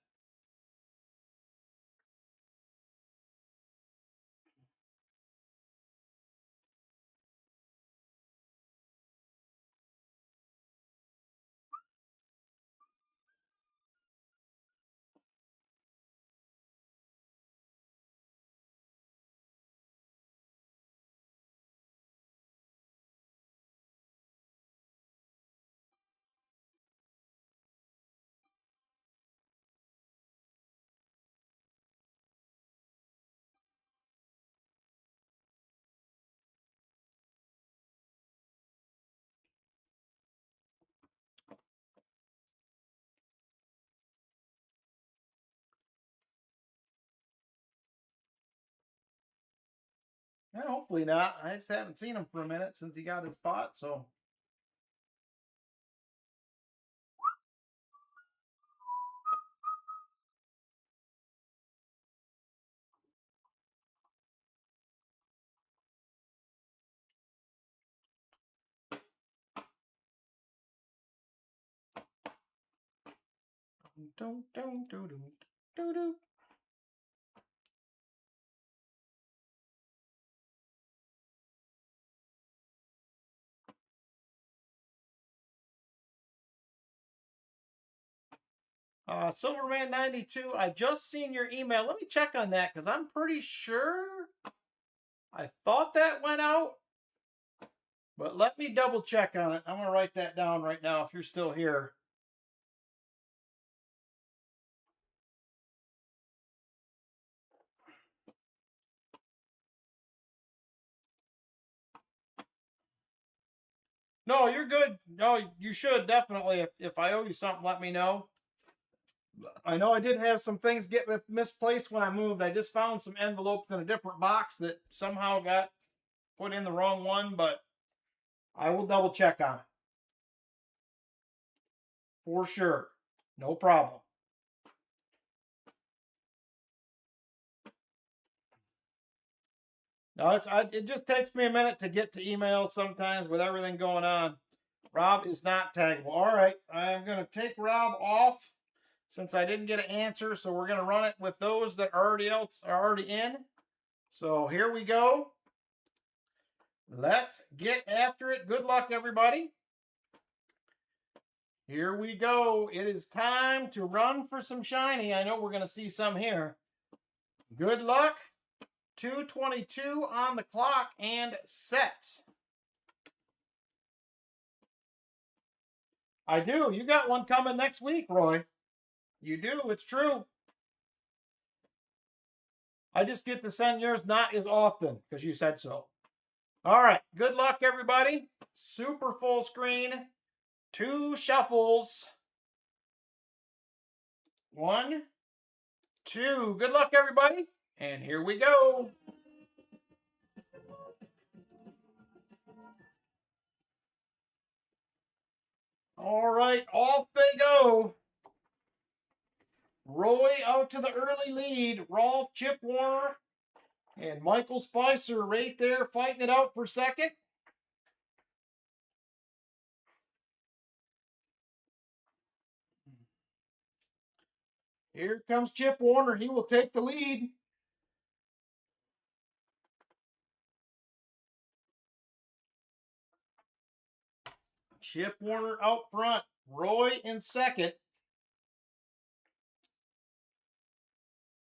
Yeah, hopefully not. I just haven't seen him for a minute since he got his spot, so. Silverman 92, I just seen your email. Let me check on that because I'm pretty sure I thought that went out, but let me double check on it. I'm going to write that down right now if you're still here. No, you're good. No, you should definitely. If I owe you something, let me know. I know I did have some things get misplaced when I moved. I just found some envelopes in a different box that somehow got put in the wrong one, but I will double check on it. For sure. No problem. No, it just takes me a minute to get to emails sometimes with everything going on. Rob is not taggable. All right, I'm going to take Rob off since I didn't get an answer. So we're going to run it with those that are already in. So here we go. Let's get after it. Good luck, everybody. Here we go. It is time to run for some shiny. I know we're going to see some here. Good luck. 2:22 on the clock and set. I do. You got one coming next week, Roy. You do. It's true. I just get to send yours not as often because you said so. All right. Good luck, everybody. Super full screen. 2 shuffles. 1, 2. Good luck, everybody. And here we go. All right. Off they go. Roy out to the early lead. Rolf, Chip Warner, and Michael Spicer right there fighting it out for second. Here comes Chip Warner. He will take the lead. Chip Warner out front. Roy in second.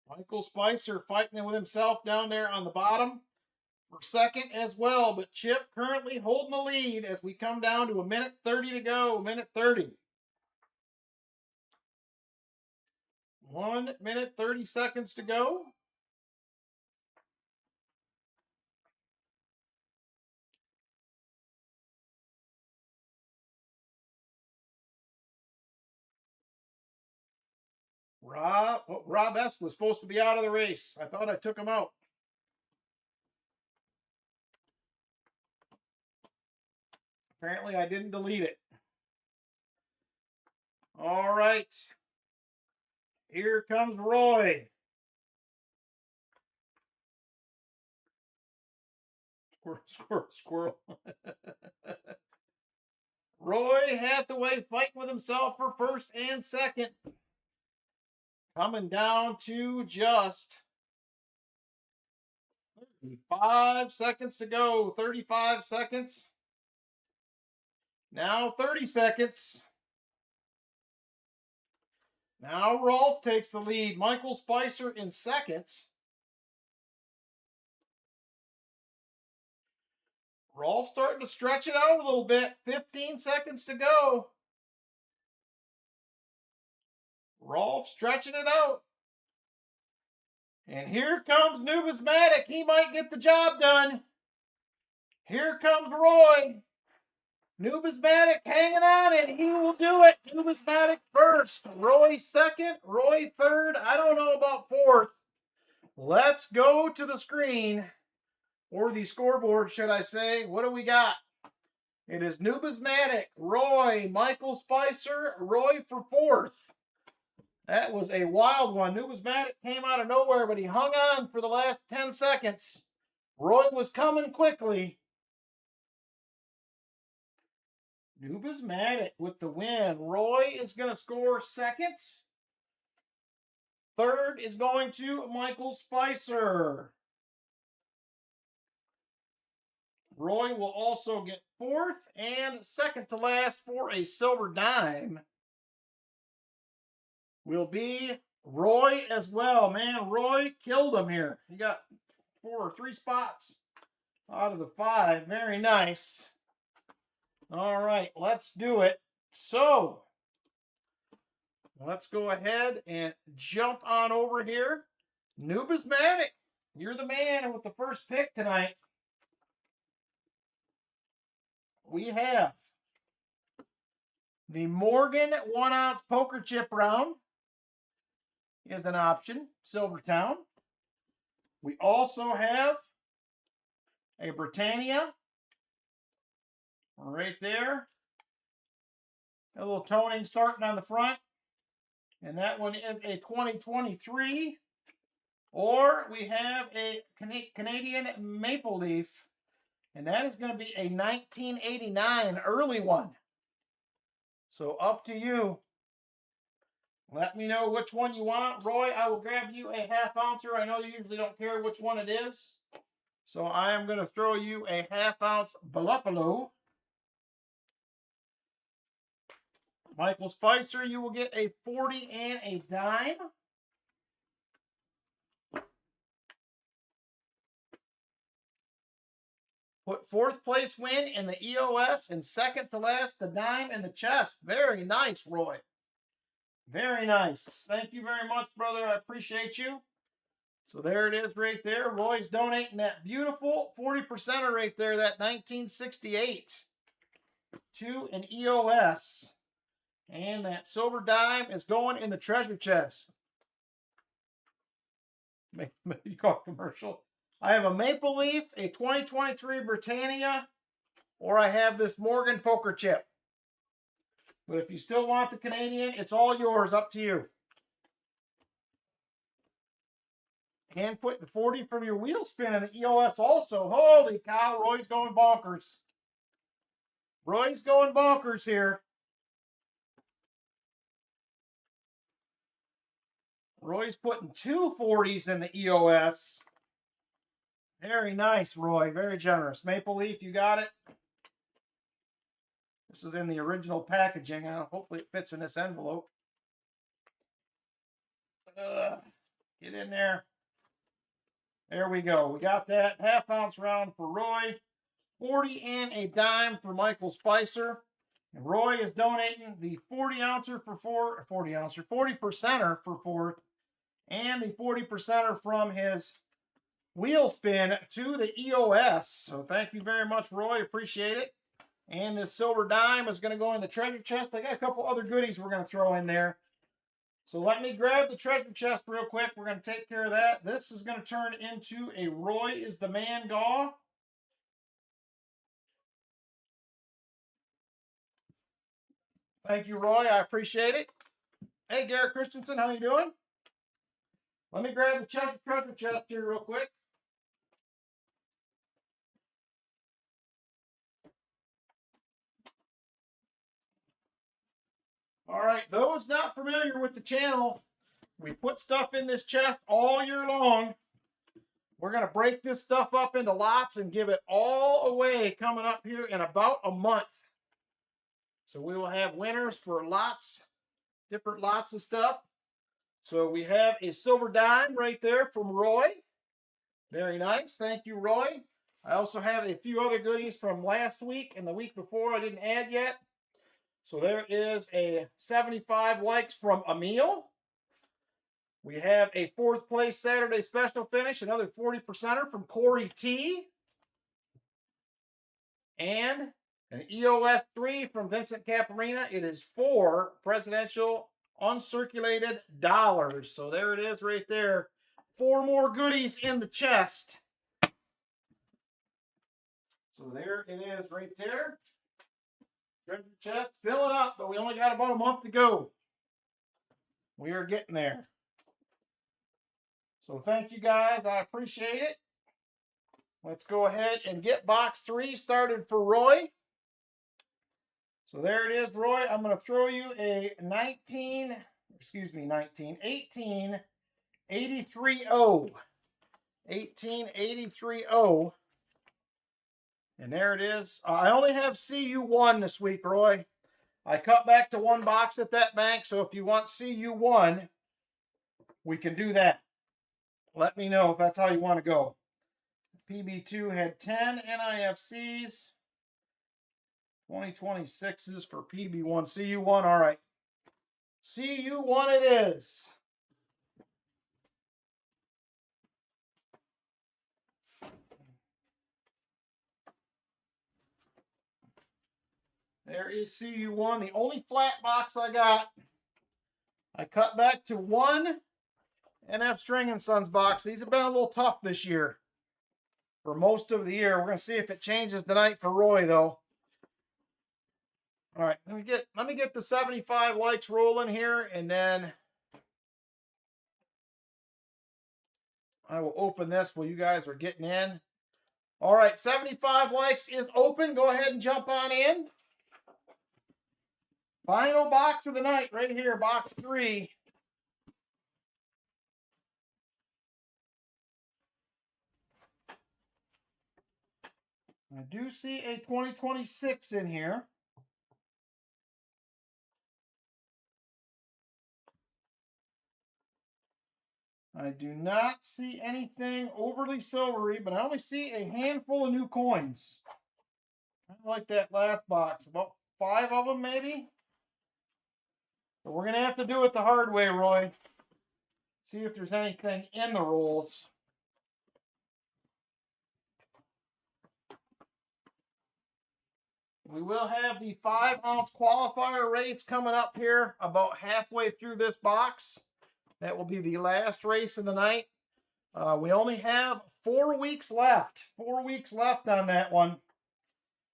Michael Spicer fighting with himself down there on the bottom for second as well. But Chip currently holding the lead as we come down to 1:30 to go. 1:30. 1:30 seconds to go. Rob S. was supposed to be out of the race. I thought I took him out. Apparently, I didn't delete it. All right. Here comes Roy. Squirrel. Roy Hathaway fighting with himself for first and second. Coming down to just 35 seconds to go. 35 seconds. Now 30 seconds. Now Rolf takes the lead. Michael Spicer in second. Rolf starting to stretch it out a little bit. 15 seconds to go. Rolf stretching it out. And here comes Numismatic. He might get the job done. Here comes Roy. Numismatic hanging on, and he will do it. Numismatic first. Roy second. Roy third. I don't know about fourth. Let's go to the screen, or the scoreboard, should I say. What do we got? It is Numismatic, Roy, Michael Spicer, Roy for fourth. That was a wild one. Numismatic came out of nowhere, but he hung on for the last 10 seconds. Roy was coming quickly. Numismatic with the win. Roy is going to score second. Third is going to Michael Spicer. Roy will also get fourth, and second to last for a silver dime will be Roy as well. Man, Roy killed him here. He got 4 or 3 spots out of the 5. Very nice. All right, let's do it. So, let's go ahead and jump on over here. Numismatic, you're the man with the first pick tonight. We have the Morgan 1-ounce poker chip round is an option, Silvertown. We also have a Britannia right there. A little toning starting on the front. And that one is a 2023. Or we have a Canadian Maple Leaf. And that is going to be a 1989 early one. So up to you. Let me know which one you want. Roy, I will grab you a half-ouncer. I know you usually don't care which one it is. So I am going to throw you a half-ounce Buffalo. Michael Spicer, you will get a 40 and a dime. Put fourth place win in the EOS and second to last the dime in the chest. Very nice, Roy. Very nice. Thank you very much, brother. I appreciate you. So there it is right there. Roy's donating that beautiful 40%er right there, that 1968 to an EOS. And that silver dime is going in the treasure chest. You call it commercial. I have a Maple Leaf, a 2023 Britannia, or I have this Morgan poker chip. But if you still want the Canadian, it's all yours, up to you. And put the 40 from your wheel spin in the EOS also. Holy cow, Roy's going bonkers. Roy's going bonkers here. Roy's putting 2 40s in the EOS. Very nice, Roy. Very generous. Maple Leaf, you got it. This is in the original packaging. Hopefully it fits in this envelope. Get in there. There we go. We got that half-ounce round for Roy. 40 and a dime for Michael Spicer. And Roy is donating the 40-ouncer for 40%er for fourth. And the 40%er from his wheel spin to the EOS. So thank you very much, Roy. Appreciate it. And this silver dime is going to go in the treasure chest. I got a couple other goodies we're going to throw in there. So let me grab the treasure chest real quick. We're going to take care of that. This is going to turn into a Roy is the Man Gaw. Thank you, Roy. I appreciate it. Hey, Garrett Christensen, how you doing? Let me grab the treasure chest here real quick. All right, those not familiar with the channel, we put stuff in this chest all year long. We're going to break this stuff up into lots and give it all away coming up here in about a month. So we will have winners for lots, different lots of stuff. So we have a silver dime right there from Roy. Very nice. Thank you, Roy. I also have a few other goodies from last week and the week before I didn't add yet. So there is a 75 likes from Emil. We have a 4th place Saturday special finish, another 40%er from Corey T. And an EOS 3 from Vincent Caparina. It is 4 presidential uncirculated dollars. So there it is right there. 4 more goodies in the chest. So there it is right there. Treasure chest, fill it up, but we only got about a month to go. We are getting there. So thank you guys. I appreciate it. Let's go ahead and get box 3 started for Roy. So there it is, Roy. I'm going to throw you a 1883-0. 1883-0. And there it is. I only have CU1 this week, Roy. I cut back to 1 box at that bank, so if you want CU1, we can do that. Let me know if that's how you want to go. PB2 had 10 NIFCs, 2026s for PB1. CU1, all right. CU1 it is. There is CU1, the only flat box I got. I cut back to 1 NF String & Sons box. These have been a little tough this year for most of the year. We're going to see if it changes tonight for Roy, though. All right, let me get the 75 likes rolling here, and then I will open this while you guys are getting in. All right, 75 likes is open. Go ahead and jump on in. Final box of the night right here, box 3. I do see a 2026 in here. I do not see anything overly silvery, but I only see a handful of new coins. Kind of like that last box, about 5 of them maybe. But we're going to have to do it the hard way, Roy. See if there's anything in the rolls. We will have the 5-ounce qualifier race coming up here about halfway through this box. That will be the last race of the night. We only have 4 weeks left. 4 weeks left on that one.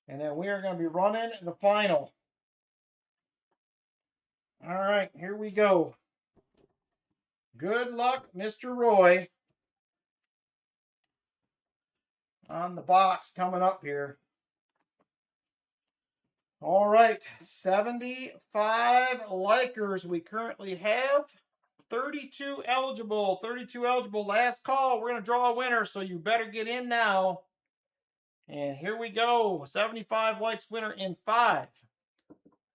And then we are going to be running the final. All right, here we go. Good luck, Mr. Roy, on the box coming up here. All right, 75 likers we currently have. 32 eligible. 32 eligible. Last call. We're going to draw a winner, so you better get in now. And here we go. 75 likes winner in 5,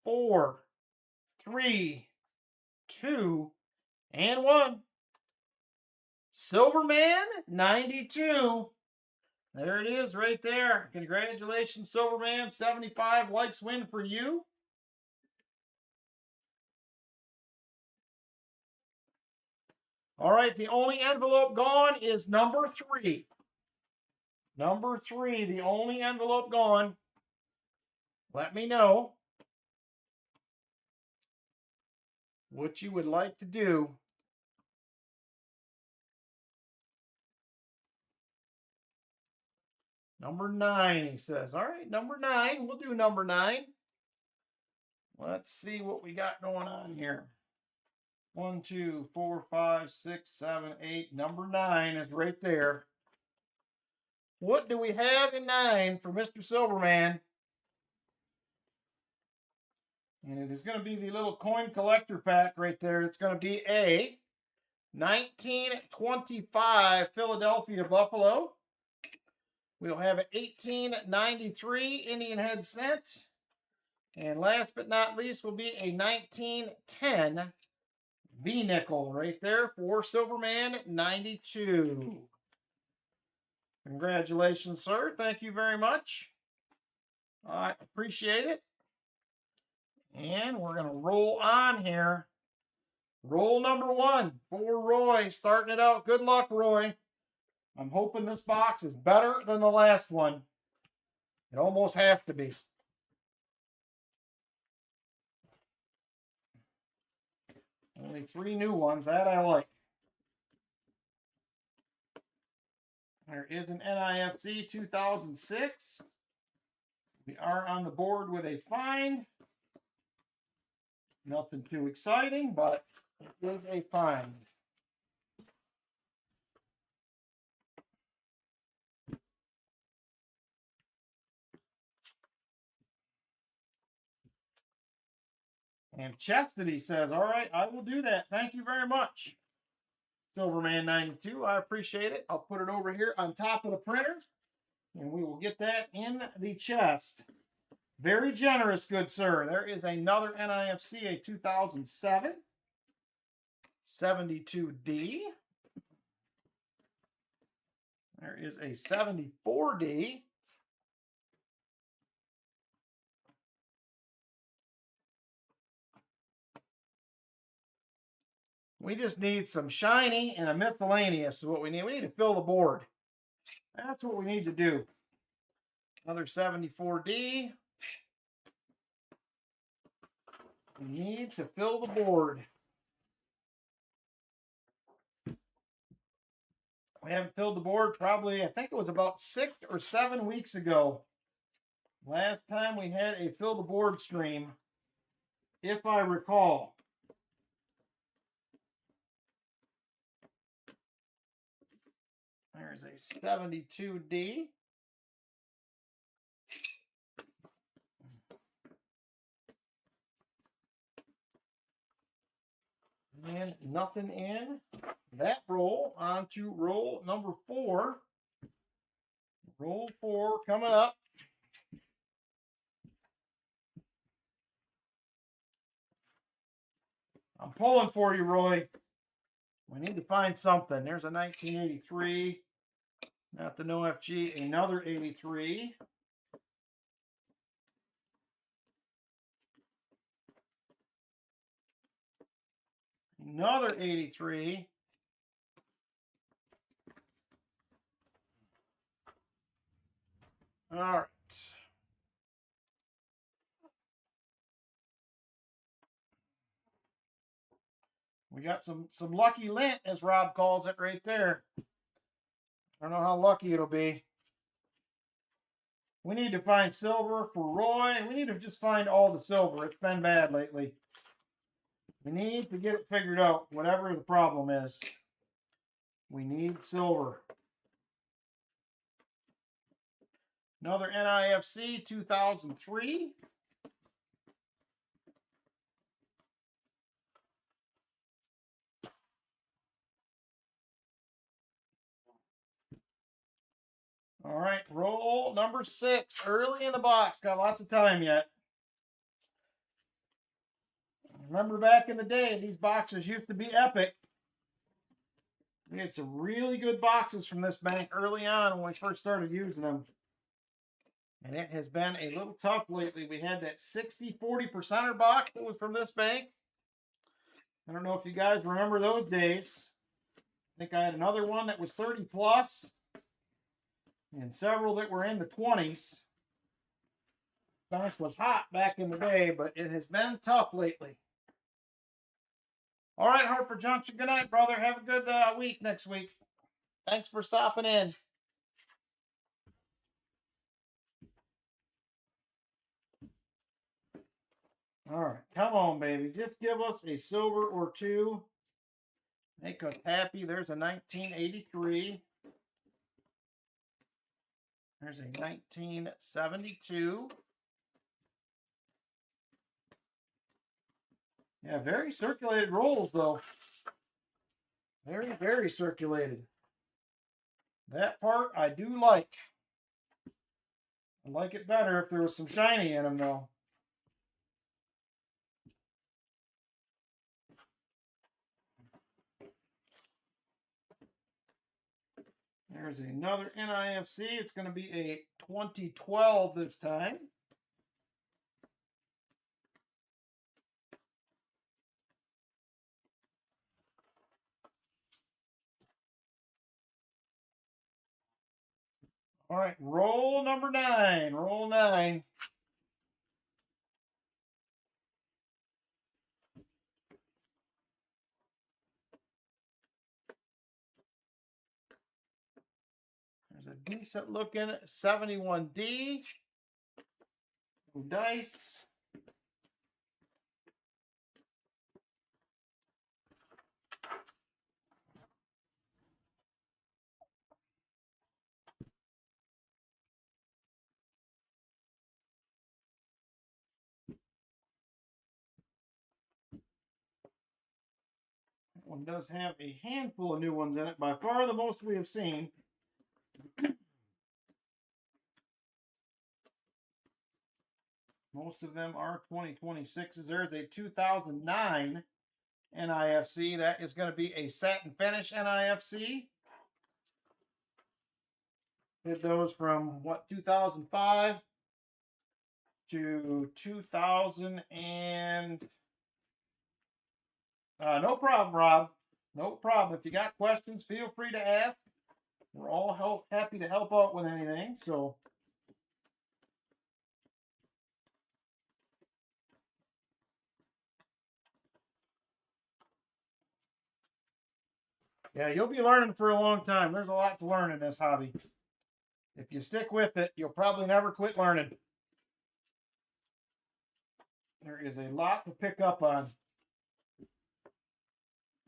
4, 3, 2, and 1. Silverman 92. There it is right there. Congratulations, Silverman. 75 likes win for you. All right, the only envelope gone is number 3. Number 3, the only envelope gone. Let me know. what you would like to do. Number 9, he says. All right, number 9. We'll do number 9. Let's see what we got going on here. 1, 2, 4, 5, 6, 7, 8. Number 9 is right there. What do we have in 9 for Mr. Silverman? And it is going to be the little coin collector pack right there. It's going to be a 1925 Philadelphia Buffalo. We'll have an 1893 Indian Head Cent. And last but not least will be a 1910 V-Nickel right there for Silverman 92. Congratulations, sir. Thank you very much. I appreciate it. And we're going to roll on here. Roll number 1 for Roy. Starting it out. Good luck, Roy. I'm hoping this box is better than the last one. It almost has to be. Only 3 new ones. That I like. There is an NIFC 2006. We are on the board with a find. Nothing too exciting, but it is a find. And Chastity says, all right, I will do that. Thank you very much. Silverman 92, I appreciate it. I'll put it over here on top of the printer, and we will get that in the chest. Very generous, good sir. There is another NIFC, a 2007. 72D. There is a 74D. We just need some shiny and a miscellaneous is what we need. We need to fill the board. That's what we need to do. Another 74D. We need to fill the board. We haven't filled the board probably, I think it was about 6 or 7 weeks ago. Last time we had a fill the board stream, if I recall. There's a 72D. And nothing in that roll. On to roll number 4. Roll 4 coming up. I'm pulling for you, Roy. We need to find something. There's a 1983. Not the no FG. Another 83. Another 83. All right. We got some lucky lint, as Rob calls it right there. I don't know how lucky it'll be. We need to find silver for Roy. We need to just find all the silver. It's been bad lately. We need to get it figured out, whatever the problem is. We need silver. Another NIFC 2003. All right, roll number 6. Early in the box. Got lots of time yet. Remember back in the day, these boxes used to be epic. We had some really good boxes from this bank early on when we first started using them. And it has been a little tough lately. We had that 60-40%er box that was from this bank. I don't know if you guys remember those days. I think I had another one that was 30 plus. And several that were in the 20s. Bank was hot back in the day, but it has been tough lately. All right, Hartford Junction. Good night, brother. Have a good week next week. Thanks for stopping in. All right, come on, baby. Just give us a silver or two. Make us happy. There's a 1983. There's a 1972. Yeah, very circulated rolls, though. Very, very circulated. That part I do like. I'd like it better if there was some shiny in them, though. There's another NIFC. It's going to be a 2012 this time. All right, roll number 9. Roll 9. There's a decent looking 71D. Dice. That one does have a handful of new ones in it. By far the most we have seen. Most of them are 2026s. There's a 2009 NIFC. That is going to be a satin finish NIFC. Did those from what, 2005 to 2000 and no problem, Rob. No problem. If you got questions, feel free to ask. We're all happy to help out with anything. So yeah, you'll be learning for a long time. There's a lot to learn in this hobby. If you stick with it, you'll probably never quit learning. There is a lot to pick up on.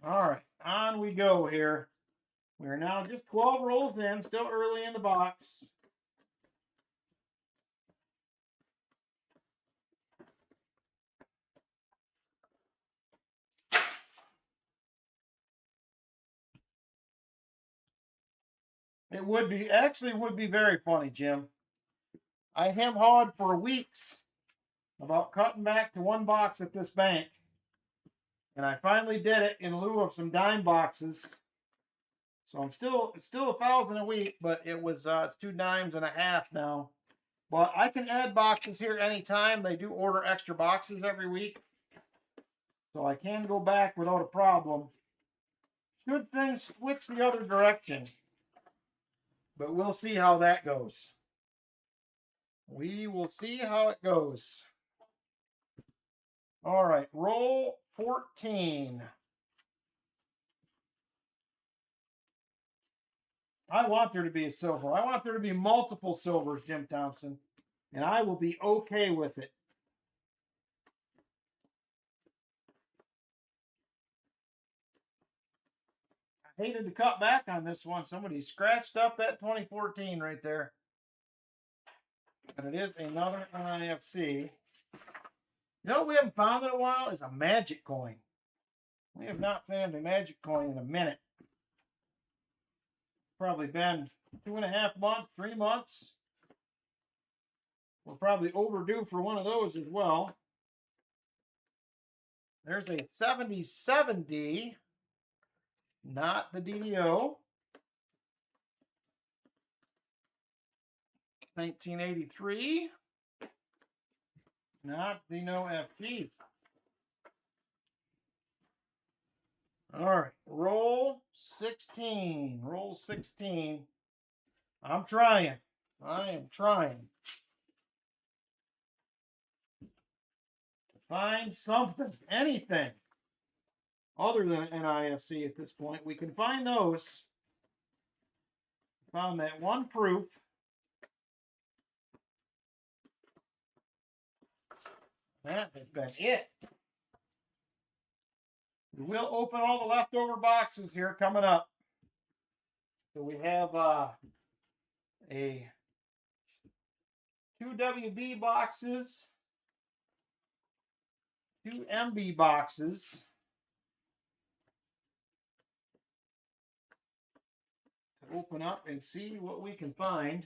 All right, on we go here. We're now just 12 rolls in, still early in the box. It would be, actually would be very funny, Jim. I hem-hawed for weeks about cutting back to one box at this bank. And I finally did it in lieu of some dime boxes. So it's still $1,000 a week, but it's 2 dimes and a half now. But I can add boxes here anytime. They do order extra boxes every week. So I can go back without a problem. Should things switch the other direction. But we'll see how that goes. We will see how it goes. All right, roll 14. I want there to be a silver. I want there to be multiple silvers, Jim Thompson. And I will be okay with it. I hated to cut back on this one. Somebody scratched up that 2014 right there. And it is another NIFC. You know what we haven't found in a while is a magic coin. We have not found a magic coin in a minute. Probably been 2.5 months, 3 months. We're probably overdue for one of those as well. There's a 7070, not the DDO. 1983, not the no FG. All right, roll 16. Roll 16. I'm trying. I am trying to find something, anything. other than NIFC at this point. We can find those. Found that one proof. That has been it. We will open all the leftover boxes here coming up. So we have a 2 WB boxes, 2 MB boxes. To open up and see what we can find.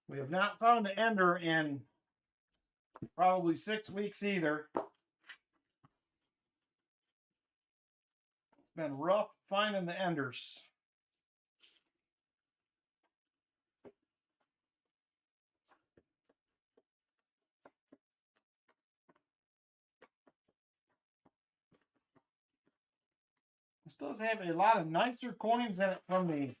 We have not found an ender in probably 6 weeks either. It's been rough finding the enders. This does have a lot of nicer coins in it from the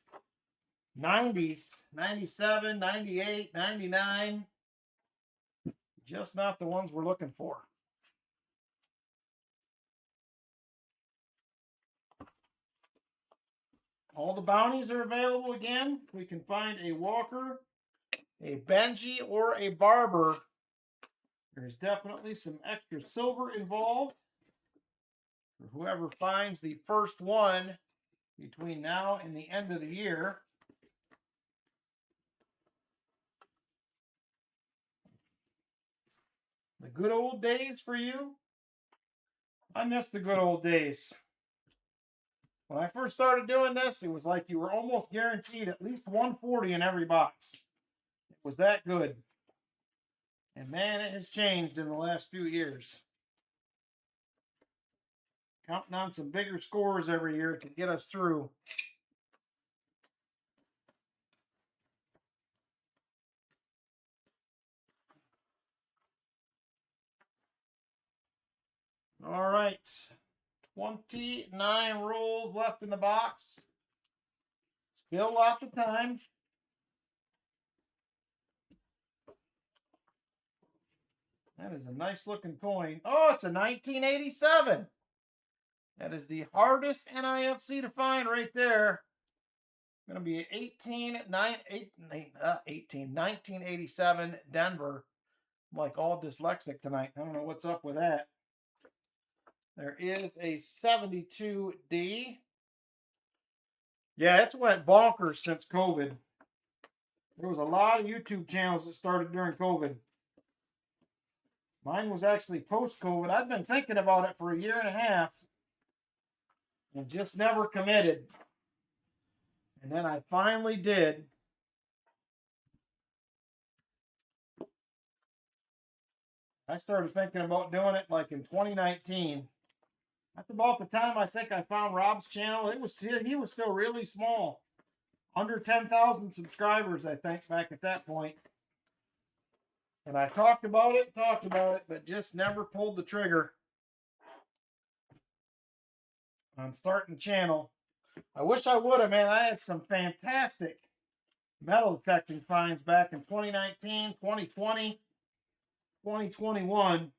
90s, 97, 98, 99. Just not the ones we're looking for. All the bounties are available again. We can find a Walker, a Benji, or a Barber. There's definitely some extra silver involved. For whoever finds the first one between now and the end of the year. The good old days for you? I miss the good old days. When I first started doing this, it was like you were almost guaranteed at least 140 in every box. It was that good. And man, it has changed in the last few years. Counting on some bigger scores every year to get us through. All right. 29 rolls left in the box. Still lots of time. That is a nice looking coin. Oh, it's a 1987. That is the hardest NIFC to find right there. Going to be 1987 Denver. I'm like all dyslexic tonight. I don't know what's up with that. There is a 72D. Yeah, it's went bonkers since COVID. There was a lot of YouTube channels that started during COVID. Mine was actually post-COVID. I've been thinking about it for a year and a half and just never committed. And then I finally did. I started thinking about doing it like in 2019. That's about the time I think I found Rob's channel. He was still really small. Under 10,000 subscribers, I think, back at that point. And I talked about it, but just never pulled the trigger on starting the channel. I wish I would have, man. I had some fantastic metal detecting finds back in 2019, 2020, 2021.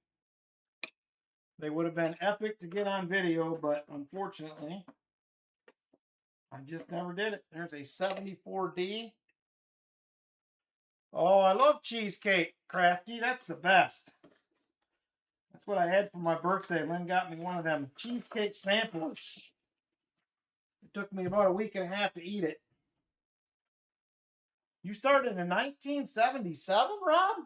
They would have been epic to get on video, but unfortunately, I just never did it. There's a 74D. Oh, I love cheesecake, Crafty. That's the best. That's what I had for my birthday. Lynn got me one of them cheesecake samplers. It took me about a week and a half to eat it. You started in 1977, Rob?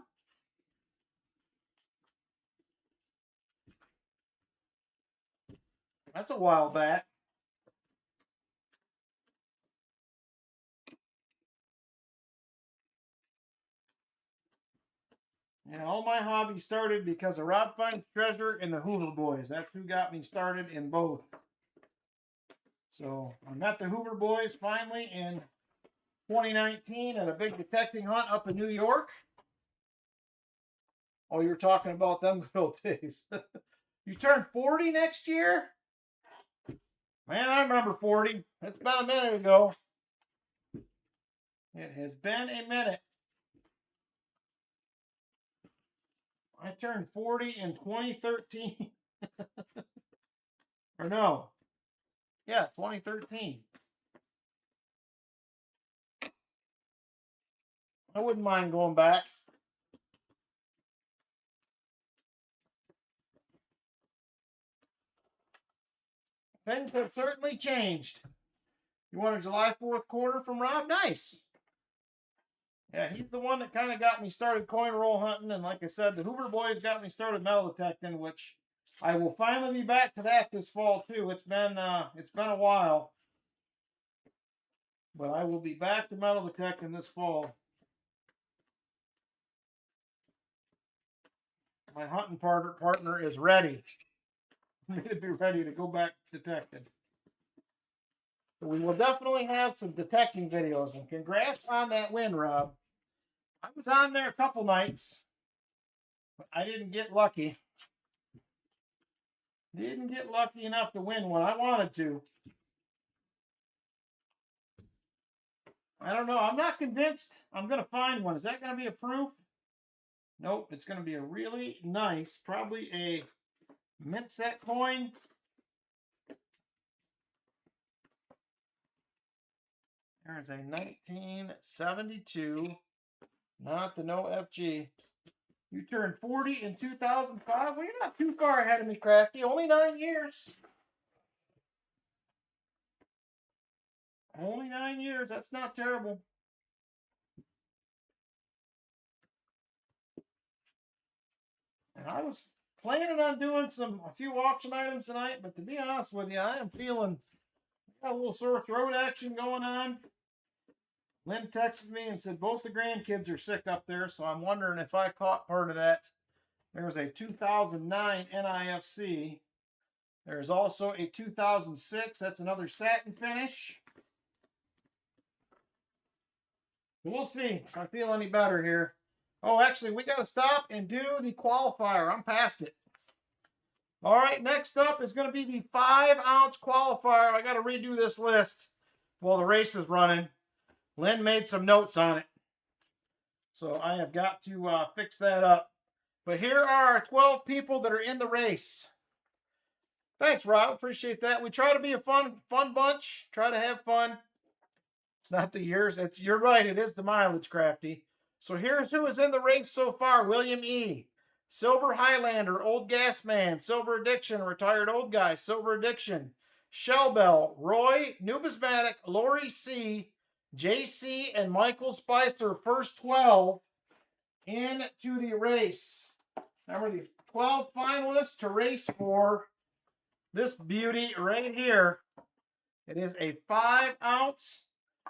That's a while back. And all my hobbies started because of Rob Finds Treasure and the Hoover Boys. That's who got me started in both. So I met the Hoover Boys finally in 2019 at a big detecting hunt up in New York. Oh, you're talking about them good old days. You turn 40 next year? Man, I remember 40. That's about a minute ago. It has been a minute. I turned 40 in 2013. Or no. Yeah, 2013. I wouldn't mind going back. Things have certainly changed. You want a July 4th quarter from Rob? Nice. Yeah, he's the one that kind of got me started coin roll hunting. And like I said, the Hoover boys got me started metal detecting, which I will finally be back to that this fall too. It's been a while. But I will be back to metal detecting this fall. My hunting partner is ready. I'm going to be ready to go back detecting. So we will definitely have some detecting videos. And congrats on that win, Rob. I was on there a couple nights, but I didn't get lucky. Didn't get lucky enough to win one. I wanted to. I don't know. I'm not convinced I'm going to find one. Is that going to be a proof? Nope. It's going to be a really nice, probably a mint set coin. There's a 1972, not the no FG. You turned 40 in 2005. Well, you're not too far ahead of me, Crafty. Only 9 years. Only 9 years. That's not terrible. And I was planning on doing a few auction items tonight, but to be honest with you, I am feeling got a little sore throat action going on. Lynn texted me and said both the grandkids are sick up there, so I'm wondering if I caught part of that. There's a 2009 NIFC. There's also a 2006. That's another satin finish. We'll see if I feel any better here. Oh, actually, we got to stop and do the qualifier. I'm past it. All right, next up is going to be the 5-ounce qualifier. I got to redo this list while the race is running. Lynn made some notes on it. So I have got to fix that up. But here are our 12 people that are in the race. Thanks, Rob. Appreciate that. We try to be a fun bunch. Try to have fun. It's not the years. You're right. It is the mileage, Crafty. So here's who is in the race so far. William E. Silver Highlander, Old Gas Man, Silver Addiction, Retired Old Guy, Silver Addiction, Shellbell, Roy, Nubismatic, Lori C., JC, and Michael Spicer, first 12 into the race. Remember the 12 finalists to race for this beauty right here. It is a 5-ounce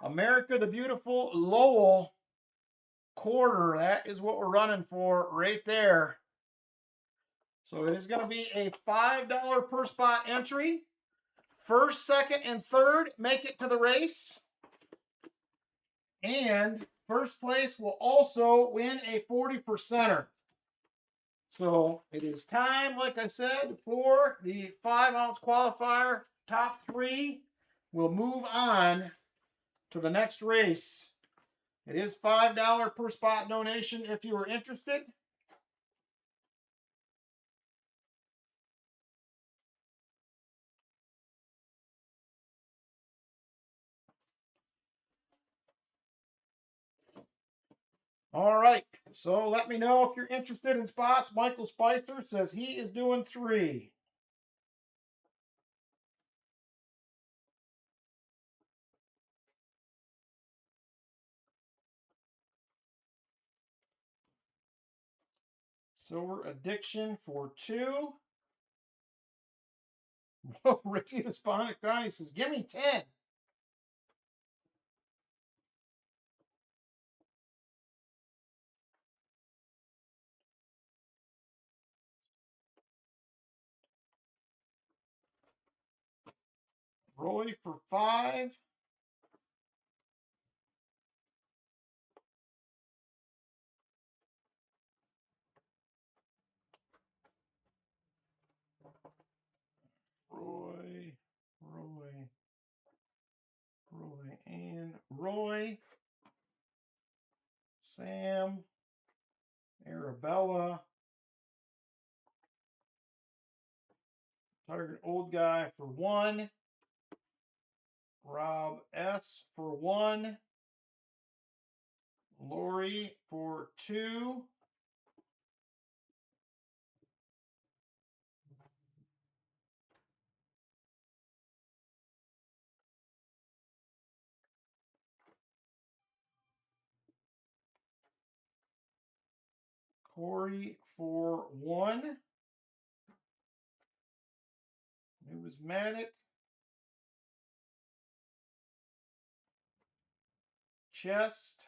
America the Beautiful Lowell quarter. That is what we're running for right there. So it is going to be a $5 per spot entry. First, second, and third make it to the race. And first place will also win a 40%er. So it is time, like I said, for the 5-ounce qualifier. Top 3 will move on to the next race. It is $5 per spot donation if you are interested. All right, so let me know if you're interested in spots. Michael Spicer says he is doing 3. Silver Addiction for 2. Ricky the Sponic Connie says, give me 10. Roy for 5. Roy, and Roy. Sam, Arabella, Target Old Guy for 1, Rob S for 1, Lori for 2, Corey for 1, Numismatic, Chest,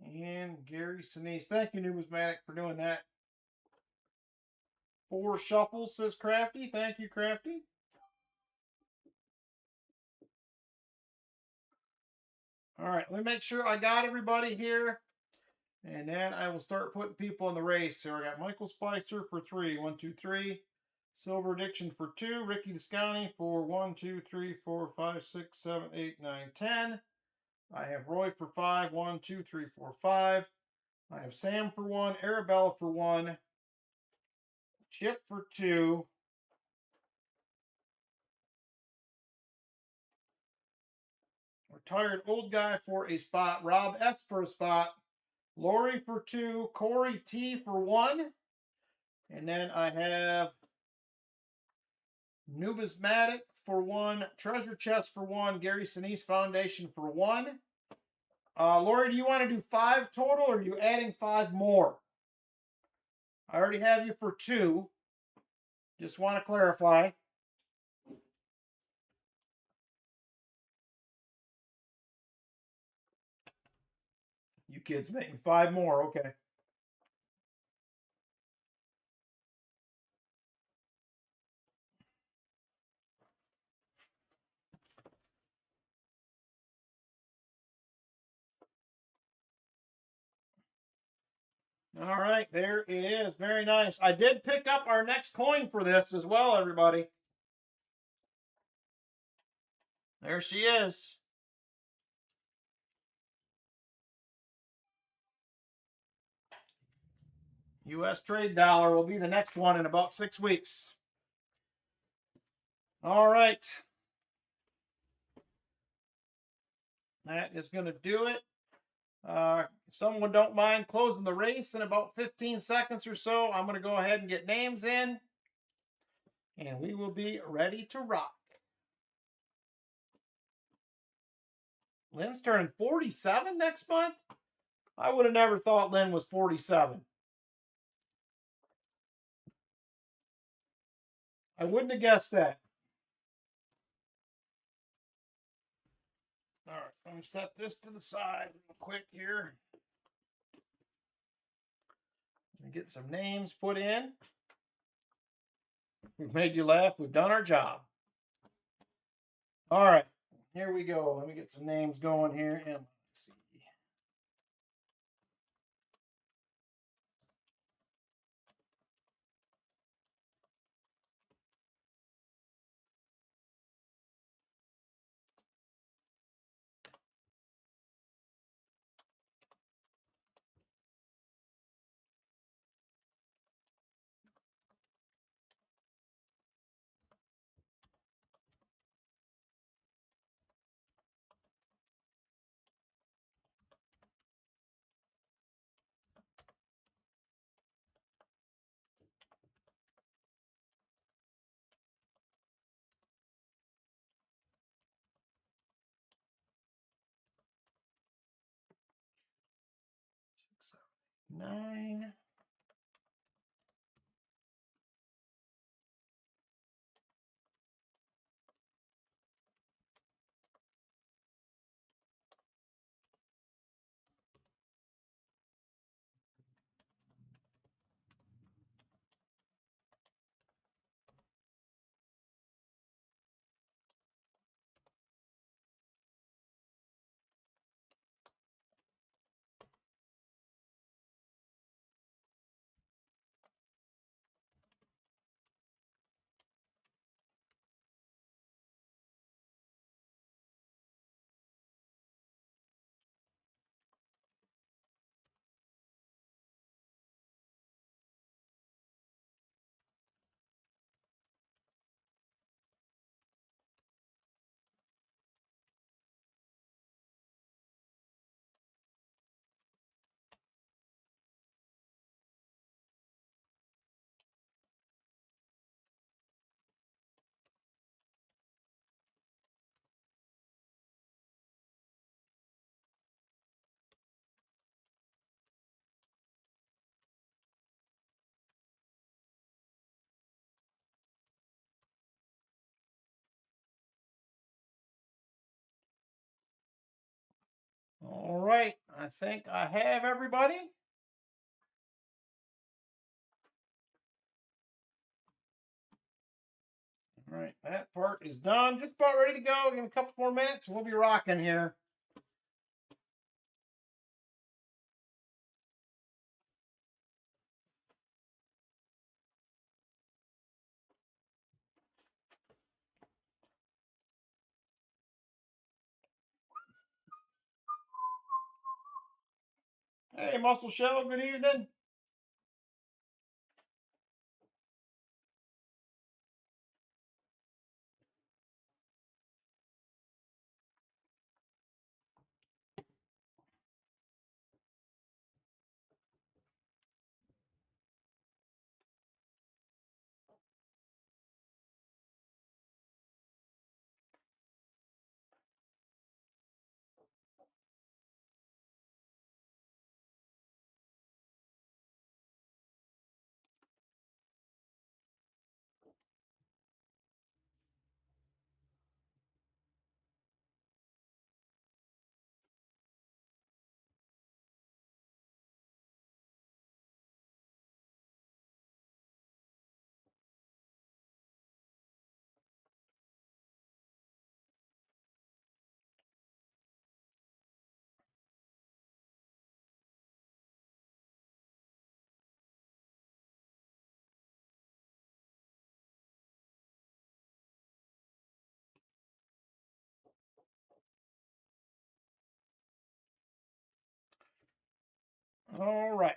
and Gary Sinise. Thank you, Numismatic, for doing that. 4 shuffles, says Crafty. Thank you, Crafty. All right, let me make sure I got everybody here. And then I will start putting people in the race. So I got Michael Spicer for 3. 1, 2, 3. Silver Addiction for 2. Ricky Descani for 1, 2, 3, 4, 5, 6, 7, 8, 9, 10. I have Roy for 5. 1, 2, 3, 4, 5. I have Sam for 1. Arabella for 1. Chip for 2. Retired Old Guy for a spot. Rob S for a spot. Lori for 2. Corey T for 1. And then I have Numismatic for 1. Treasure Chest for 1. Gary Sinise Foundation for 1. Lori, do you want to do 5 total or are you adding 5 more? I already have you for 2. Just want to clarify. You kids making 5 more. Okay. All right, there it is. Very nice. I did pick up our next coin for this as well, everybody. There she is. U.S. trade dollar will be the next one in about 6 weeks. All right. That is going to do it. If someone don't mind closing the race in about 15 seconds or so, I'm going to go ahead and get names in. And we will be ready to rock. Lynn's turning 47 next month? I would have never thought Lynn was 47. I wouldn't have guessed that. All right, let me set this to the side real quick here. And get some names put in. We've made you laugh. We've done our job. All right, here we go. Let me get some names going here. And let's see. Six, 7, 9. right. I think I have everybody. All right, that part is done. Just about ready to go. In a couple more minutes, we'll be rocking here. Hey, Muscle Shell, good evening. All right.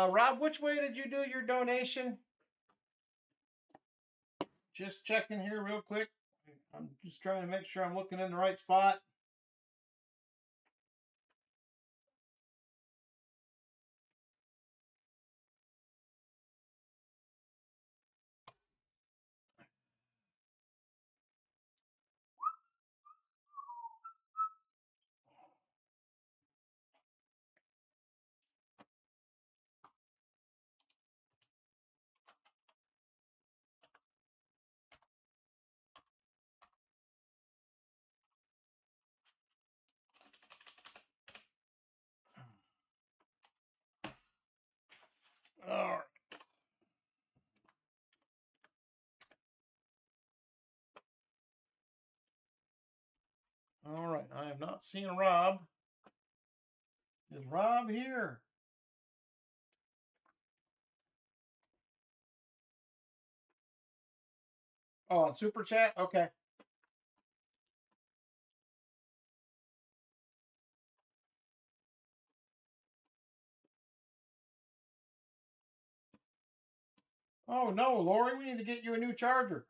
Rob, which way did you do your donation? Just checking here real quick. I'm just trying to make sure I'm looking in the right spot. All right. All right. I have not seen Rob. Is Rob here? Oh, on Super Chat? Okay. Oh, no, Lori, we need to get you a new charger.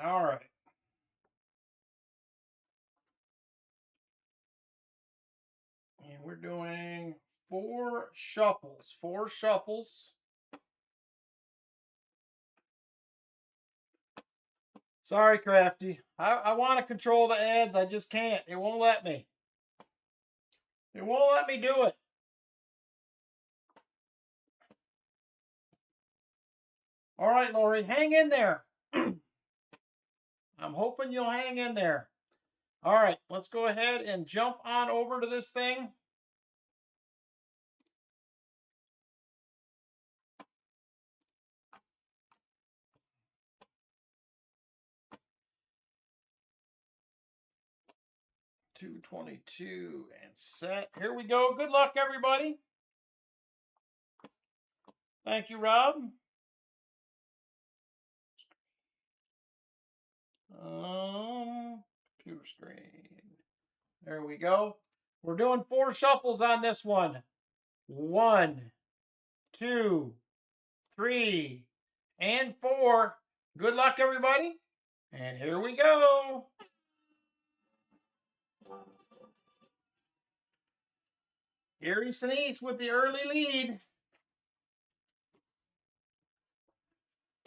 All right. And we're doing 4 shuffles. 4 shuffles. Sorry, Crafty. I want to control the ads. I just can't. It won't let me. It won't let me do it. All right, Lori, hang in there. I'm hoping you'll hang in there. All right, let's go ahead and jump on over to this thing. $222 and set. Here we go. Good luck, everybody. Thank you, Rob. Computer screen. There we go. We're doing 4 shuffles on this one. 1, 2, 3, and 4. Good luck, everybody. And here we go. Gary Sinise with the early lead.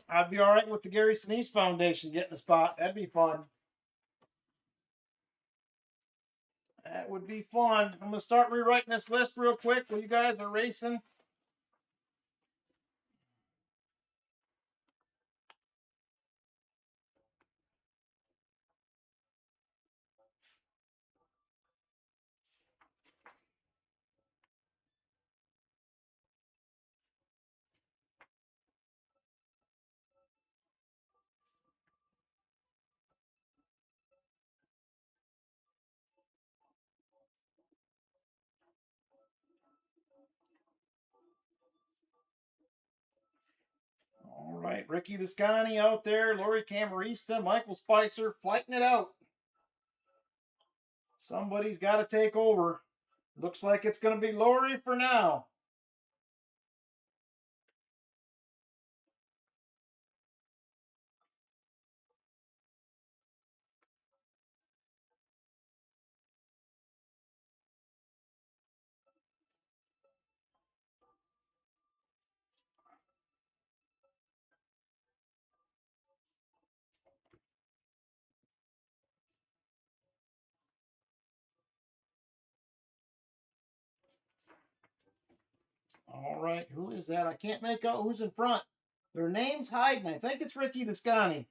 I'd be all right with the Gary Sinise Foundation getting a spot. That'd be fun. That would be fun. I'm going to start rewriting this list real quick while you guys are racing. All right, Ricky Descani out there, Lori Camarista, Michael Spicer fighting it out. Somebody's got to take over. Looks like it's going to be Lori for now. All right, who is that? I can't make out who's in front. Their name's hiding. I think it's Ricky Descani.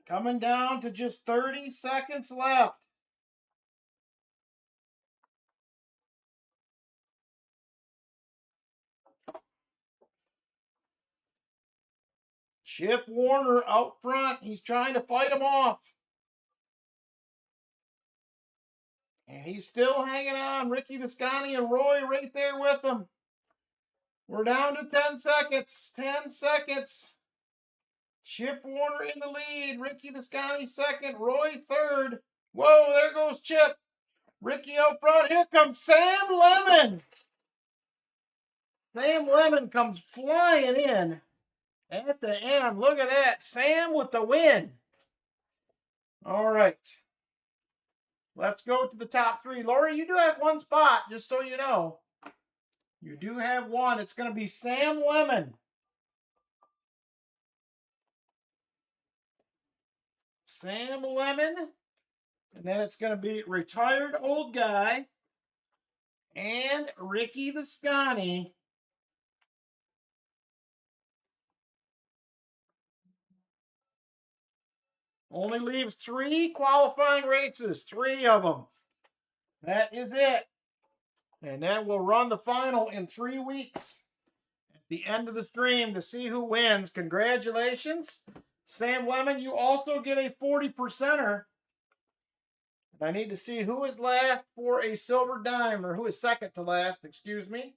Coming down to just 30 seconds left. Chip Warner out front. He's trying to fight him off. And he's still hanging on. Ricky Descani and Roy right there with him. We're down to 10 seconds. 10 seconds. Chip Warner in the lead. Ricky Descani second. Roy third. Whoa, there goes Chip. Ricky out front. Here comes Sam Lemon. Sam Lemon comes flying in at the end. Look at that. Sam with the win. All right. Let's go to the top 3. Lori, you do have one spot, just so you know. You do have one. It's going to be Sam Lemon. Sam Lemon. And then it's going to be Retired Old Guy. And Ricky Descani. Only leaves 3 qualifying races. 3 of them. That is it. And then we'll run the final in 3 weeks. At the end of the stream to see who wins. Congratulations. Sam Lemon, you also get a 40%er. I need to see who is last for a silver dime, or who is second to last, excuse me.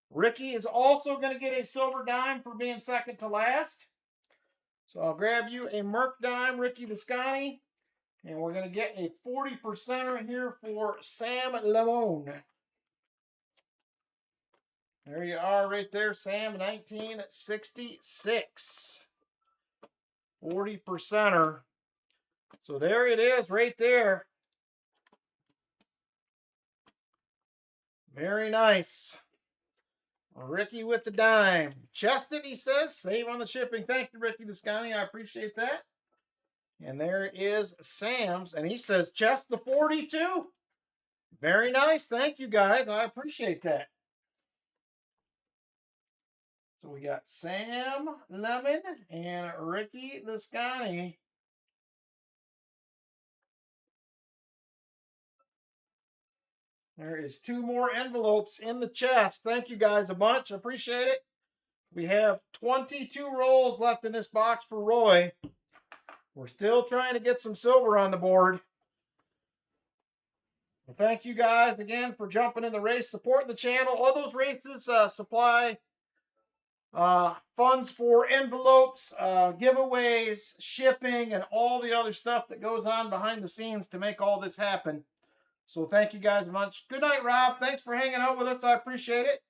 Ricky is also going to get a silver dime for being second to last. So I'll grab you a Merc dime, Ricky Descani. And we're going to get a 40%er here for Sam Lemon. There you are right there, Sam, 1966. 40%er. So there it is right there. Very nice. Ricky with the dime. Chested, he says. Save on the shipping. Thank you, Ricky Descani. I appreciate that. And there is Sam's. And he says, chest the 42. Very nice. Thank you, guys. I appreciate that. So we got Sam Lemon and Ricky Descani. There is 2 more envelopes in the chest. Thank you guys a bunch. Appreciate it. We have 22 rolls left in this box for Roy. We're still trying to get some silver on the board. Well, thank you guys again for jumping in the race, supporting the channel. All those races supply funds for envelopes, giveaways, shipping, and all the other stuff that goes on behind the scenes to make all this happen. So thank you guys much. Good night, Rob. Thanks for hanging out with us. I appreciate it.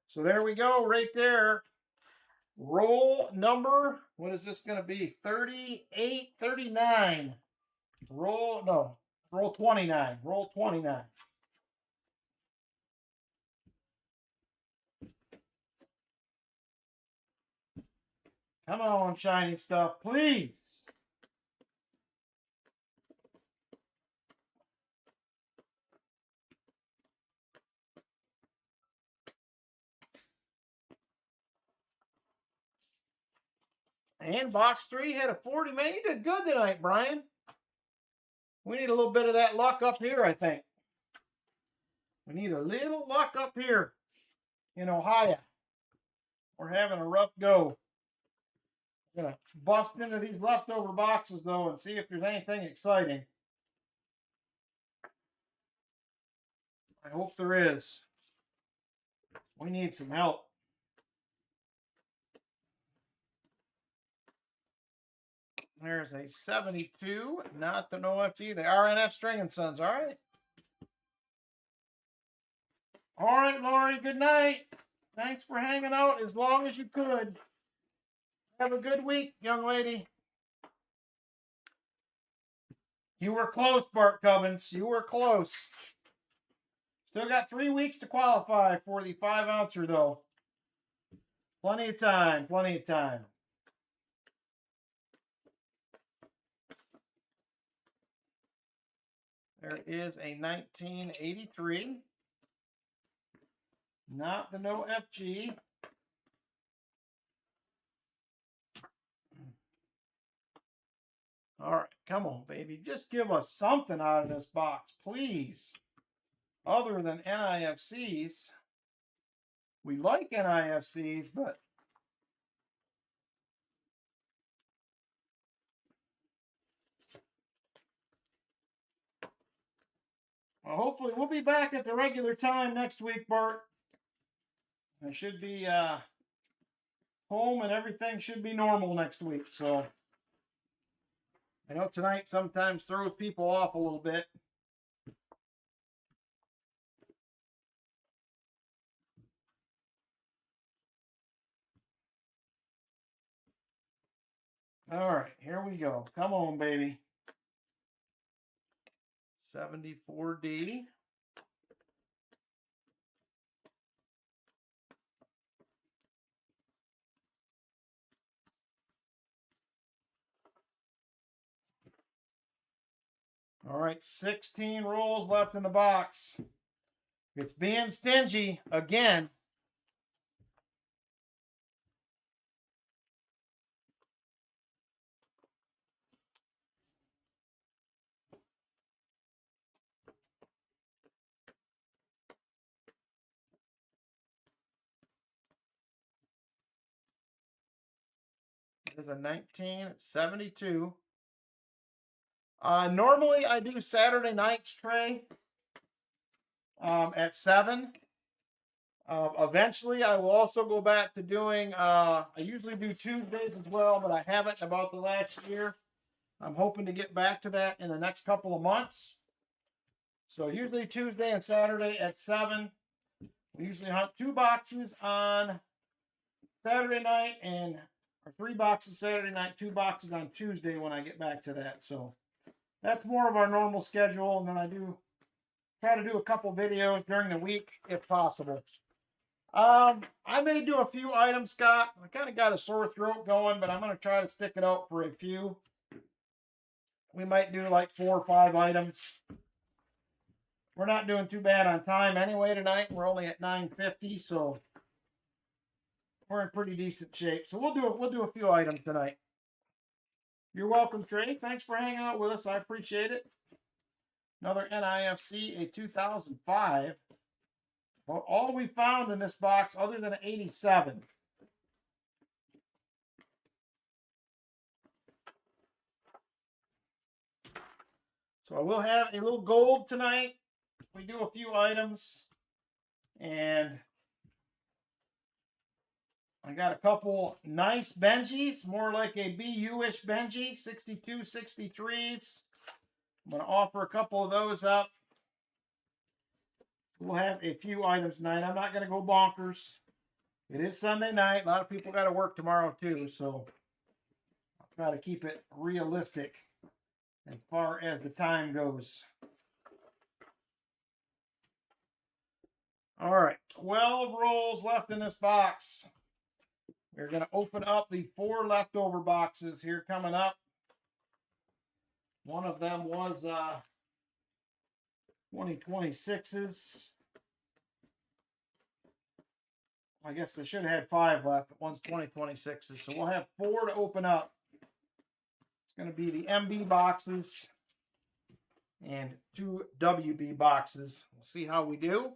So there we go, right there. Roll number, what is this going to be? 38, 39. Roll 29. Roll 29. Come on, shiny stuff, please. And box 3 had a 40. Man, you did good tonight, Brian. We need a little bit of that luck up here, I think. We need a little luck up here in Ohio. We're having a rough go. I'm going to bust into these leftover boxes, though, and see if there's anything exciting. I hope there is. We need some help. There's a 72, not the OFG, the RNF String and Sons. All right. All right, Lori, good night. Thanks for hanging out as long as you could. Have a good week, young lady. You were close, Bart Cubbins. You were close. Still got 3 weeks to qualify for the 5-ouncer, though. Plenty of time, plenty of time. There is a 1983. Not the no FG. All right, come on, baby. Just give us something out of this box, please. Other than NIFCs. We like NIFCs, but well, hopefully we'll be back at the regular time next week, Bart. I should be home and everything should be normal next week. So I know tonight sometimes throws people off a little bit. All right, here we go. Come on, baby. 74D. All right, 16 rolls left in the box. It's being stingy again. There's a 1972. Normally I do Saturday nights, Trey, at 7. Eventually I will also go back to doing, I usually do Tuesdays as well, but I haven't in about the last year. I'm hoping to get back to that in the next couple of months. So usually Tuesday and Saturday at 7. We usually hunt 2 boxes on Saturday night and 3 boxes Saturday night, 2 boxes on Tuesday when I get back to that. So that's more of our normal schedule. And then I do try to do a couple videos during the week if possible. I may do a few items, Scott. I kind of got a sore throat going, but I'm going to try to stick it out for a few. We might do like 4 or 5 items. We're not doing too bad on time anyway tonight. We're only at 9:50, so we're in pretty decent shape. So we'll do a few items tonight. You're welcome, Trey. Thanks for hanging out with us. I appreciate it. Another NIFC, a 2005. Well, all we found in this box, other than an 87. So I will have a little gold tonight. We do a few items. And I got a couple nice Benjis, more like a BU-ish Benji, 62, 63s. I'm going to offer a couple of those up. We'll have a few items tonight. I'm not going to go bonkers. It is Sunday night. A lot of people got to work tomorrow too, so I'll try to keep it realistic as far as the time goes. All right, 12 rolls left in this box. We're going to open up the 4 leftover boxes here coming up. One of them was 2026s. I guess they should have had 5 left, but one's 2026s. So we'll have 4 to open up. It's going to be the MB boxes and 2 WB boxes. We'll see how we do.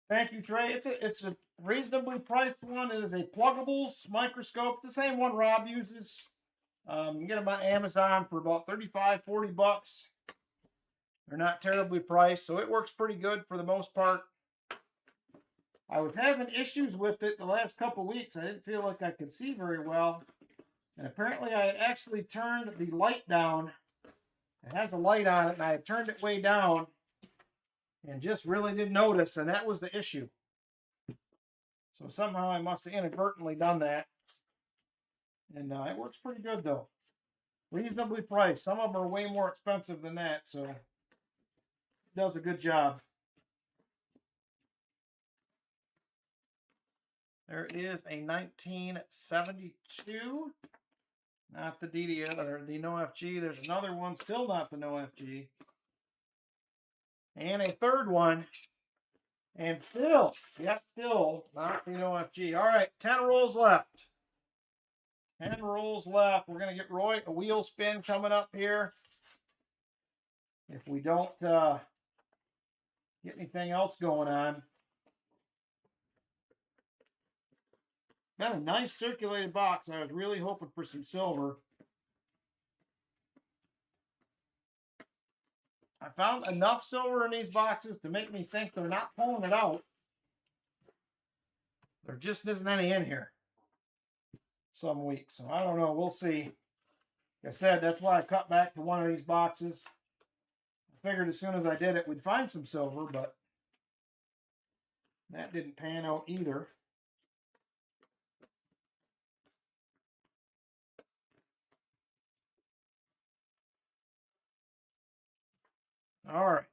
Thank you, Trey. It's a reasonably priced one. It is a pluggables microscope, the same one Rob uses. You can get them on Amazon for about 35, 40 bucks. They're not terribly priced, so it works pretty good for the most part. I was having issues with it the last couple weeks. I didn't feel like I could see very well. And apparently I had actually turned the light down. It has a light on it, and I had turned it way down and just really didn't notice, and that was the issue. So somehow I must have inadvertently done that. And it works pretty good, though. Reasonably priced. Some of them are way more expensive than that, so it does a good job. There is a 1972. Not the DDL or the NoFG. There's another one, still not the NoFG. And a third one. And still, yep, still not the NoFG. All right, 10 rolls left. 10 rolls left. We're going to get Roy a wheel spin coming up here. If we don't get anything else going on. Got a nice circulated box. I was really hoping for some silver. I found enough silver in these boxes to make me think they're not pulling it out. There just isn't any in here some weeks. So I don't know. We'll see. Like I said, that's why I cut back to one of these boxes. I figured as soon as I did it, we'd find some silver, but that didn't pan out either. All right.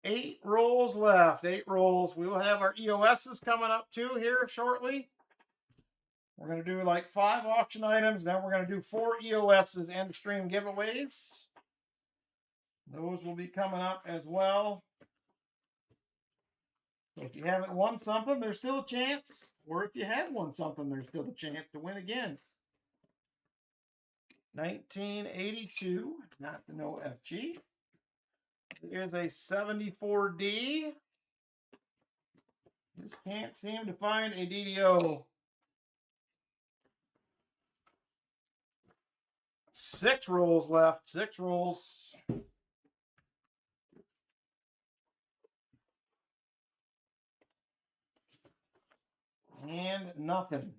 8 rolls left. 8 rolls. We will have our EOSs coming up too here shortly. We're going to do like 5 auction items. Then we're going to do 4 EOSs and stream giveaways. Those will be coming up as well. So if you haven't won something, there's still a chance. Or if you have won something, there's still a chance to win again. 1982, not the NoFG. Here's a 74D. Just can't seem to find a DDO. 6 rolls left. 6 rolls. And nothing.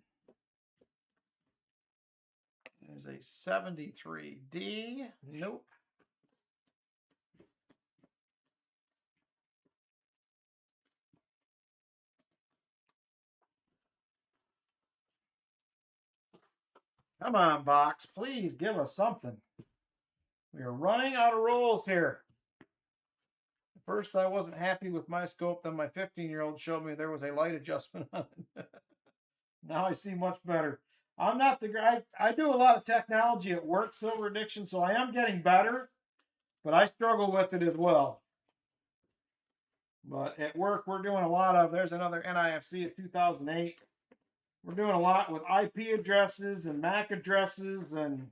There's a 73D. Nope. Come on, box. Please give us something. We are running out of rolls here. At first, I wasn't happy with my scope. Then my 15-year-old showed me there was a light adjustment on it. Now I see much better. I'm not the guy. I do a lot of technology at work, Silver Addiction, so I am getting better. But I struggle with it as well. But at work, we're doing a lot of, there's another NIFC of 2008. We're doing a lot with IP addresses and MAC addresses, and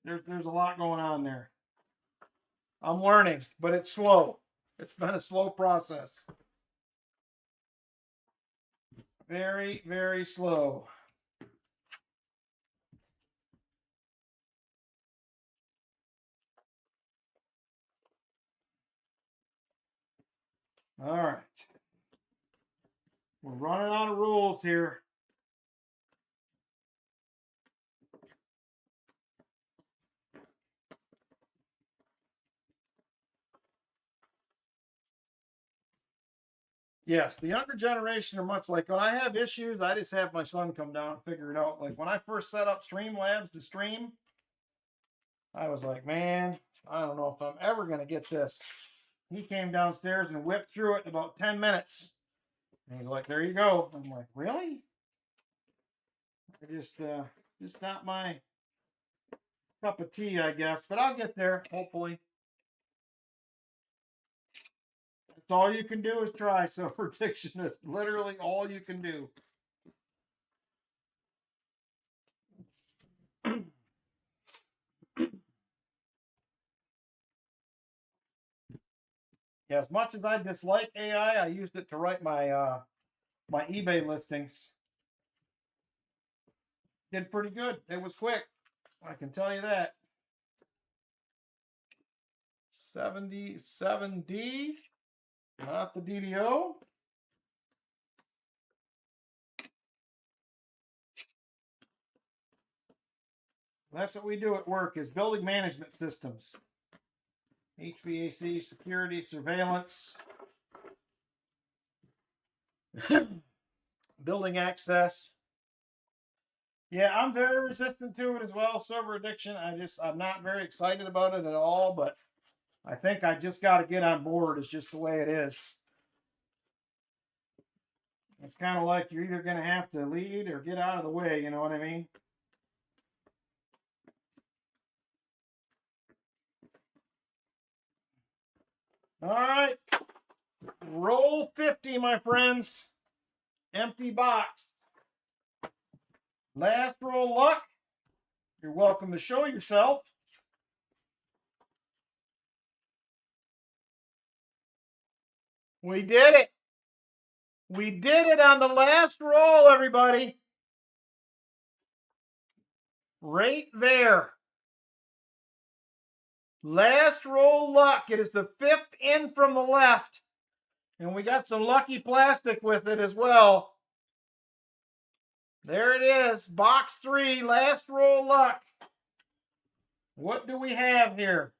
there's a lot going on there. I'm learning, but it's slow. It's been a slow process. Very, very slow. All right. We're running out of rules here. Yes, the younger generation are much like when I have issues, I just have my son come down and figure it out. Like when I first set up Streamlabs to stream, I was like, man, I don't know if I'm ever going to get this. He came downstairs and whipped through it in about 10 minutes. And he's like, there you go. I'm like, really? I just not my cup of tea, I guess. But I'll get there, hopefully. That's all you can do is try. So prediction is literally all you can do. Yeah, as much as I dislike AI, I used it to write my my eBay listings. Did pretty good. It was quick. I can tell you that. 77D, not the DDO. That's what we do at work is building management systems. HVAC, security, surveillance, building access. Yeah, I'm very resistant to it as well. Server addiction. I'm not very excited about it at all, but I think I just got to get on board. It's just the way it is. It's kind of like you're either going to have to lead or get out of the way. You know what I mean? All right. Roll 50, my friends. Empty box. Last roll luck. You're welcome to show yourself. We did it. We did it on the last roll, everybody. Right there. Last roll luck. It is the 5th in from the left. And we got some lucky plastic with it as well. There it is. Box 3, last roll luck. What do we have here?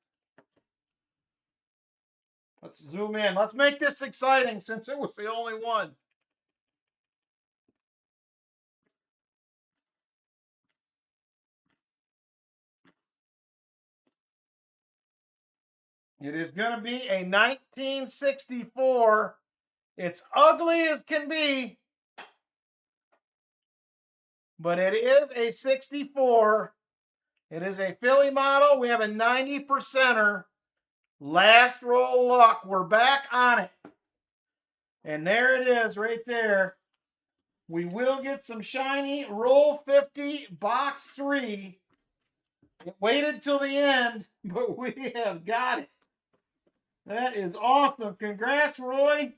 Let's zoom in. Let's make this exciting since it was the only one. It is going to be a 1964. It's ugly as can be, but it is a 64. It is a Philly model. We have a 90%er. Last roll luck. We're back on it. And there it is right there. We will get some shiny roll 50 box 3. It waited till the end, but we have got it. That is awesome. Congrats, Roy.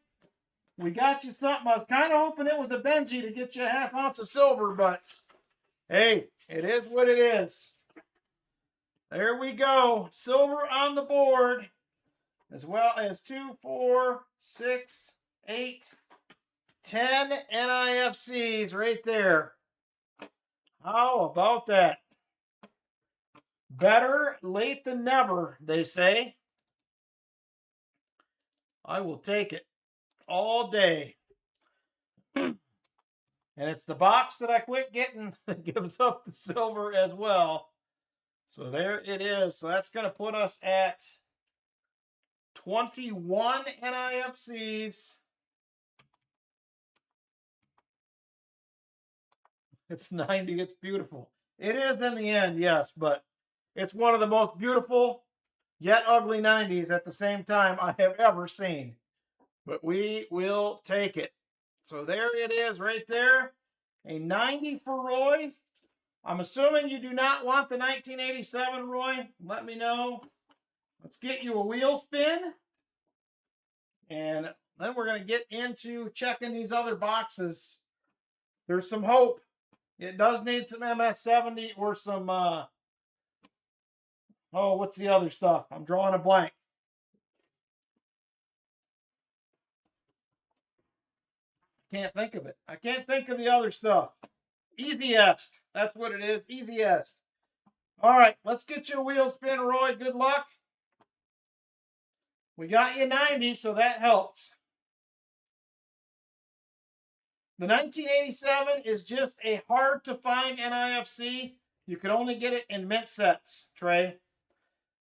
We got you something. I was kind of hoping it was a Benji to get you a ½ ounce of silver, but hey, it is what it is. There we go. Silver on the board, as well as 2, 4, 6, 8, 10 NIFCs right there. How about that? Better late than never, they say. I will take it all day. And it's the box that I quit getting that gives up the silver as well. So there it is. So that's going to put us at 21 NIFCs. It's 90. It's beautiful. It is in the end, yes, but it's one of the most beautiful yet ugly 90s at the same time I have ever seen. But we will take it. So there it is right there. A 90 for Roy. I'm assuming you do not want the 1987, Roy. Let me know. Let's get you a wheel spin. And then we're going to get into checking these other boxes. There's some hope. It does need some MS-70 or some, what's the other stuff? I'm drawing a blank. Can't think of it. I can't think of the other stuff. Easiest. That's what it is. Easiest. All right, let's get you a wheel spin, Roy. Good luck. We got you 90, so that helps. The 1987 is just a hard to find NIFC. You could only get it in mint sets, Trey.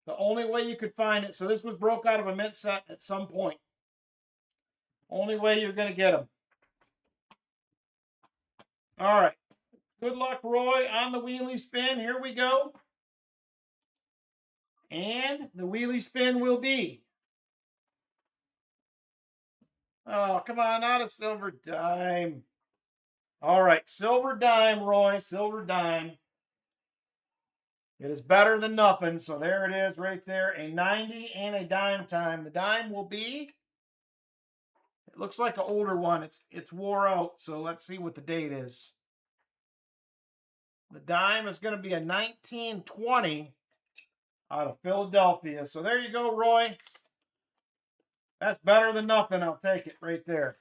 The only way you could find it. So this was broke out of a mint set at some point. Only way you're going to get them. All right. Good luck, Roy, on the wheelie spin. Here we go. And the wheelie spin will be. Oh, come on, not a silver dime. All right, silver dime, Roy, silver dime. It is better than nothing, so there it is right there, a 90 and a dime time. The dime will be, it looks like an older one. It's wore out, so let's see what the date is. The dime is going to be a 1920 out of Philadelphia. So there you go, Roy. That's better than nothing. I'll take it right there.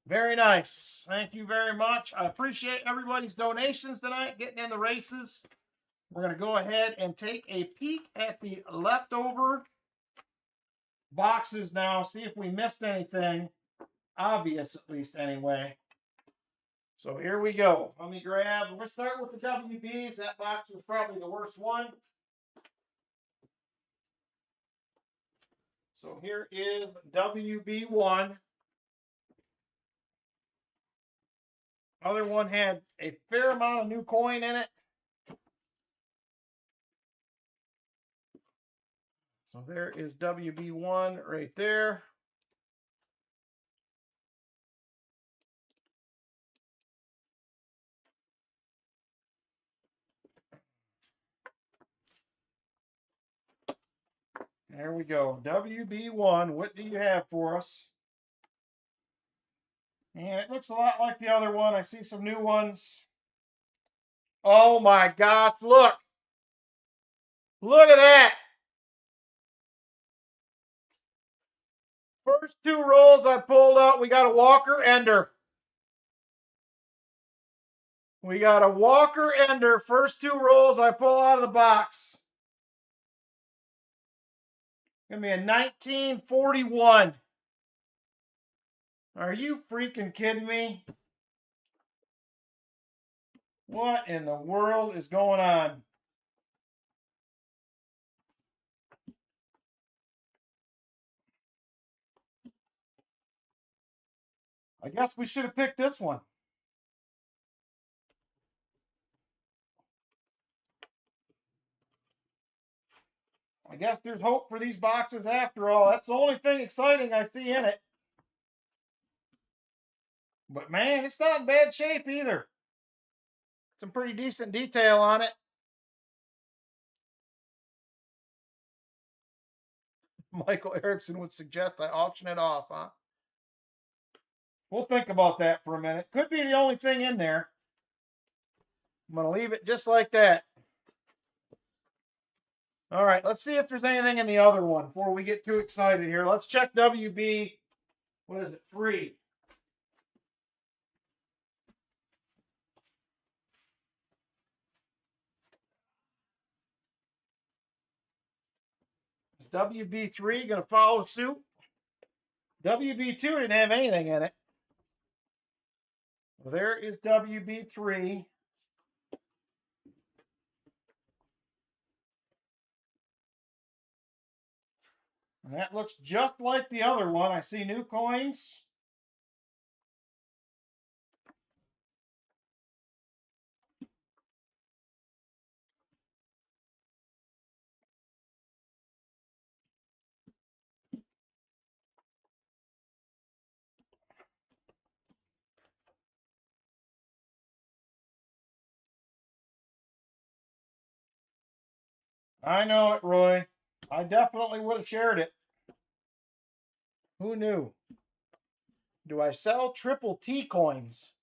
Very nice. Thank you very much. I appreciate everybody's donations tonight, getting in the races. We're going to go ahead and take a peek at the leftover boxes now, see if we missed anything obvious, at least anyway. So here we go. Let me grab, we're going to start with the WBs. That box was probably the worst one. So here is WB1. Other one had a fair amount of new coin in it. So there is WB1 right there. There we go. WB1, what do you have for us? And it looks a lot like the other one. I see some new ones. Oh my gosh, look. Look at that. First two rolls I pulled out, we got a Walker Ender. We got a Walker Ender. First two rolls I pull out of the box. Gonna be a 1941. Are you freaking kidding me? What in the world is going on? I guess we should have picked this one. I guess there's hope for these boxes after all. That's the only thing exciting I see in it. But man, it's not in bad shape either. Some pretty decent detail on it. Michael Erickson would suggest I auction it off, huh? We'll think about that for a minute. Could be the only thing in there. I'm going to leave it just like that. All right, let's see if there's anything in the other one before we get too excited here. Let's check WB, what is it, 3. Is WB3 going to follow suit? WB2 didn't have anything in it. Well, there is WB3. And that looks just like the other one. I see new coins. I know it, Roy. I definitely would have shared it. Who knew? Do I sell triple T coins?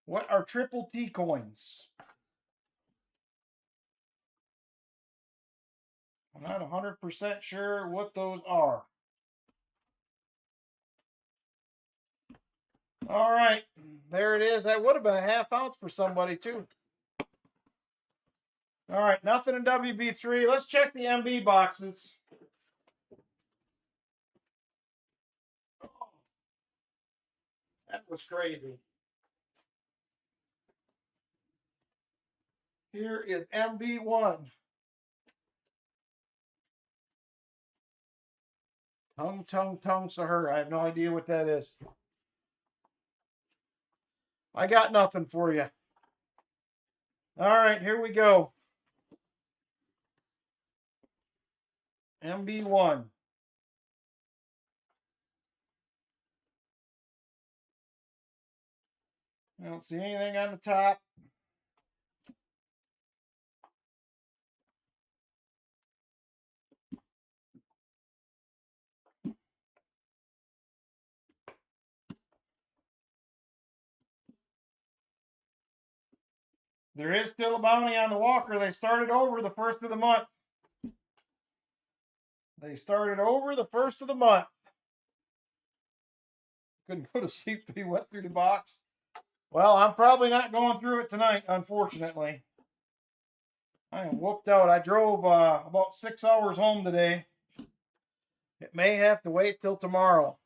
What are triple T coins? I'm not 100% sure what those are. All right, there it is. That would have been a half ounce for somebody too. All right, nothing in WB3. Let's check the MB boxes. That was crazy. Here is MB1. Tongue, Sahur. I have no idea what that is. I got nothing for you. All right, here we go. MB1. I don't see anything on the top. There is still a bounty on the Walker. They started over the first of the month. They started over the first of the month. Couldn't go to sleep till he went through the box. Well, I'm probably not going through it tonight, unfortunately. I am whooped out. I drove about 6 hours home today. It may have to wait till tomorrow.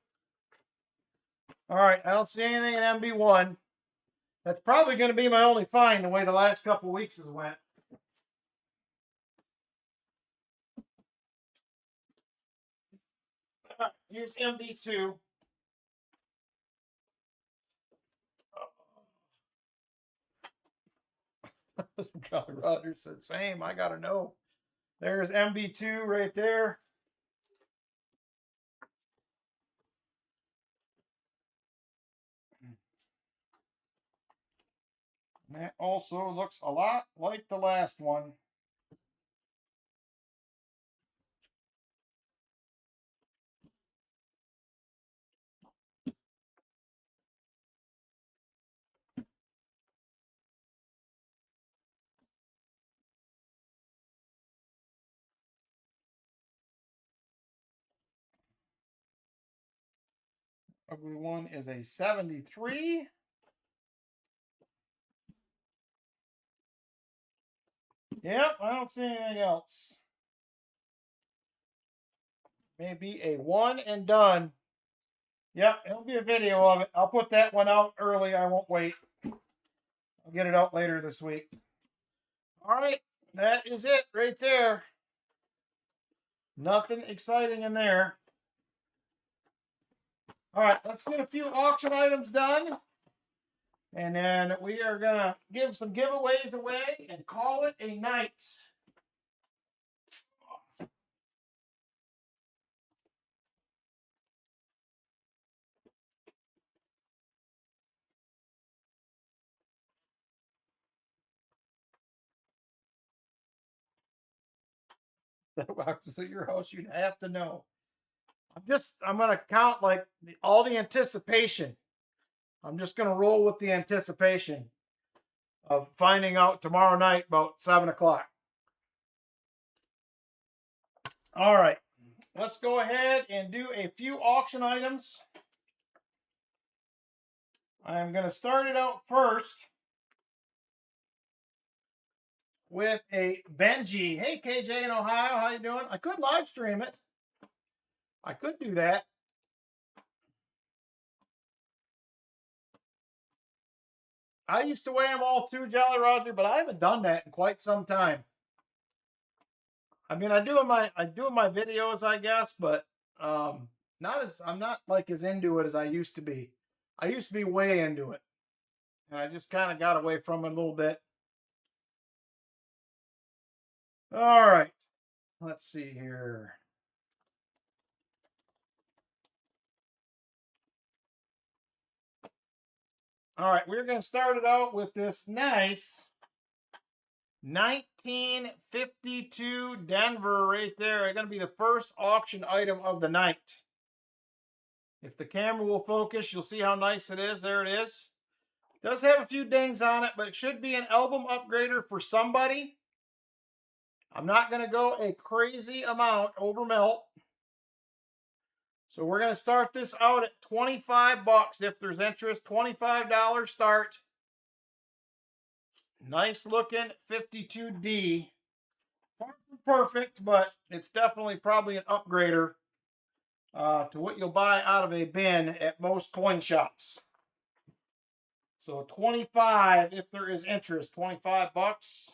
All right, I don't see anything in MB1. That's probably going to be my only find the way the last couple weeks has went. Here's MB2. Roger said, same. I got to know. There's MB2 right there. And that also looks a lot like the last one. Ugly one is a 73. Yep, I don't see anything else. Maybe a one and done. Yep, it'll be a video of it. I'll put that one out early. I won't wait. I'll get it out later this week. All right, that is it right there. Nothing exciting in there. All right, let's get a few auction items done. And then we are going to give some giveaways away and call it a night. That boxes at your house, you'd have to know. I'm going to count like all the anticipation. I'm just going to roll with the anticipation of finding out tomorrow night about 7 o'clock. All right, let's go ahead and do a few auction items. I'm going to start it out first with a Benji. Hey, KJ in Ohio, how you doing? I could live stream it. I could do that. I used to weigh them all too, Jolly Roger, but I haven't done that in quite some time. I mean, I do in my videos, I guess, but I'm not like as into it as I used to be. I used to be way into it, and I just kind of got away from it a little bit. All right, let's see here. All right, we're going to start it out with this nice 1952 Denver right there. It's going to be the first auction item of the night. If the camera will focus, you'll see how nice it is. There it is. It does have a few dings on it, but it should be an album upgrader for somebody. I'm not going to go a crazy amount over melt. So we're going to start this out at 25 bucks if there's interest. $25 start. Nice looking 52D. Far from perfect, but it's definitely probably an upgrader to what you'll buy out of a bin at most coin shops. So 25 if there is interest. 25 bucks.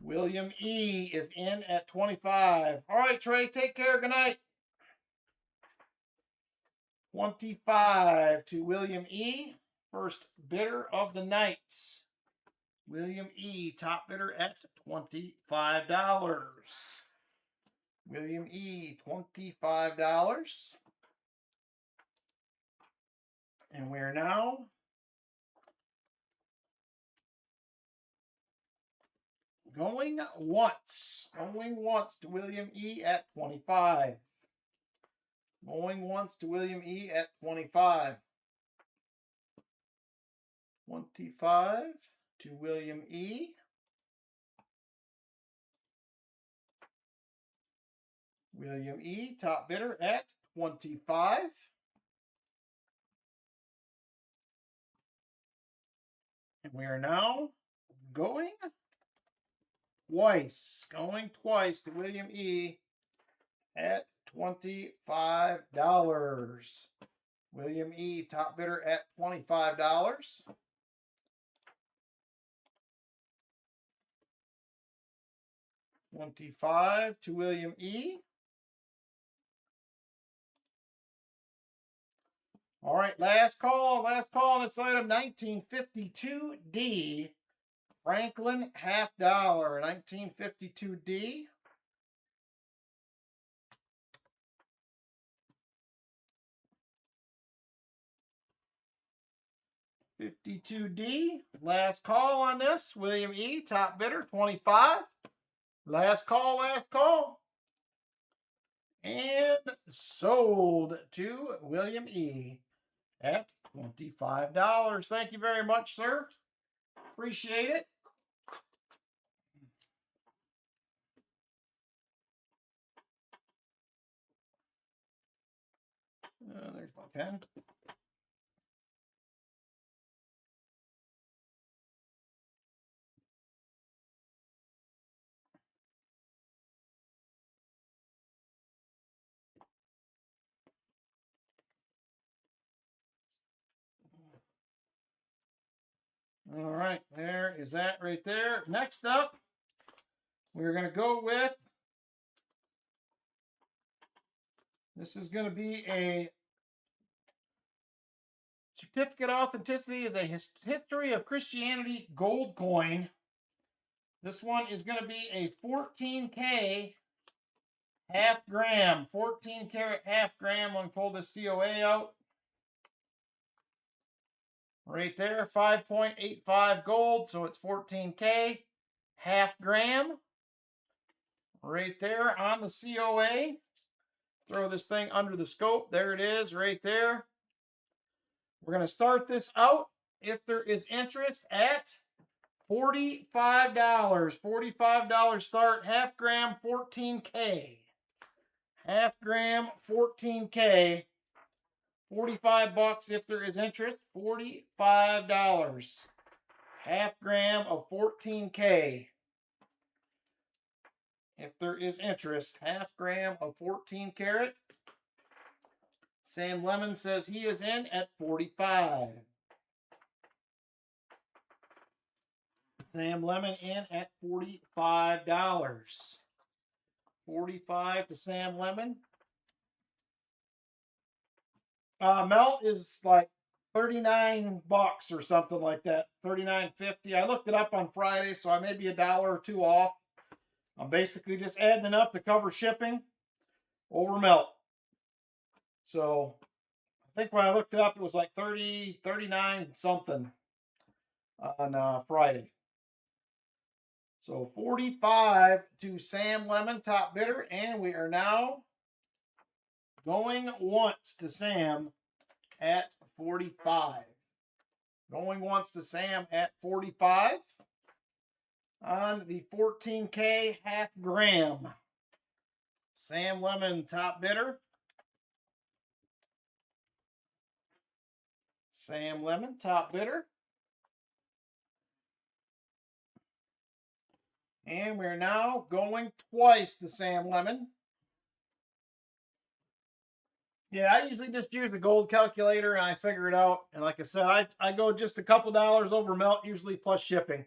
William E is in at 25. All right, Trey, take care. Good night. 25 to William E. First bidder of the night. William E, top bidder at $25. William E, $25. And we're now going once. Going once to William E at 25. Going once to William E at 25. 25 to William E. William E, top bidder at 25. And we are now going twice. Going twice to William E at $25. William E, top bidder at $25. $25 to William E. All right, last call on this item, 1952D. Franklin, $50. 1952D. 52D. Last call on this. William E, top bidder, 25. Last call, last call. And sold to William E at $25. Thank you very much, sir. Appreciate it. There's my pen. All right, there is that right there. Next up, we're going to go with, this is going to be a certificate authenticity, is a history of Christianity gold coin. This one is going to be a 14K half gram, 14 karat half gram. Let me pull this COA out. Right there, 5.85 gold, so it's 14K, half gram. Right there on the COA. Throw this thing under the scope. There it is, right there. We're going to start this out, if there is interest, at $45. $45 start, half gram, 14K. Half gram, 14K. 45 bucks if there is interest. $45. Half gram of 14K. If there is interest. Half gram of 14 karat. Sam Lemon says he is in at 45. Sam Lemon in at $45. 45 to Sam Lemon. Melt is like 39 bucks or something like that. 39.50. I looked it up on Friday, so I may be $1 or $2 off. I'm basically just adding enough to cover shipping over melt. So I think when I looked it up, it was like 30, 39 something on Friday. So 45 to Sam Lemon, top bidder, and we are now going once to Sam at 45. Going once to Sam at 45 on the 14K half gram. Sam Lemon, top bidder. Sam Lemon, top bidder. And we're now going twice to Sam Lemon. Yeah, I usually just use the gold calculator and I figure it out. And like I said, I go just a couple dollars over melt, usually plus shipping.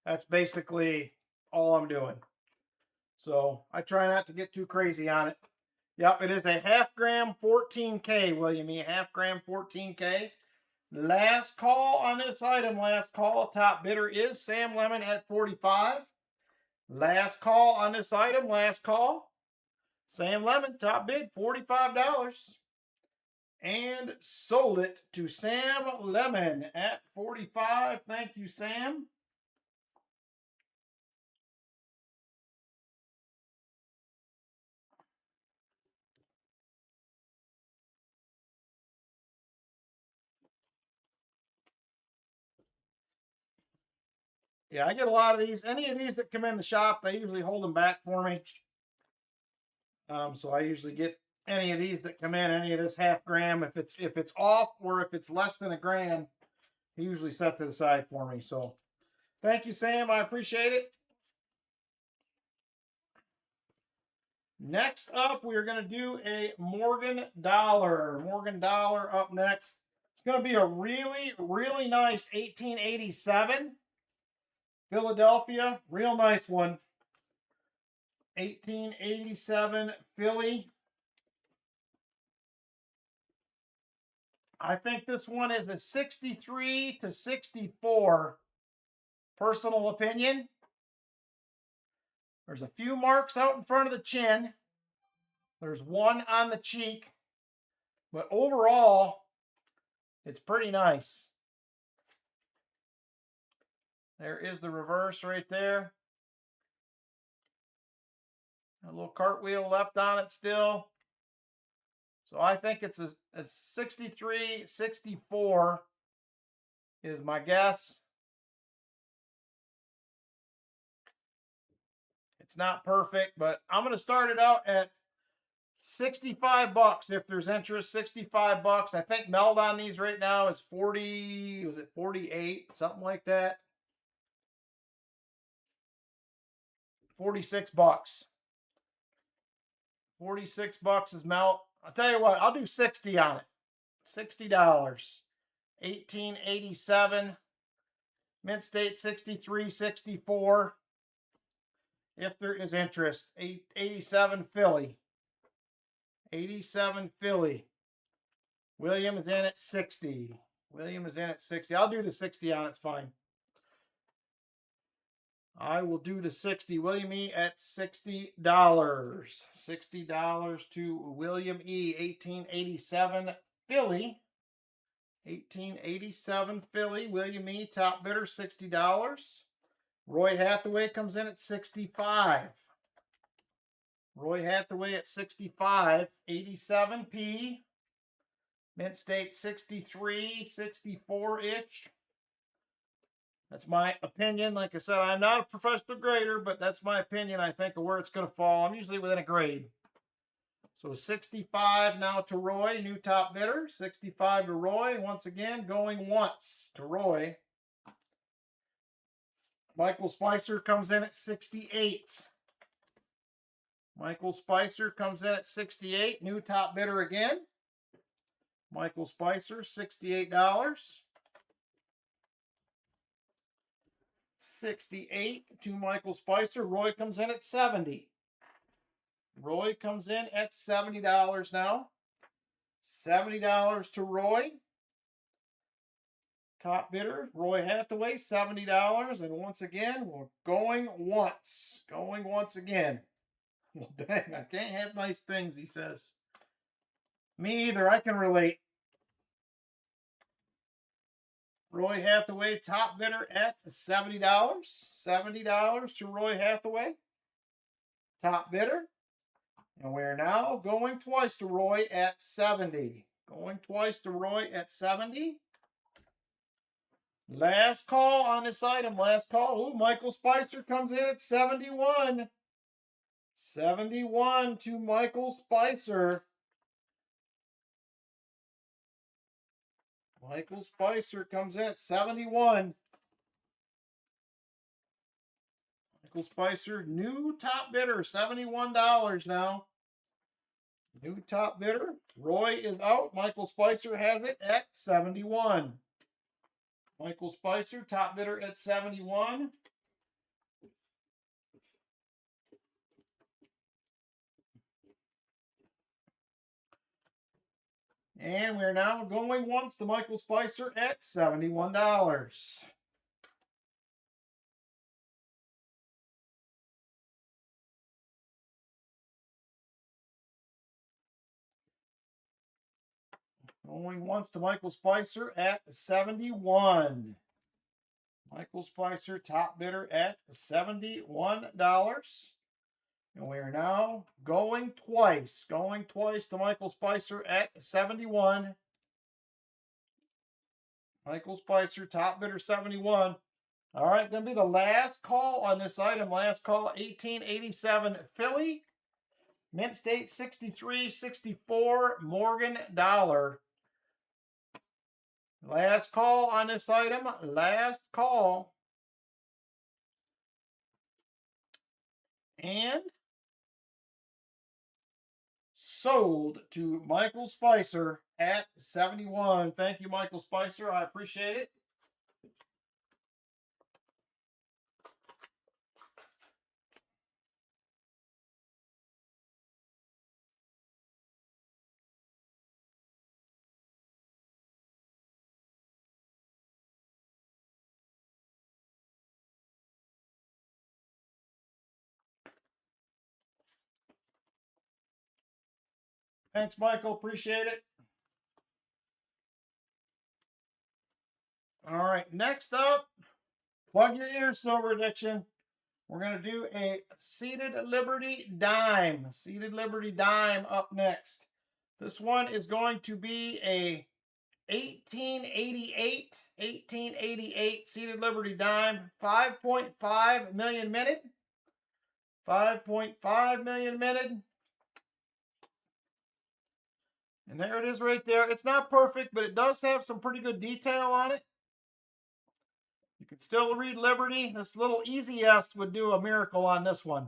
That's basically all I'm doing. So I try not to get too crazy on it. Yep, it is a half gram 14K, William E. Half gram 14K. Last call on this item, last call. Top bidder is Sam Lemon at 45. Last call on this item, last call. Sam Lemon, top bid, $45. And sold it to Sam Lemon at 45. Thank you, Sam. Yeah, I get a lot of these. Any of these that come in the shop, they usually hold them back for me. So I usually get any of these that come in, any of this half gram. If it's off or if it's less than a gram, he usually set to the side for me. So thank you, Sam. I appreciate it. Next up, we're going to do a Morgan Dollar. Morgan Dollar up next. It's going to be a really, really nice 1887 Philadelphia. Real nice one. 1887 Philly. I think this one is a 63 to 64. Personal opinion. There's a few marks out in front of the chin. There's one on the cheek. But overall, it's pretty nice. There is the reverse right there. A little cartwheel left on it still. So I think it's a 63, 64 is my guess. It's not perfect, but I'm going to start it out at 65 bucks if there's interest. 65 bucks. I think meld on these right now is 40, was it 48? Something like that. 46 bucks. 46 bucks is melt. I'll tell you what, I'll do 60 on it. $60. 1887. Mint State 63, 64. If there is interest. 87 Philly. 87 Philly. William is in at 60. William is in at 60. I'll do the 60 on it. It's fine. I will do the 60. William E. at $60. $60 to William E. 1887 Philly. 1887 Philly. William E. top bidder $60. Roy Hathaway comes in at 65. Roy Hathaway at 65. 87P. Mint State 63, 64-ish. That's my opinion. Like I said, I'm not a professional grader, but that's my opinion, I think, of where it's going to fall. I'm usually within a grade. So 65 now to Roy, new top bidder. 65 to Roy. Once again, going once to Roy. Michael Spicer comes in at 68. Michael Spicer comes in at 68. New top bidder again. Michael Spicer, $68. 68 to Michael Spicer. Roy comes in at 70. Roy comes in at $70 now. $70 to Roy. Top bidder, Roy Hathaway, $70. And once again, we're going once. Going once again. Well, dang, I can't have nice things, he says. Me either, I can relate. Roy Hathaway, top bidder at $70. $70 to Roy Hathaway. Top bidder. And we're now going twice to Roy at 70. Going twice to Roy at 70. Last call on this item. Last call. Ooh, Michael Spicer comes in at 71. 71 to Michael Spicer. Michael Spicer comes in at 71. Michael Spicer, new top bidder, $71 now. New top bidder. Roy is out. Michael Spicer has it at 71. Michael Spicer, top bidder at 71. And we're now going once to Michael Spicer at $71. Going once to Michael Spicer at 71. Michael Spicer, top bidder at $71. And we are now going twice. Going twice to Michael Spicer at 71. Michael Spicer, top bidder 71. All right, going to be the last call on this item. Last call, 1887 Philly. Mint State 6364 Morgan Dollar. Last call on this item. Last call. And sold to Michael Spicer at 71. Thank you, Michael Spicer. I appreciate it. Thanks, Michael. Appreciate it. All right, next up, plug your ears, Silver Addiction. We're going to do a Seated Liberty Dime. Seated Liberty Dime up next. This one is going to be a 1888 Seated Liberty Dime, 5.5 million minute. 5.5 million minute. And there it is right there. It's not perfect, but it does have some pretty good detail on it. You can still read Liberty. This little easy S would do a miracle on this one.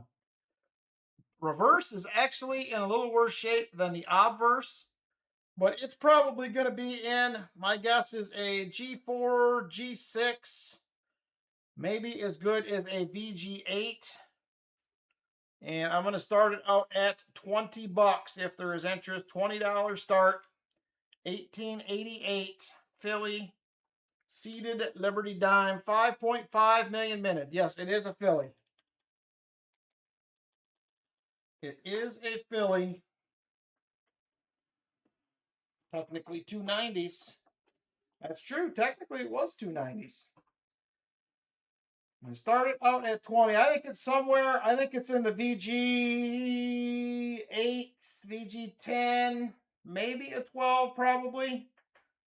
Reverse is actually in a little worse shape than the obverse, but it's probably going to be in, my guess is a G4, G6, maybe as good as a VG8. And I'm going to start it out at 20 bucks if there is interest. $20 start. 1888 Philly Seated Liberty Dime, 5.5 million minute. Yes, it is a Philly. It is a Philly. Technically 290s. That's true. Technically it was 290s. I started out at 20. I think it's somewhere, I think it's in the VG8, VG10, maybe a 12 probably.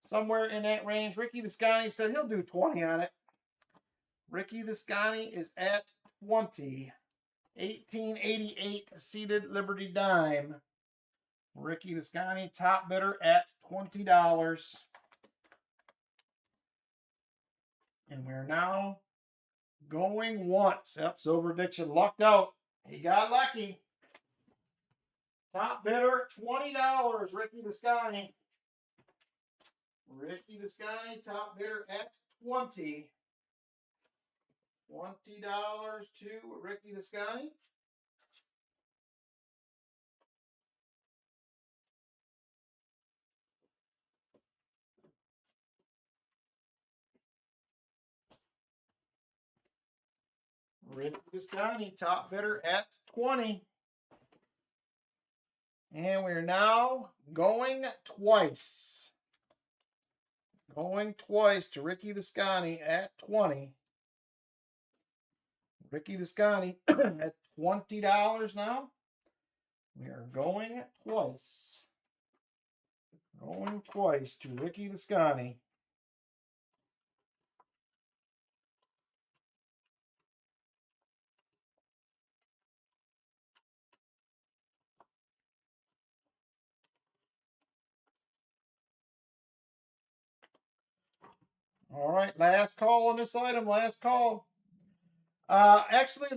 Somewhere in that range. Ricky Descani said he'll do 20 on it. Ricky Descani is at 20. 1888 Seated Liberty Dime. Ricky Descani, top bidder at $20. And we're now going once. Yep, Silver Addiction lucked out. He got lucky. Top bidder, $20. Ricky Descani. Ricky Descani, top bidder at 20. $20 to Ricky Descani. Ricky Descani, top bidder at 20. And we're now going twice. Going twice to Ricky Descani at 20. Ricky Descani at $20 now. We are going twice. Going twice to Ricky Descani. All right, last call on this item. Last call. Actually,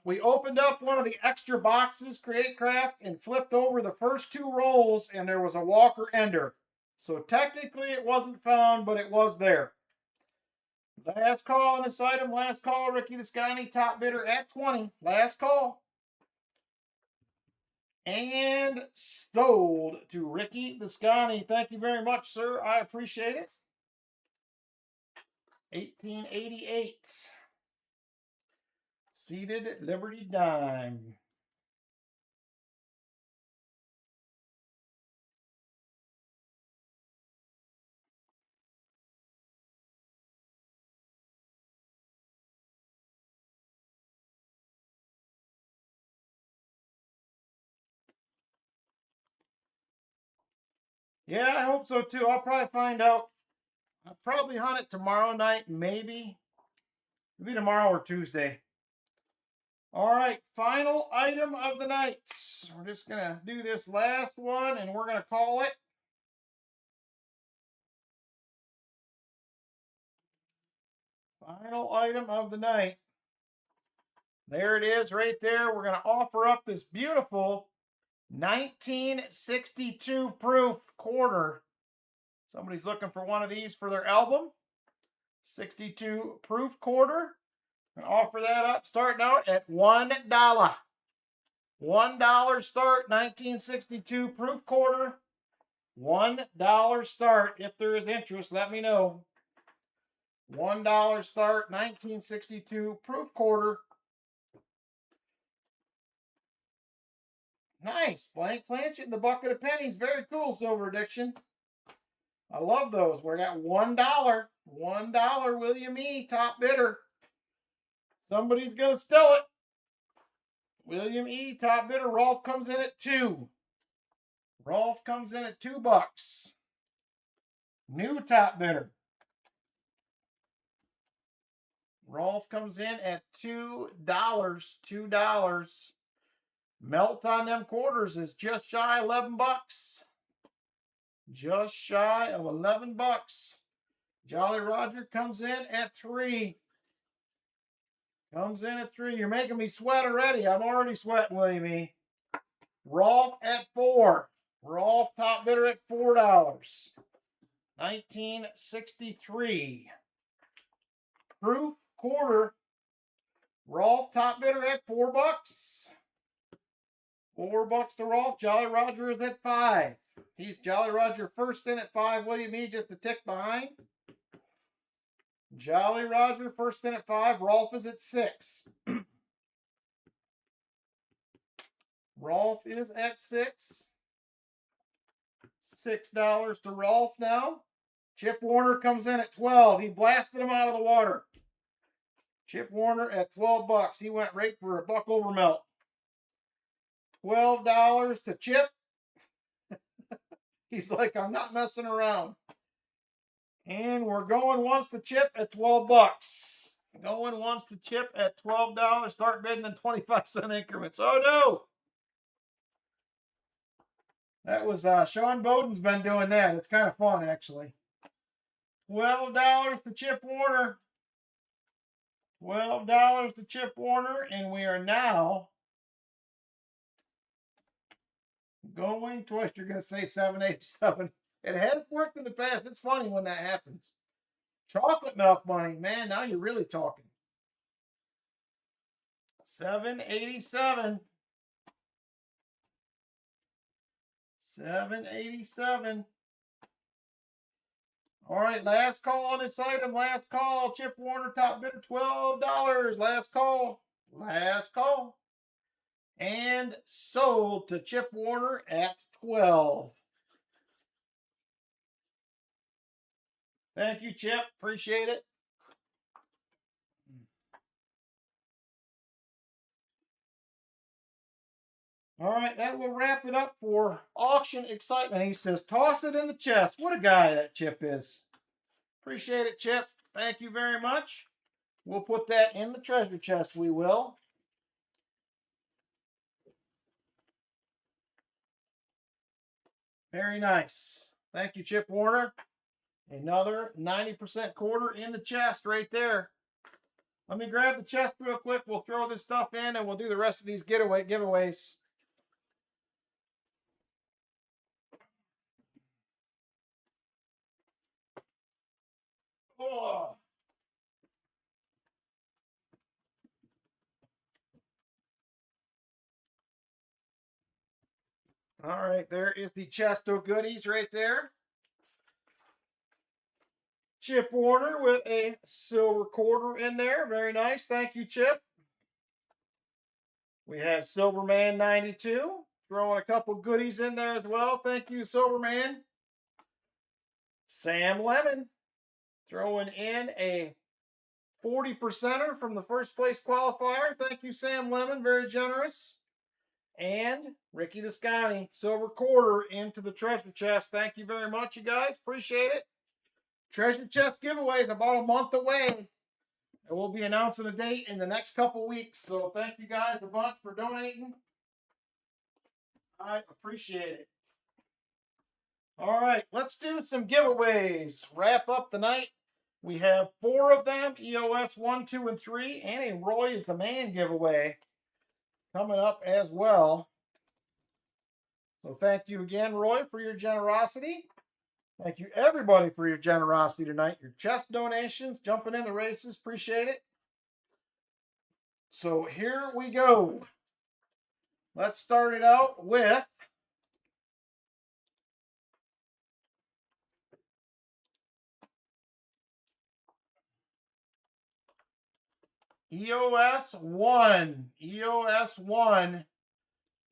we opened up one of the extra boxes, Create Craft, and flipped over the first two rolls, and there was a Walker Ender. So technically, it wasn't found, but it was there. Last call on this item. Last call, Ricky Descani, top bidder at 20. Last call. And sold to Ricky Descani. Thank you very much, sir. I appreciate it. 1888. Seated Liberty Dime. Yeah, I hope so too. I'll probably find out. I'll probably hunt it tomorrow night, maybe. Maybe tomorrow or Tuesday. All right, final item of the night. We're just going to do this last one and we're going to call it. Final item of the night. There it is right there. We're going to offer up this beautiful 1962 proof quarter. Somebody's looking for one of these for their album. 62 proof quarter. And offer that up starting out at $1. $1 start, 1962 proof quarter. $1 start. If there is interest, let me know. $1 start, 1962 proof quarter. Nice. Blank Planchet in the bucket of pennies. Very cool, Silver Addiction. I love those. We're at $1. $1, William E., top bidder. Somebody's going to steal it. William E., top bidder. Rolf comes in at $2. Rolf comes in at $2. New top bidder. Rolf comes in at $2. $2. Melt on them quarters is just shy of $11. Just shy of $11. Jolly Roger comes in at $3. Comes in at $3. You're making me sweat already. I'm already sweating, William E. Rolf at $4. Rolf top bidder at $4. 1963. Proof quarter. Rolf top bidder at $4. $4 to Rolf. Jolly Roger is at $5. He's Jolly Roger first in at $5. William E. just a tick behind. Jolly Roger first in at $5. Rolf is at $6. Rolf is at $6. $6 to Rolf now. Chip Warner comes in at $12. He blasted him out of the water. Chip Warner at $12. He went right for a buck over melt. $12 to Chip. He's like, I'm not messing around. And we're going once to Chip at $12. Going once to Chip at $12. Start bidding in 25-cent increments. Oh no! That was Sean Bowden's been doing that. It's kind of fun, actually. $12 to Chip Warner. $12 to Chip Warner, and we are now going twice. You're going to say 787. It has worked in the past. It's funny when that happens. Chocolate milk money. Man, now you're really talking. 787. 787. All right, last call on this item. Last call. Chip Warner, top bidder, $12. Last call. Last call. And sold to Chip Warner at $12. Thank you, Chip. Appreciate it. All right, that will wrap it up for auction excitement. He says, toss it in the chest. What a guy that Chip is. Appreciate it, Chip. Thank you very much. We'll put that in the treasure chest, we will. Very nice. Thank you, Chip Warner. Another 90% quarter in the chest right there. Let me grab the chest real quick. We'll throw this stuff in and we'll do the rest of these giveaways. Oh. All right, there is the Chesto goodies right there. Chip Warner with a silver quarter in there. Very nice. Thank you, Chip. We have Silverman 92. Throwing a couple goodies in there as well. Thank you, Silverman. Sam Lemon throwing in a 40%er from the first place qualifier. Thank you, Sam Lemon. Very generous. And Ricky Descani, silver quarter into the treasure chest. Thank you very much, you guys. Appreciate it. Treasure chest giveaway is about a month away. And we'll be announcing a date in the next couple weeks. So thank you guys a bunch for donating. I appreciate it. All right, let's do some giveaways. Wrap up the night. We have 4 of them, EOS 1, 2, and 3, and a Roy is the Man giveaway coming up as well. So thank you again, Roy, for your generosity. Thank you, everybody, for your generosity tonight. Your chest donations, jumping in the races. Appreciate it. So here we go. Let's start it out with EOS 1. EOS 1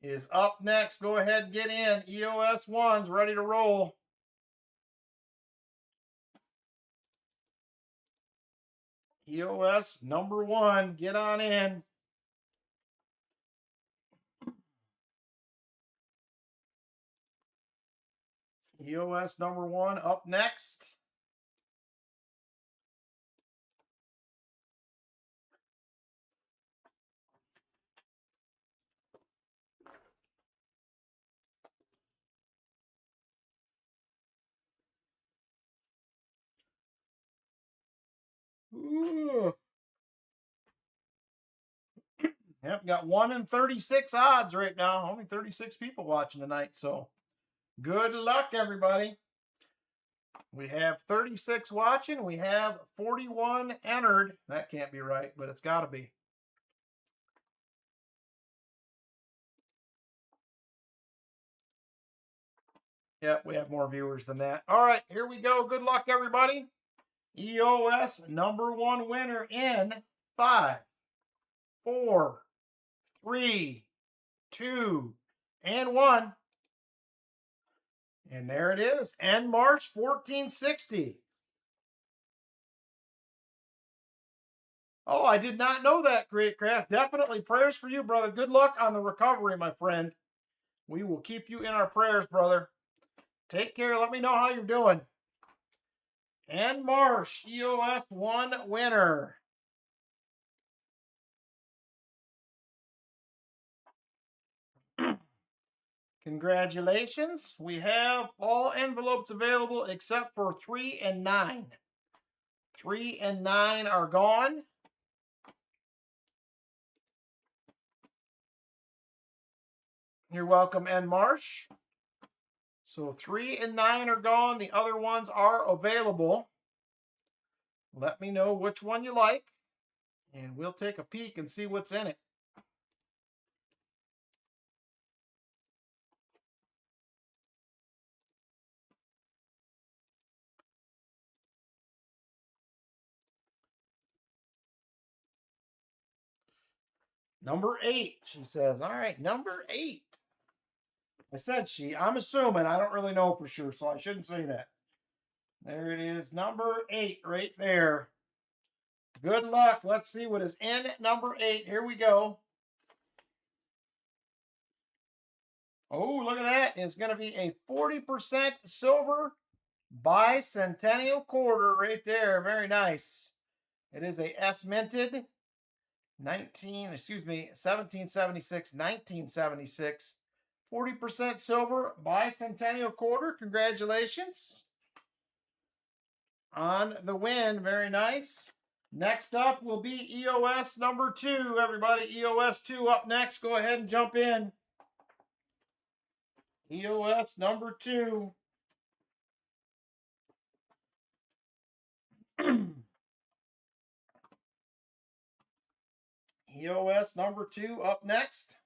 is up next. Go ahead and get in. EOS 1's ready to roll. EOS number 1, get on in. EOS number 1 up next. Ooh. Yep, got 1 in 36 odds right now. Only 36 people watching tonight, so good luck, everybody. We have 36 watching. We have 41 entered. That can't be right, but it's got to be. Yep, we have more viewers than that. All right, here we go. Good luck, everybody. EOS number 1 winner in 5, 4, 3, 2, and 1. And there it is. End March 1460. Oh, I did not know that, Great Craft. Definitely prayers for you, brother. Good luck on the recovery, my friend. We will keep you in our prayers, brother. Take care. Let me know how you're doing. And Marsh, EOS 1 winner. Congratulations. We have all envelopes available except for 3 and 9. 3 and 9 are gone. You're welcome, N. Marsh. So 3 and 9 are gone. The other ones are available. Let me know which one you like, and we'll take a peek and see what's in it. Number 8, she says. All right, number 8. I said she. I'm assuming. I don't really know for sure, so I shouldn't say that. There it is. Number 8 right there. Good luck. Let's see what is in number 8. Here we go. Oh, look at that. It's going to be a 40% silver bicentennial quarter right there. Very nice. It is a S minted 1776, 1976. 40% silver bicentennial quarter. Congratulations. on the win. Very nice. Next up will be EOS number 2, everybody. EOS 2 up next. Go ahead and jump in. EOS number 2. EOS number 2 up next.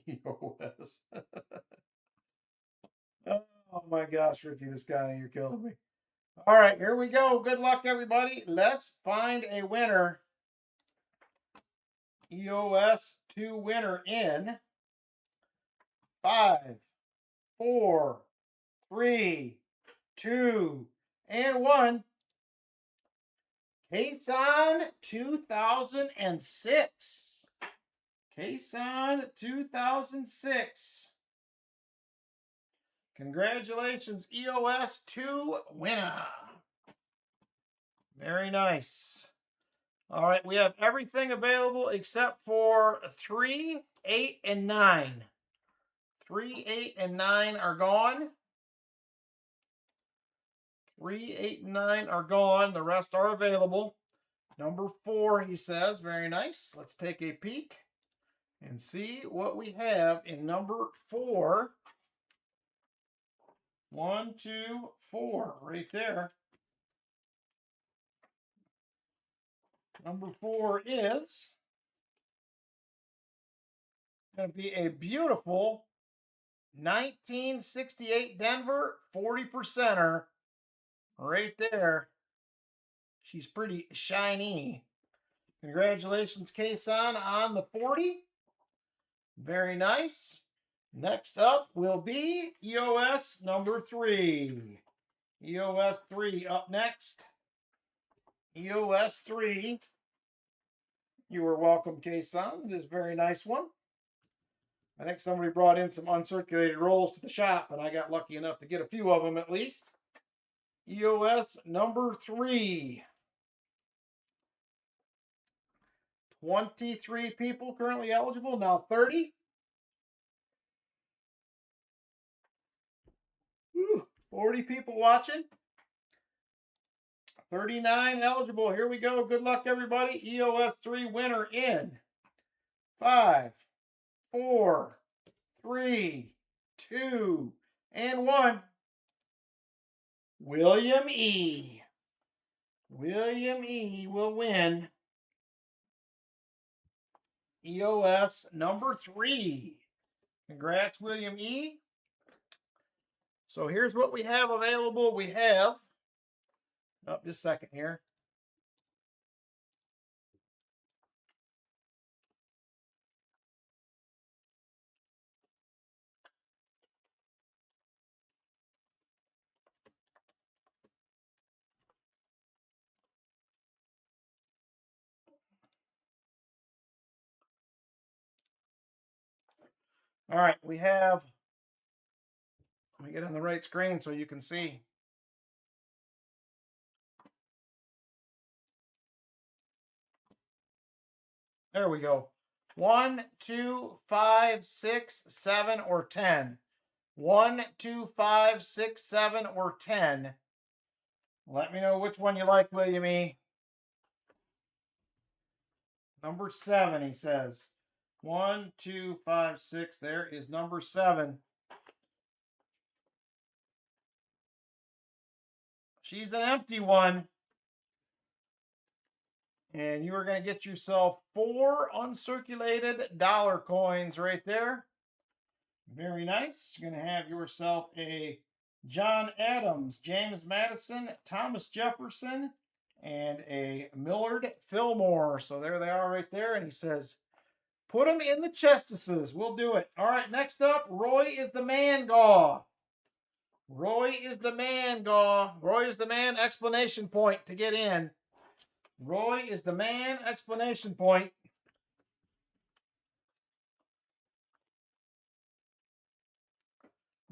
EOS. Oh my gosh, Ricky, this guy, you're killing me. All right, here we go. Good luck, everybody. Let's find a winner. EOS 2 winner in 5, 4, 3, 2, and 1. Quaison 2006. Quaison 2006. Congratulations, EOS 2 winner. Very nice. All right, we have everything available except for 3, 8, and 9. 3, 8, and 9 are gone. 3, 8, and 9 are gone. The rest are available. Number 4, he says. Very nice. Let's take a peek and see what we have in number 4. 1, 2, 4, right there. Number 4 is going to be a beautiful 1968 Denver 40%er right there. She's pretty shiny. Congratulations, Quaison, on the 40. Very nice. Next up will be EOS number 3. EOS 3 up next. EOS 3. You are welcome, Quaison. This is a very nice one. I think somebody brought in some uncirculated rolls to the shop, and I got lucky enough to get a few of them at least. EOS number 3. 23 people currently eligible, now 30. Ooh, 40 people watching. 39 eligible. Here we go. Good luck, everybody. EOS 3 winner in 5, 4, 3, 2, and 1. William E. William E. will win EOS number 3. Congrats, William E. So here's what we have available. We have, just a second here. All right, we have, let me get on the right screen so you can see. There we go. 1, 2, 5, 6, 7, or 10. 1, 2, 5, 6, 7, or 10. Let me know which one you like, William E. Number 7, he says. 1, 2, 5, 6. There is number 7. She's an empty one. And you are going to get yourself 4 uncirculated dollar coins right there. Very nice. You're going to have yourself a John Adams, James Madison, Thomas Jefferson, and a Millard Fillmore. So there they are right there. And he says, put them in the chestises. We'll do it. All right, next up, Roy is the man, Gaw. Roy is the man, Gaw. Roy is the man, explanation point to get in. Roy is the man, explanation point.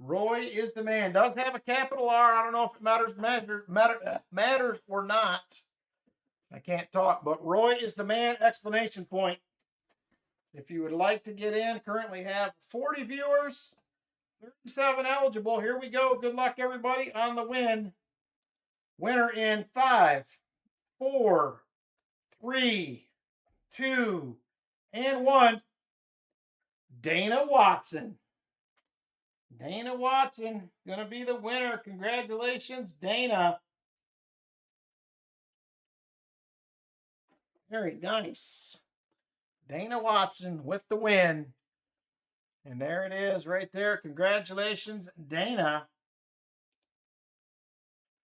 Roy is the man. Does have a capital R. I don't know if it matters or not. I can't talk, but Roy is the man, explanation point. If you would like to get in, currently have 40 viewers, 37 eligible. Here we go. Good luck, everybody, on the win. Winner in 5, 4, 3, 2, and 1. Dana Watson. Dana Watson going to be the winner. Congratulations, Dana. Very nice. Dana Watson with the win. And there it is right there. Congratulations, Dana.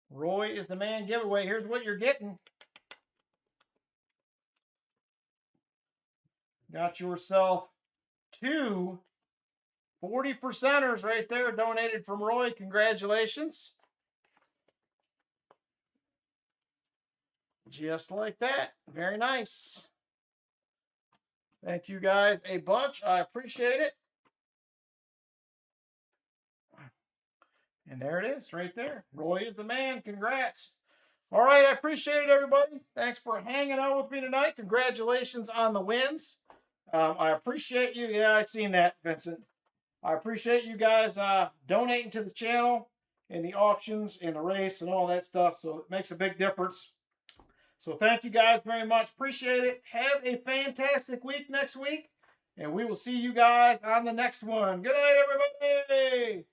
Roy is the man giveaway. Here's what you're getting. Got yourself 2 40%ers right there donated from Roy. Congratulations. Just like that. Very nice. Thank you guys a bunch. I appreciate it. And there it is right there. Roy is the man. Congrats. All right. I appreciate it, everybody. Thanks for hanging out with me tonight. Congratulations on the wins. I appreciate you. Yeah, I seen that, Vincent. I appreciate you guys donating to the channel and the auctions and the race and all that stuff. So it makes a big difference. So thank you guys very much. Appreciate it. Have a fantastic week next week. And we will see you guys on the next one. Good night, everybody.